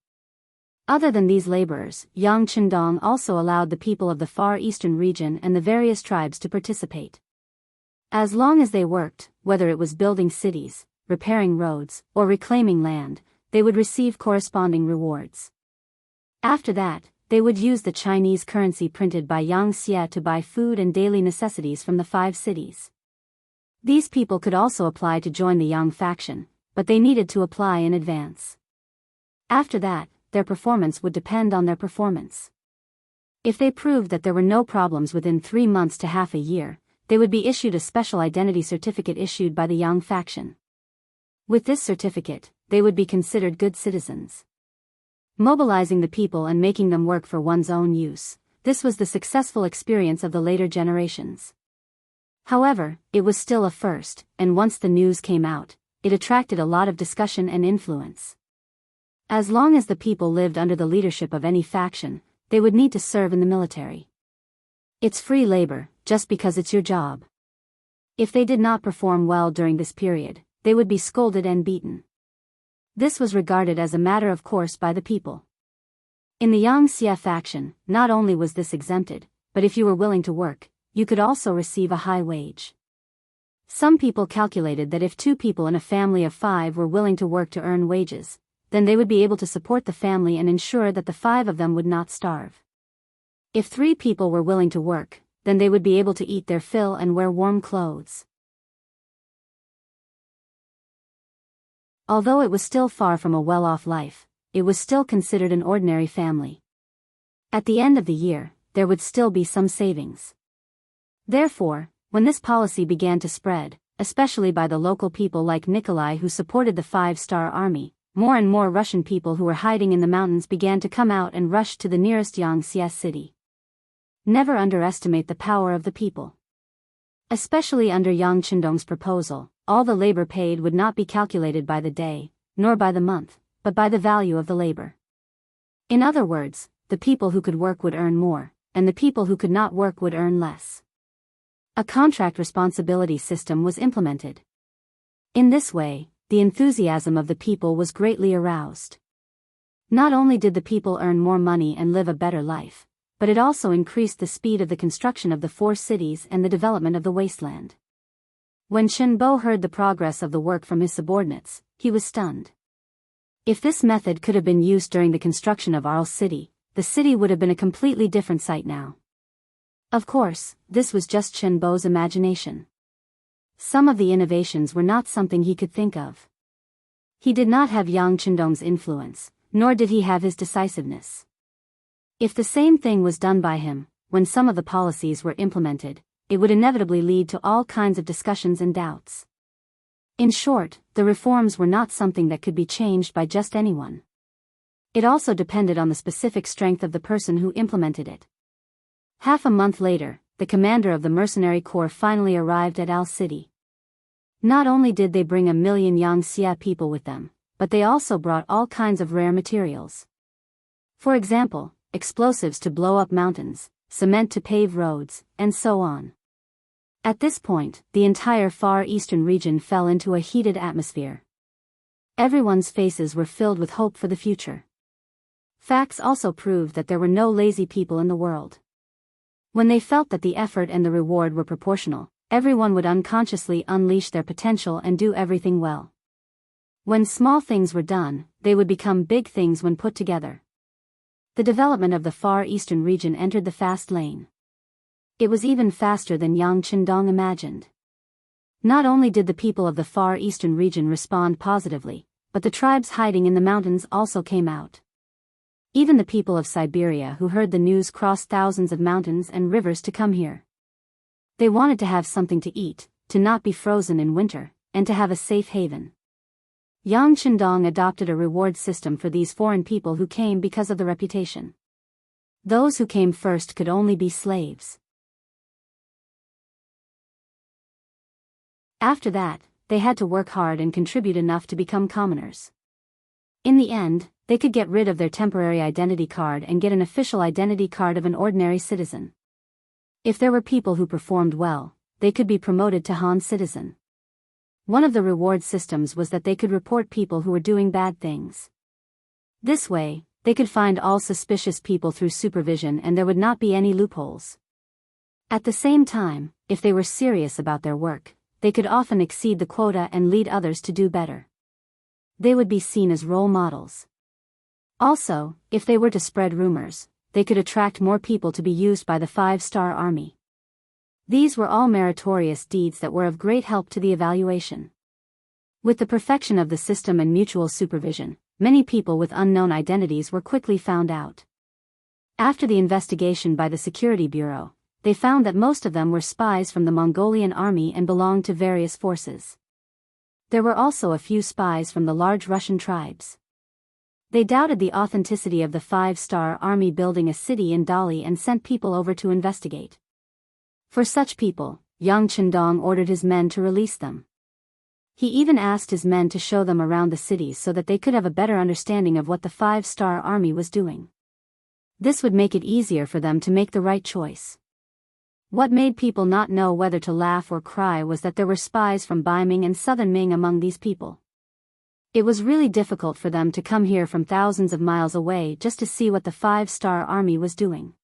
Other than these laborers, Yang Qindong also allowed the people of the Far Eastern region and the various tribes to participate. As long as they worked, whether it was building cities, repairing roads, or reclaiming land, they would receive corresponding rewards. After that, they would use the Chinese currency printed by Yang Xie to buy food and daily necessities from the 5 cities. These people could also apply to join the Yang faction, but they needed to apply in advance. After that, their performance would depend on their performance. If they proved that there were no problems within 3 months to half a year, they would be issued a special identity certificate issued by the Yang faction. With this certificate, they would be considered good citizens. Mobilizing the people and making them work for one's own use, this was the successful experience of the later generations. However, it was still a first, and once the news came out, it attracted a lot of discussion and influence. As long as the people lived under the leadership of any faction, they would need to serve in the military. It's free labor, just because it's your job. If they did not perform well during this period, they would be scolded and beaten. This was regarded as a matter of course by the people. In the Yang Xie faction, not only was this exempted, but if you were willing to work, you could also receive a high wage. Some people calculated that if 2 people in a family of 5 were willing to work to earn wages, then they would be able to support the family and ensure that the 5 of them would not starve. If 3 people were willing to work, then they would be able to eat their fill and wear warm clothes. Although it was still far from a well-off life, it was still considered an ordinary family. At the end of the year, there would still be some savings. Therefore, when this policy began to spread, especially by the local people like Nikolai who supported the 5-star army, more and more Russian people who were hiding in the mountains began to come out and rush to the nearest Yangxie city. Never underestimate the power of the people. Especially under Yang Qindong's proposal, all the labor paid would not be calculated by the day, nor by the month, but by the value of the labor. In other words, the people who could work would earn more, and the people who could not work would earn less. A contract responsibility system was implemented. In this way, the enthusiasm of the people was greatly aroused. Not only did the people earn more money and live a better life, but it also increased the speed of the construction of the 4 cities and the development of the wasteland. When Chen Bo heard the progress of the work from his subordinates, he was stunned. If this method could have been used during the construction of Arles City, the city would have been a completely different sight now. Of course, this was just Chen Bo's imagination. Some of the innovations were not something he could think of. He did not have Yang Qindong's influence, nor did he have his decisiveness. If the same thing was done by him, when some of the policies were implemented, it would inevitably lead to all kinds of discussions and doubts. In short, the reforms were not something that could be changed by just anyone. It also depended on the specific strength of the person who implemented it. Half a month later, the commander of the mercenary corps finally arrived at Al City. Not only did they bring 1 million Yangxie people with them, but they also brought all kinds of rare materials. For example, explosives to blow up mountains, cement to pave roads, and so on. At this point, the entire Far Eastern region fell into a heated atmosphere. Everyone's faces were filled with hope for the future. Facts also proved that there were no lazy people in the world. When they felt that the effort and the reward were proportional, everyone would unconsciously unleash their potential and do everything well. When small things were done, they would become big things when put together. The development of the Far Eastern region entered the fast lane. It was even faster than Yang Qindong imagined. Not only did the people of the Far Eastern region respond positively, but the tribes hiding in the mountains also came out. Even the people of Siberia who heard the news crossed thousands of mountains and rivers to come here. They wanted to have something to eat, to not be frozen in winter, and to have a safe haven. Yang Qindong adopted a reward system for these foreign people who came because of the reputation. Those who came first could only be slaves. After that, they had to work hard and contribute enough to become commoners. In the end, they could get rid of their temporary identity card and get an official identity card of an ordinary citizen. If there were people who performed well, they could be promoted to Han citizen. One of the reward systems was that they could report people who were doing bad things. This way, they could find all suspicious people through supervision and there would not be any loopholes. At the same time, if they were serious about their work, they could often exceed the quota and lead others to do better. They would be seen as role models. Also, if they were to spread rumors, they could attract more people to be used by the 5-star army. These were all meritorious deeds that were of great help to the evaluation. With the perfection of the system and mutual supervision, many people with unknown identities were quickly found out. After the investigation by the Security Bureau, they found that most of them were spies from the Mongolian army and belonged to various forces. There were also a few spies from the large Russian tribes. They doubted the authenticity of the 5-star army building a city in Dali and sent people over to investigate. For such people, Yang Qindong ordered his men to release them. He even asked his men to show them around the cities so that they could have a better understanding of what the 5-star army was doing. This would make it easier for them to make the right choice. What made people not know whether to laugh or cry was that there were spies from Baiming and Southern Ming among these people. It was really difficult for them to come here from thousands of miles away just to see what the 5-star army was doing.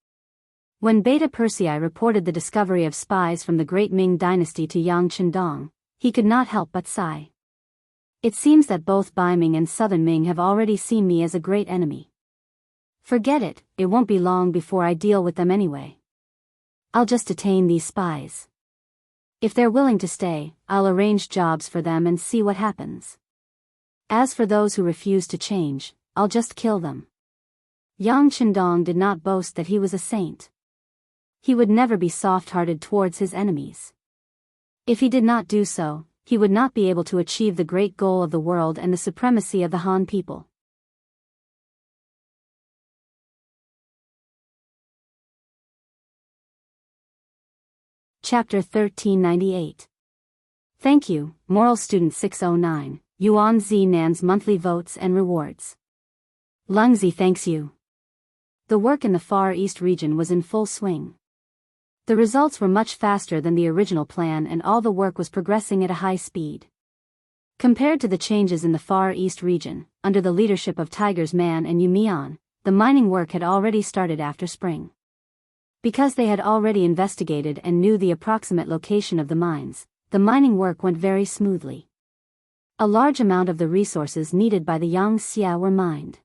When Beta Persei reported the discovery of spies from the Great Ming Dynasty to Yang Qindong, he could not help but sigh. It seems that both Baiming and Southern Ming have already seen me as a great enemy. Forget it, it won't be long before I deal with them anyway. I'll just detain these spies. If they're willing to stay, I'll arrange jobs for them and see what happens. As for those who refuse to change, I'll just kill them. Yang Qindong did not boast that he was a saint. He would never be soft-hearted towards his enemies. If he did not do so, he would not be able to achieve the great goal of the world and the supremacy of the Han people. Chapter 1398. Thank you, Moral Student 609, Yuan Zinan's monthly votes and rewards. Lungzi thanks you. The work in the Far East region was in full swing. The results were much faster than the original plan and all the work was progressing at a high speed. Compared to the changes in the Far East region, under the leadership of Tiger's Man and Yumian, the mining work had already started after spring. Because they had already investigated and knew the approximate location of the mines, the mining work went very smoothly. A large amount of the resources needed by the Yangxia were mined.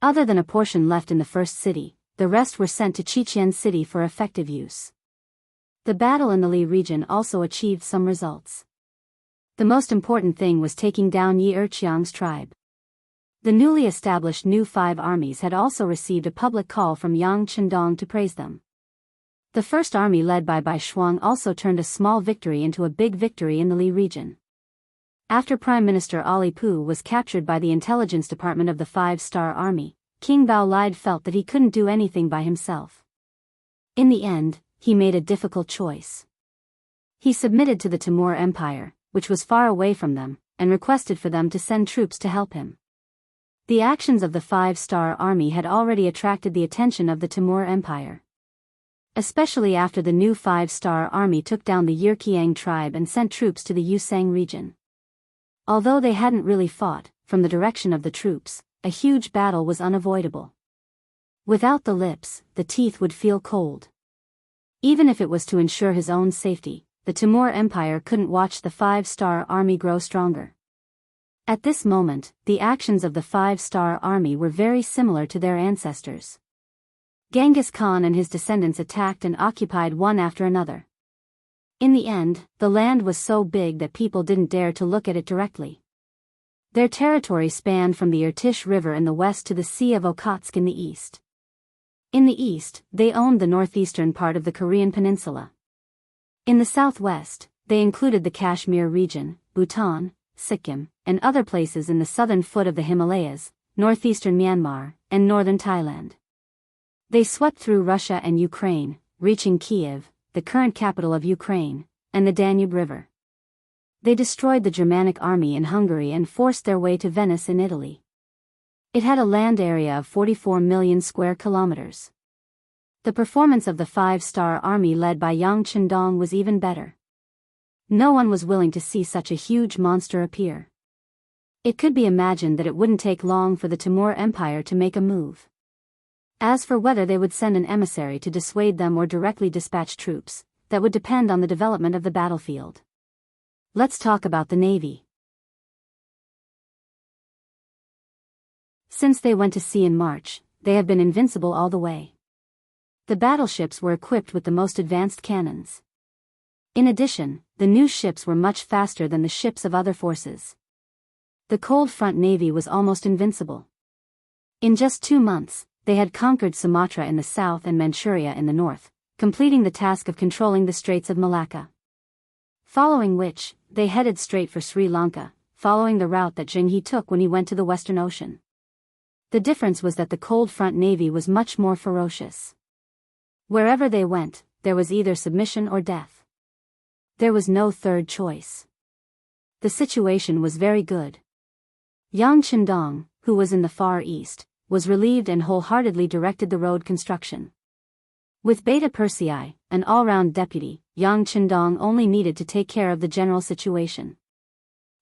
Other than a portion left in the first city, the rest were sent to Qiqian City for effective use. The battle in the Li region also achieved some results. The most important thing was taking down Yi Erqiang's tribe. The newly established new 5 armies had also received a public call from Yang Qindong to praise them. The first army led by Bai Shuang also turned a small victory into a big victory in the Li region. After Prime Minister Ali Pu was captured by the intelligence department of the 5-star army, King Bao Lide felt that he couldn't do anything by himself. In the end, he made a difficult choice. He submitted to the Timur Empire, which was far away from them, and requested for them to send troops to help him. The actions of the five-star army had already attracted the attention of the Timur Empire, especially after the new five-star army took down the Yirkiang tribe and sent troops to the Yusang region. Although they hadn't really fought, from the direction of the troops, a huge battle was unavoidable. Without the lips, the teeth would feel cold. Even if it was to ensure his own safety, the Timur Empire couldn't watch the five-star army grow stronger. At this moment, the actions of the five-star army were very similar to their ancestors. Genghis Khan and his descendants attacked and occupied one after another. In the end, the land was so big that people didn't dare to look at it directly. Their territory spanned from the Irtysh River in the west to the Sea of Okhotsk in the east. In the east, they owned the northeastern part of the Korean peninsula. In the southwest, they included the Kashmir region, Bhutan, Sikkim, and other places in the southern foot of the Himalayas, northeastern Myanmar, and northern Thailand. They swept through Russia and Ukraine, reaching Kiev, the current capital of Ukraine, and the Danube River. They destroyed the Germanic army in Hungary and forced their way to Venice in Italy. It had a land area of 44 million square kilometers. The performance of the five-star army led by Yang Chendong was even better. No one was willing to see such a huge monster appear. It could be imagined that it wouldn't take long for the Timur Empire to make a move. As for whether they would send an emissary to dissuade them or directly dispatch troops, that would depend on the development of the battlefield. Let's talk about the Navy. Since they went to sea in March, they have been invincible all the way. The battleships were equipped with the most advanced cannons. In addition, the new ships were much faster than the ships of other forces. The Cold Front Navy was almost invincible. In just 2 months, they had conquered Sumatra in the south and Manchuria in the north, completing the task of controlling the Straits of Malacca. Following which, they headed straight for Sri Lanka, following the route that Jianghu took when he went to the Western Ocean. The difference was that the Cold Front Navy was much more ferocious. Wherever they went, there was either submission or death. There was no third choice. The situation was very good. Yang Chendong, who was in the Far East, was relieved and wholeheartedly directed the road construction. With Beta Persei, an all-round deputy, Yang Chendong only needed to take care of the general situation.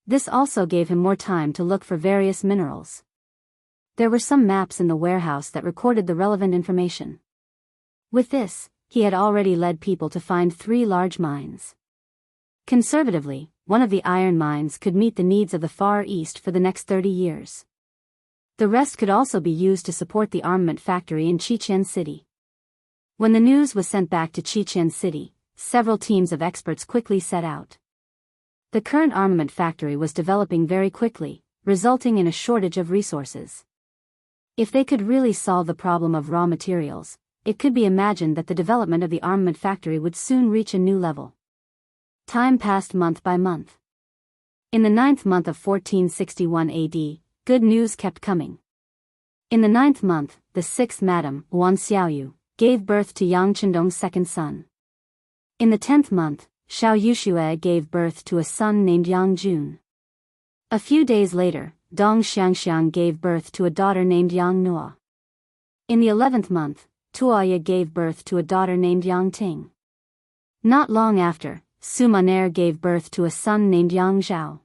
This also gave him more time to look for various minerals. There were some maps in the warehouse that recorded the relevant information. With this, he had already led people to find 3 large mines. Conservatively, one of the iron mines could meet the needs of the Far East for the next 30 years. The rest could also be used to support the armament factory in Chichen City. When the news was sent back to Chichen City, several teams of experts quickly set out. The current armament factory was developing very quickly, resulting in a shortage of resources. If they could really solve the problem of raw materials, it could be imagined that the development of the armament factory would soon reach a new level. Time passed month by month. In the 9th month of 1461 AD, good news kept coming. In the 9th month, the 6th Madam, Wan Xiaoyu, gave birth to Yang Chendong's second son. In the 10th month, Xiao Yuxue gave birth to a son named Yang Jun. A few days later, Dong Xiangxiang gave birth to a daughter named Yang Nua. In the 11th month, Tuoya gave birth to a daughter named Yang Ting. Not long after, Sumaner gave birth to a son named Yang Zhao.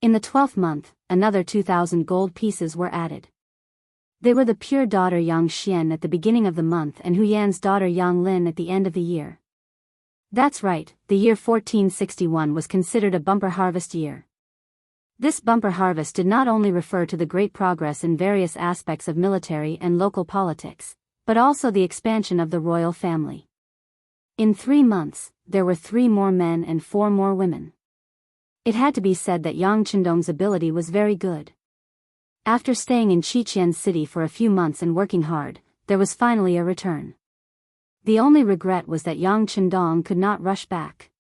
In the 12th month, another 2,000 gold pieces were added. They were the pure daughter Yang Xian at the beginning of the month and Huyan's daughter Yang Lin at the end of the year. That's right, the year 1461 was considered a bumper harvest year. This bumper harvest did not only refer to the great progress in various aspects of military and local politics, but also the expansion of the royal family. In 3 months, there were 3 more men and 4 more women. It had to be said that Yang Chendong's ability was very good. After staying in Chichen City for a few months and working hard, there was finally a return. The only regret was that Yang Chendong could not rush back.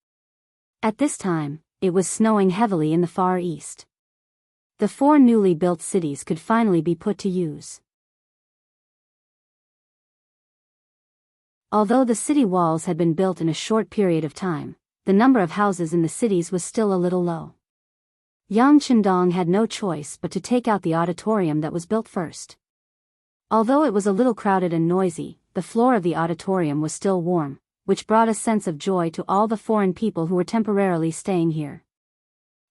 At this time, it was snowing heavily in the Far East. The 4 newly built cities could finally be put to use. Although the city walls had been built in a short period of time, the number of houses in the cities was still a little low. Yang Qindong had no choice but to take out the auditorium that was built first. Although it was a little crowded and noisy, the floor of the auditorium was still warm, which brought a sense of joy to all the foreign people who were temporarily staying here.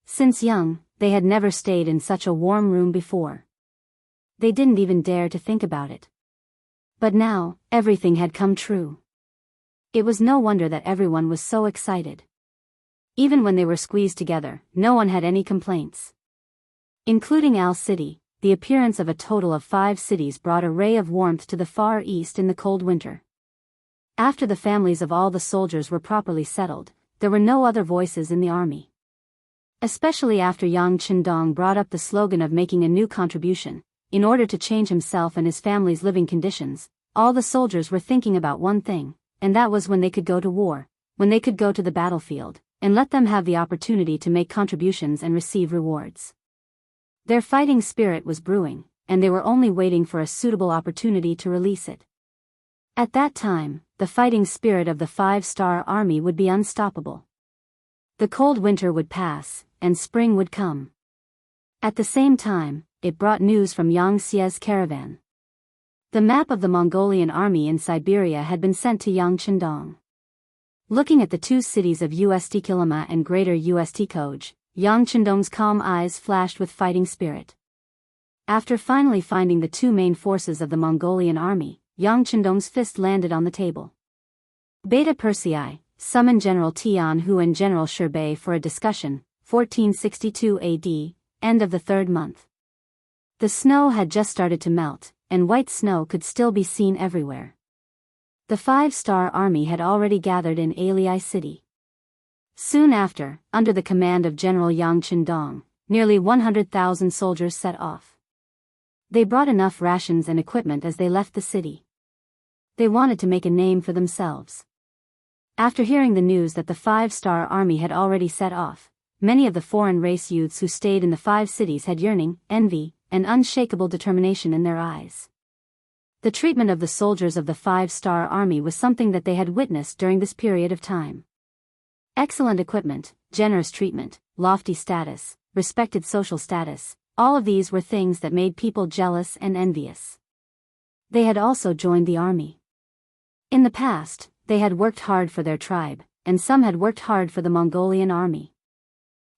Since young, they had never stayed in such a warm room before. They didn't even dare to think about it. But now, everything had come true. It was no wonder that everyone was so excited. Even when they were squeezed together, no one had any complaints. Including Al City, the appearance of a total of 5 cities brought a ray of warmth to the Far East in the cold winter. After the families of all the soldiers were properly settled, there were no other voices in the army. Especially after Yang Qindong brought up the slogan of making a new contribution, in order to change himself and his family's living conditions, all the soldiers were thinking about one thing, and that was when they could go to war, when they could go to the battlefield, and let them have the opportunity to make contributions and receive rewards. Their fighting spirit was brewing, and they were only waiting for a suitable opportunity to release it. At that time, the fighting spirit of the 5-star army would be unstoppable. The cold winter would pass, and spring would come. At the same time, it brought news from Yang Xia's caravan. The map of the Mongolian army in Siberia had been sent to Yang Qindong. Looking at the 2 cities of Ust Kilima and Greater Ust Koj, Yang Qindong's calm eyes flashed with fighting spirit. After finally finding the 2 main forces of the Mongolian army, Yang Qindong's fist landed on the table. Beta Persei, summon General Tianhu and General Sherbei for a discussion, 1462 AD, end of the 3rd month. The snow had just started to melt, and white snow could still be seen everywhere. The 5-star army had already gathered in Alii City. Soon after, under the command of General Yang Qindong, nearly 100,000 soldiers set off. They brought enough rations and equipment as they left the city. They wanted to make a name for themselves. After hearing the news that the 5-star army had already set off, many of the foreign race youths who stayed in the 5 cities had yearning, envy, and unshakable determination in their eyes. The treatment of the soldiers of the 5-star army was something that they had witnessed during this period of time. Excellent equipment, generous treatment, lofty status, respected social status, all of these were things that made people jealous and envious. They had also joined the army. In the past, they had worked hard for their tribe, and some had worked hard for the Mongolian army.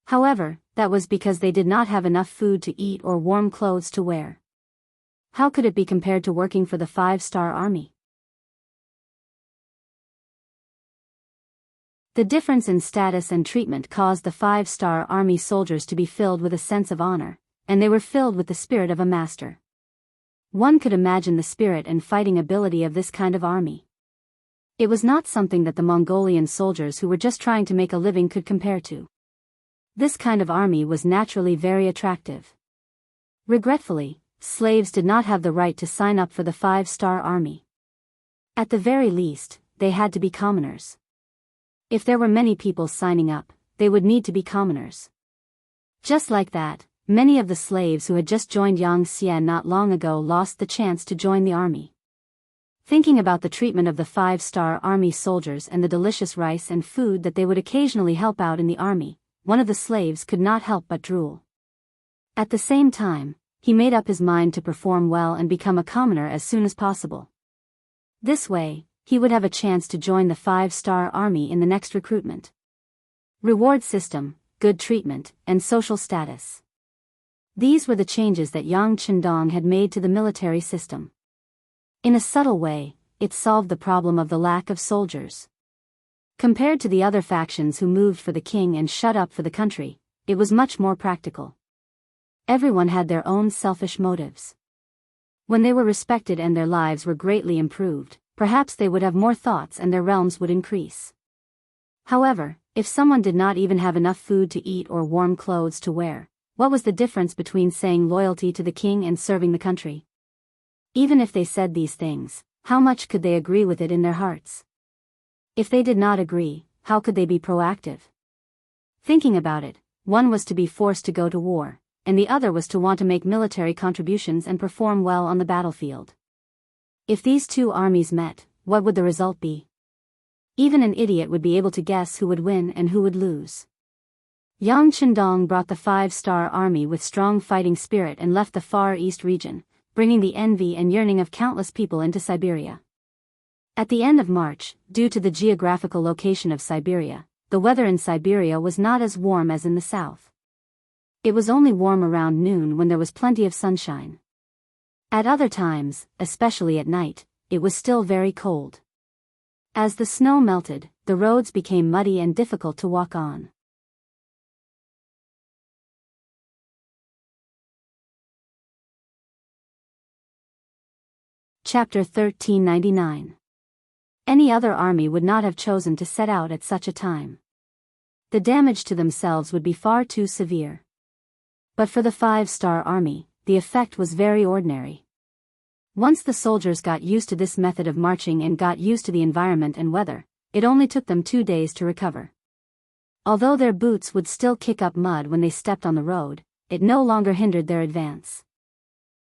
However, that was because they did not have enough food to eat or warm clothes to wear. How could it be compared to working for the 5-star army? The difference in status and treatment caused the 5-star army soldiers to be filled with a sense of honor, and they were filled with the spirit of a master. One could imagine the spirit and fighting ability of this kind of army. It was not something that the Mongolian soldiers who were just trying to make a living could compare to. This kind of army was naturally very attractive. Regretfully, slaves did not have the right to sign up for the 5-star army. At the very least, they had to be commoners. If there were many people signing up, they would need to be commoners. Just like that, many of the slaves who had just joined Yang Xia not long ago lost the chance to join the army. Thinking about the treatment of the 5-star army soldiers and the delicious rice and food that they would occasionally help out in the army, one of the slaves could not help but drool. At the same time, he made up his mind to perform well and become a commoner as soon as possible. This way, he would have a chance to join the 5-star army in the next recruitment. Reward system, good treatment, and social status. These were the changes that Yang Qindong had made to the military system. In a subtle way, it solved the problem of the lack of soldiers. Compared to the other factions who moved for the king and shut up for the country, it was much more practical. Everyone had their own selfish motives. When they were respected and their lives were greatly improved, perhaps they would have more thoughts and their realms would increase. However, if someone did not even have enough food to eat or warm clothes to wear, what was the difference between saying loyalty to the king and serving the country? Even if they said these things, how much could they agree with it in their hearts? If they did not agree, how could they be proactive? Thinking about it, one was to be forced to go to war, and the other was to want to make military contributions and perform well on the battlefield. If these 2 armies met, what would the result be? Even an idiot would be able to guess who would win and who would lose. Yang Qindong brought the five-star army with strong fighting spirit and left the Far East region, bringing the envy and yearning of countless people into Siberia. At the end of March, due to the geographical location of Siberia, the weather in Siberia was not as warm as in the south. It was only warm around noon when there was plenty of sunshine. At other times, especially at night, it was still very cold. As the snow melted, the roads became muddy and difficult to walk on. Chapter 1399. Any other army would not have chosen to set out at such a time. The damage to themselves would be far too severe. But for the five-star army, the effect was very ordinary. Once the soldiers got used to this method of marching and got used to the environment and weather, it only took them 2 days to recover. Although their boots would still kick up mud when they stepped on the road, it no longer hindered their advance.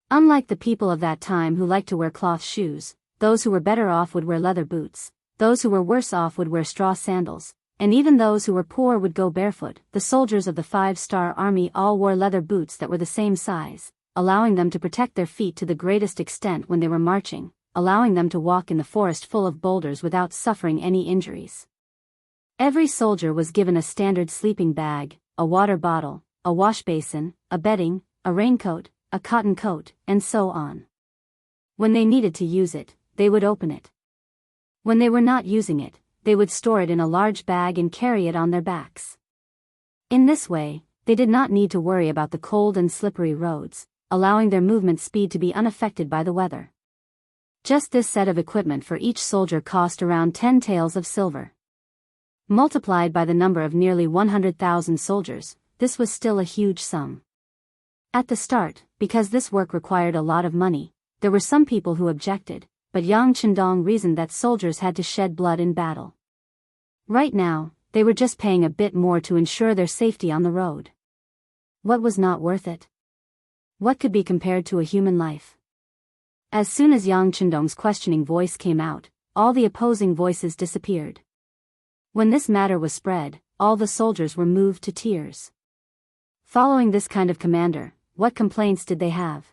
Unlike the people of that time who liked to wear cloth shoes, those who were better off would wear leather boots, those who were worse off would wear straw sandals, and even those who were poor would go barefoot. The soldiers of the five-star army all wore leather boots that were the same size, allowing them to protect their feet to the greatest extent when they were marching, allowing them to walk in the forest full of boulders without suffering any injuries. Every soldier was given a standard sleeping bag, a water bottle, a wash basin, a bedding, a raincoat, a cotton coat, and so on. When they needed to use it, they would open it. When they were not using it, they would store it in a large bag and carry it on their backs. In this way, they did not need to worry about the cold and slippery roads, allowing their movement speed to be unaffected by the weather. Just this set of equipment for each soldier cost around 10 taels of silver. Multiplied by the number of nearly 100,000 soldiers, this was still a huge sum. At the start, because this work required a lot of money, there were some people who objected, but Yang Qindong reasoned that soldiers had to shed blood in battle. Right now, they were just paying a bit more to ensure their safety on the road. What was not worth it? What could be compared to a human life? As soon as Yang Qindong's questioning voice came out, all the opposing voices disappeared. When this matter was spread, all the soldiers were moved to tears. Following this kind of commander, what complaints did they have?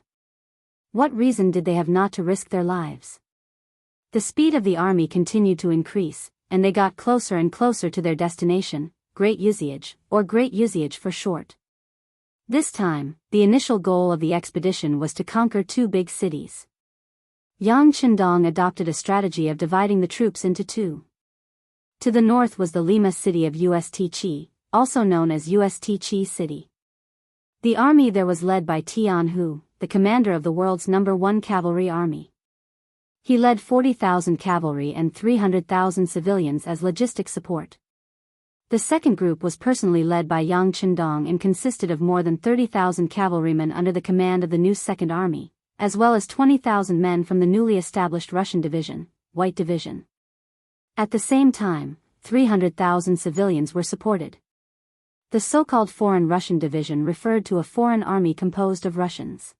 What reason did they have not to risk their lives? The speed of the army continued to increase, and they got closer and closer to their destination, Great Wuxia, or Great Wuxia for short. This time, the initial goal of the expedition was to conquer 2 big cities. Yang Qindong adopted a strategy of dividing the troops into 2. To the north was the Lima city of Ust, also known as Ust City. The army there was led by Tianhu, the commander of the world's #1 cavalry army. He led 40,000 cavalry and 300,000 civilians as logistic support. The second group was personally led by Yang Qindong and consisted of more than 30,000 cavalrymen under the command of the new Second Army, as well as 20,000 men from the newly established Russian Division, White Division. At the same time, 300,000 civilians were supported. The so-called Foreign Russian Division referred to a foreign army composed of Russians.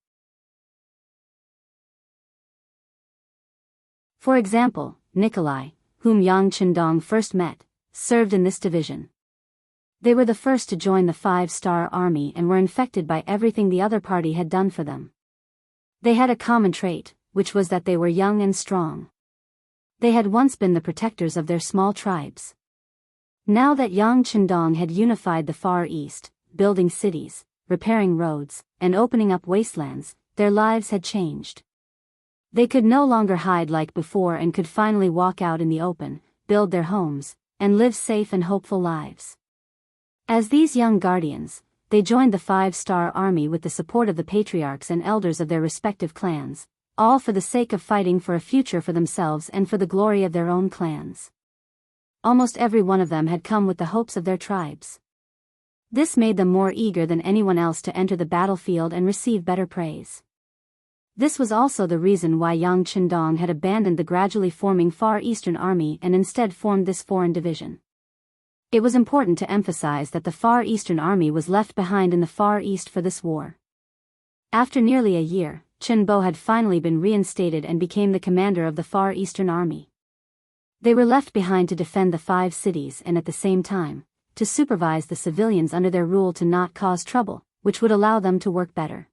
For example, Nikolai, whom Yang Qindong first met, served in this division. They were the first to join the five-star army and were infected by everything the other party had done for them. They had a common trait, which was that they were young and strong. They had once been the protectors of their small tribes. Now that Yang Qindong had unified the Far East, building cities, repairing roads, and opening up wastelands, their lives had changed. They could no longer hide like before and could finally walk out in the open, build their homes, and live safe and hopeful lives. As these young guardians, they joined the five-star army with the support of the patriarchs and elders of their respective clans, all for the sake of fighting for a future for themselves and for the glory of their own clans. Almost every one of them had come with the hopes of their tribes. This made them more eager than anyone else to enter the battlefield and receive better praise. This was also the reason why Yang Qindong had abandoned the gradually forming Far Eastern Army and instead formed this foreign division. It was important to emphasize that the Far Eastern Army was left behind in the Far East for this war. After nearly a year, Chen Bo had finally been reinstated and became the commander of the Far Eastern Army. They were left behind to defend the 5 cities and at the same time, to supervise the civilians under their rule to not cause trouble, which would allow them to work better.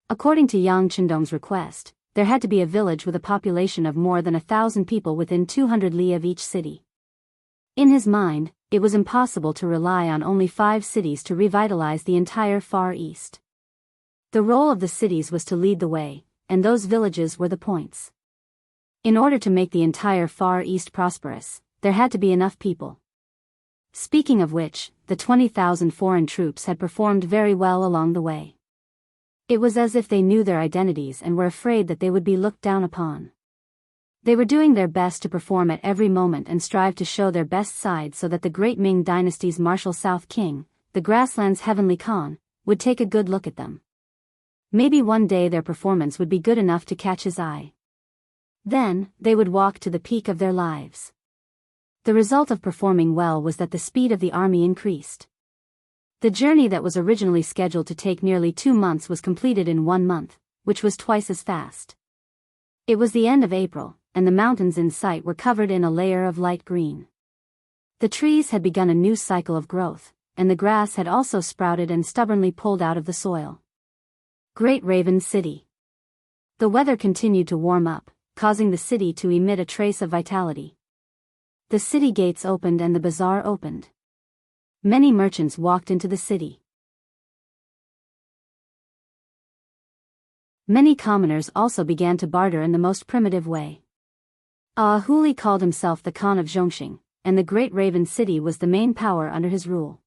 According to Yang Chendong's request, there had to be a village with a population of more than 1,000 people within 200 li of each city. In his mind, it was impossible to rely on only 5 cities to revitalize the entire Far East. The role of the cities was to lead the way, and those villages were the points. In order to make the entire Far East prosperous, there had to be enough people. Speaking of which, the 20,000 foreign troops had performed very well along the way. It was as if they knew their identities and were afraid that they would be looked down upon. They were doing their best to perform at every moment and strive to show their best side so that the great Ming Dynasty's martial South King, the Grassland's Heavenly Khan, would take a good look at them. Maybe one day their performance would be good enough to catch his eye. Then, they would walk to the peak of their lives. The result of performing well was that the speed of the army increased. The journey that was originally scheduled to take nearly 2 months was completed in 1 month, which was twice as fast. It was the end of April, and the mountains in sight were covered in a layer of light green. The trees had begun a new cycle of growth, and the grass had also sprouted and stubbornly pulled out of the soil. Great Raven City. The weather continued to warm up, causing the city to emit a trace of vitality. The city gates opened and the bazaar opened. Many merchants walked into the city. Many commoners also began to barter in the most primitive way. Ahuli called himself the Khan of Zhongxing, and the Great Raven City was the main power under his rule.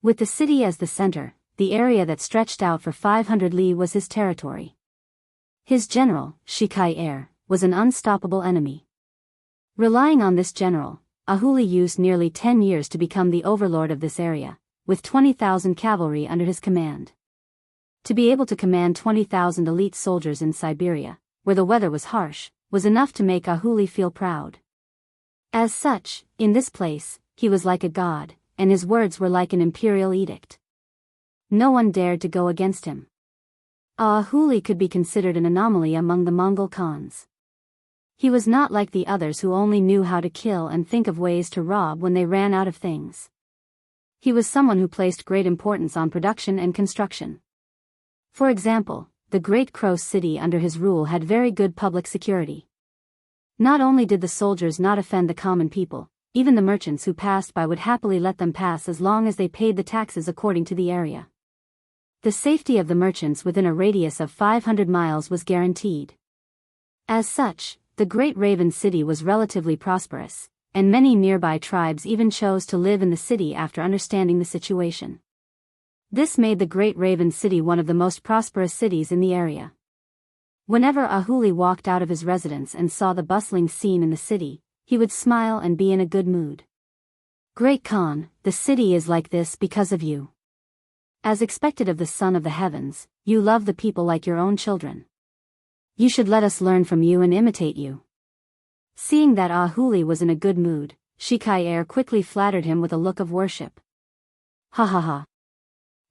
With the city as the center, the area that stretched out for 500 li was his territory. His general, Shikai was an unstoppable enemy. Relying on this general, Ahuli used nearly 10 years to become the overlord of this area, with 20,000 cavalry under his command. To be able to command 20,000 elite soldiers in Siberia, where the weather was harsh, was enough to make Ahuli feel proud. As such, in this place, he was like a god, and his words were like an imperial edict. No one dared to go against him. Ahuli could be considered an anomaly among the Mongol Khans. He was not like the others who only knew how to kill and think of ways to rob when they ran out of things. He was someone who placed great importance on production and construction. For example, the Great Crow City under his rule had very good public security. Not only did the soldiers not offend the common people, even the merchants who passed by would happily let them pass as long as they paid the taxes according to the area. The safety of the merchants within a radius of 500 miles was guaranteed. As such, the Great Raven City was relatively prosperous, and many nearby tribes even chose to live in the city after understanding the situation. This made the Great Raven City one of the most prosperous cities in the area. Whenever Ahuli walked out of his residence and saw the bustling scene in the city, he would smile and be in a good mood. Great Khan, the city is like this because of you. As expected of the Son of the Heavens, you love the people like your own children. You should let us learn from you and imitate you. Seeing that Ahuli was in a good mood, Shikai quickly flattered him with a look of worship. Ha ha ha.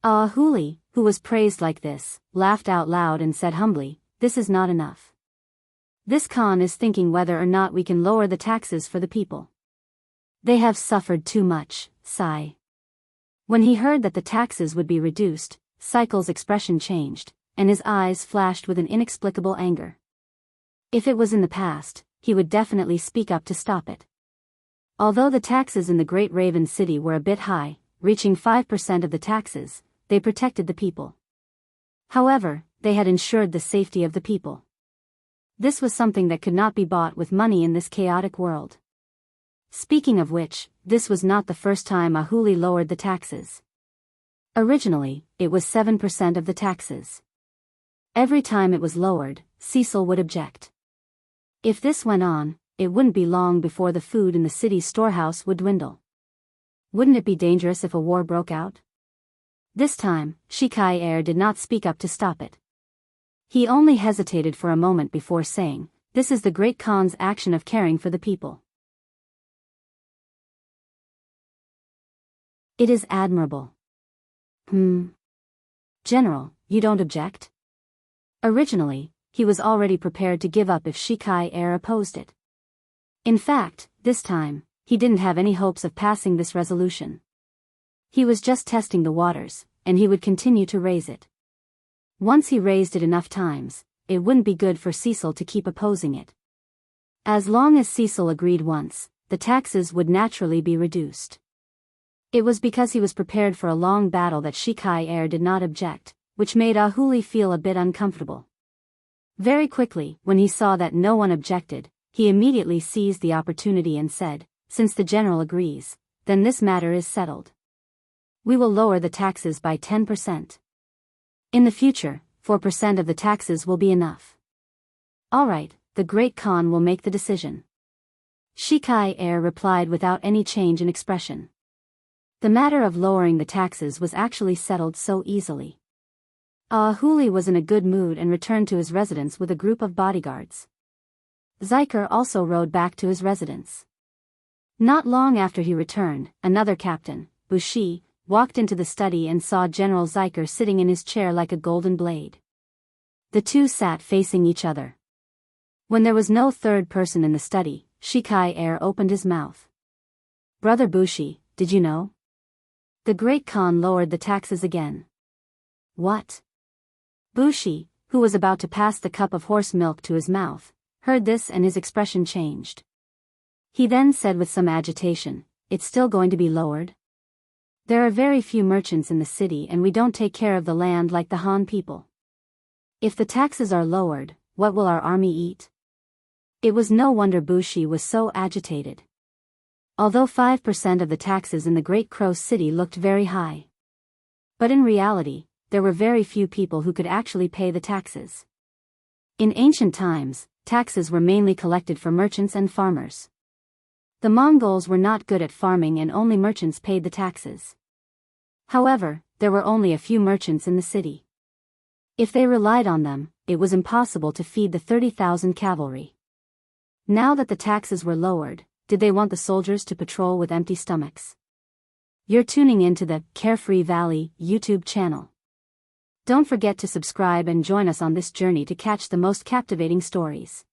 Ahuli, who was praised like this, laughed out loud and said humbly, "This is not enough. This Khan is thinking whether or not we can lower the taxes for the people. They have suffered too much, sigh." When he heard that the taxes would be reduced, Cycle's expression changed, and his eyes flashed with an inexplicable anger. If it was in the past, he would definitely speak up to stop it. Although the taxes in the Great Raven City were a bit high, reaching 5% of the taxes, they protected the people. However, they had ensured the safety of the people. This was something that could not be bought with money in this chaotic world. Speaking of which, this was not the first time Ahuli lowered the taxes. Originally, it was 7% of the taxes. Every time it was lowered, Cecil would object. If this went on, it wouldn't be long before the food in the city's storehouse would dwindle. Wouldn't it be dangerous if a war broke out? This time, Shikai did not speak up to stop it. He only hesitated for a moment before saying, "This is the Great Khan's action of caring for the people. It is admirable." General, you don't object? Originally, he was already prepared to give up if Shikai opposed it. In fact, this time, he didn't have any hopes of passing this resolution. He was just testing the waters, and he would continue to raise it. Once he raised it enough times, it wouldn't be good for Cecil to keep opposing it. As long as Cecil agreed once, the taxes would naturally be reduced. It was because he was prepared for a long battle that Shikai did not object, which made Ahuli feel a bit uncomfortable. Very quickly, when he saw that no one objected, he immediately seized the opportunity and said, "Since the general agrees, then this matter is settled. We will lower the taxes by 10%. In the future, 4% of the taxes will be enough." "All right, the Great Khan will make the decision." Shikai replied without any change in expression. The matter of lowering the taxes was actually settled so easily. Ahuli was in a good mood and returned to his residence with a group of bodyguards. Zyker also rode back to his residence. Not long after he returned, another captain, Bushi, walked into the study and saw General Zyker sitting in his chair like a golden blade. The two sat facing each other. When there was no third person in the study, Shikai opened his mouth. "Brother Bushi, did you know? The Great Khan lowered the taxes again." "What?" Bushi, who was about to pass the cup of horse milk to his mouth, heard this and his expression changed. He then said with some agitation, "It's still going to be lowered? There are very few merchants in the city and we don't take care of the land like the Han people. If the taxes are lowered, what will our army eat?" It was no wonder Bushi was so agitated. Although 5% of the taxes in the Great Crow City looked very high. But in reality, there were very few people who could actually pay the taxes. In ancient times, taxes were mainly collected for merchants and farmers. The Mongols were not good at farming and only merchants paid the taxes. However, there were only a few merchants in the city. If they relied on them, it was impossible to feed the 30,000 cavalry. Now that the taxes were lowered, did they want the soldiers to patrol with empty stomachs? You're tuning into the Carefree Valley YouTube channel. Don't forget to subscribe and join us on this journey to catch the most captivating stories.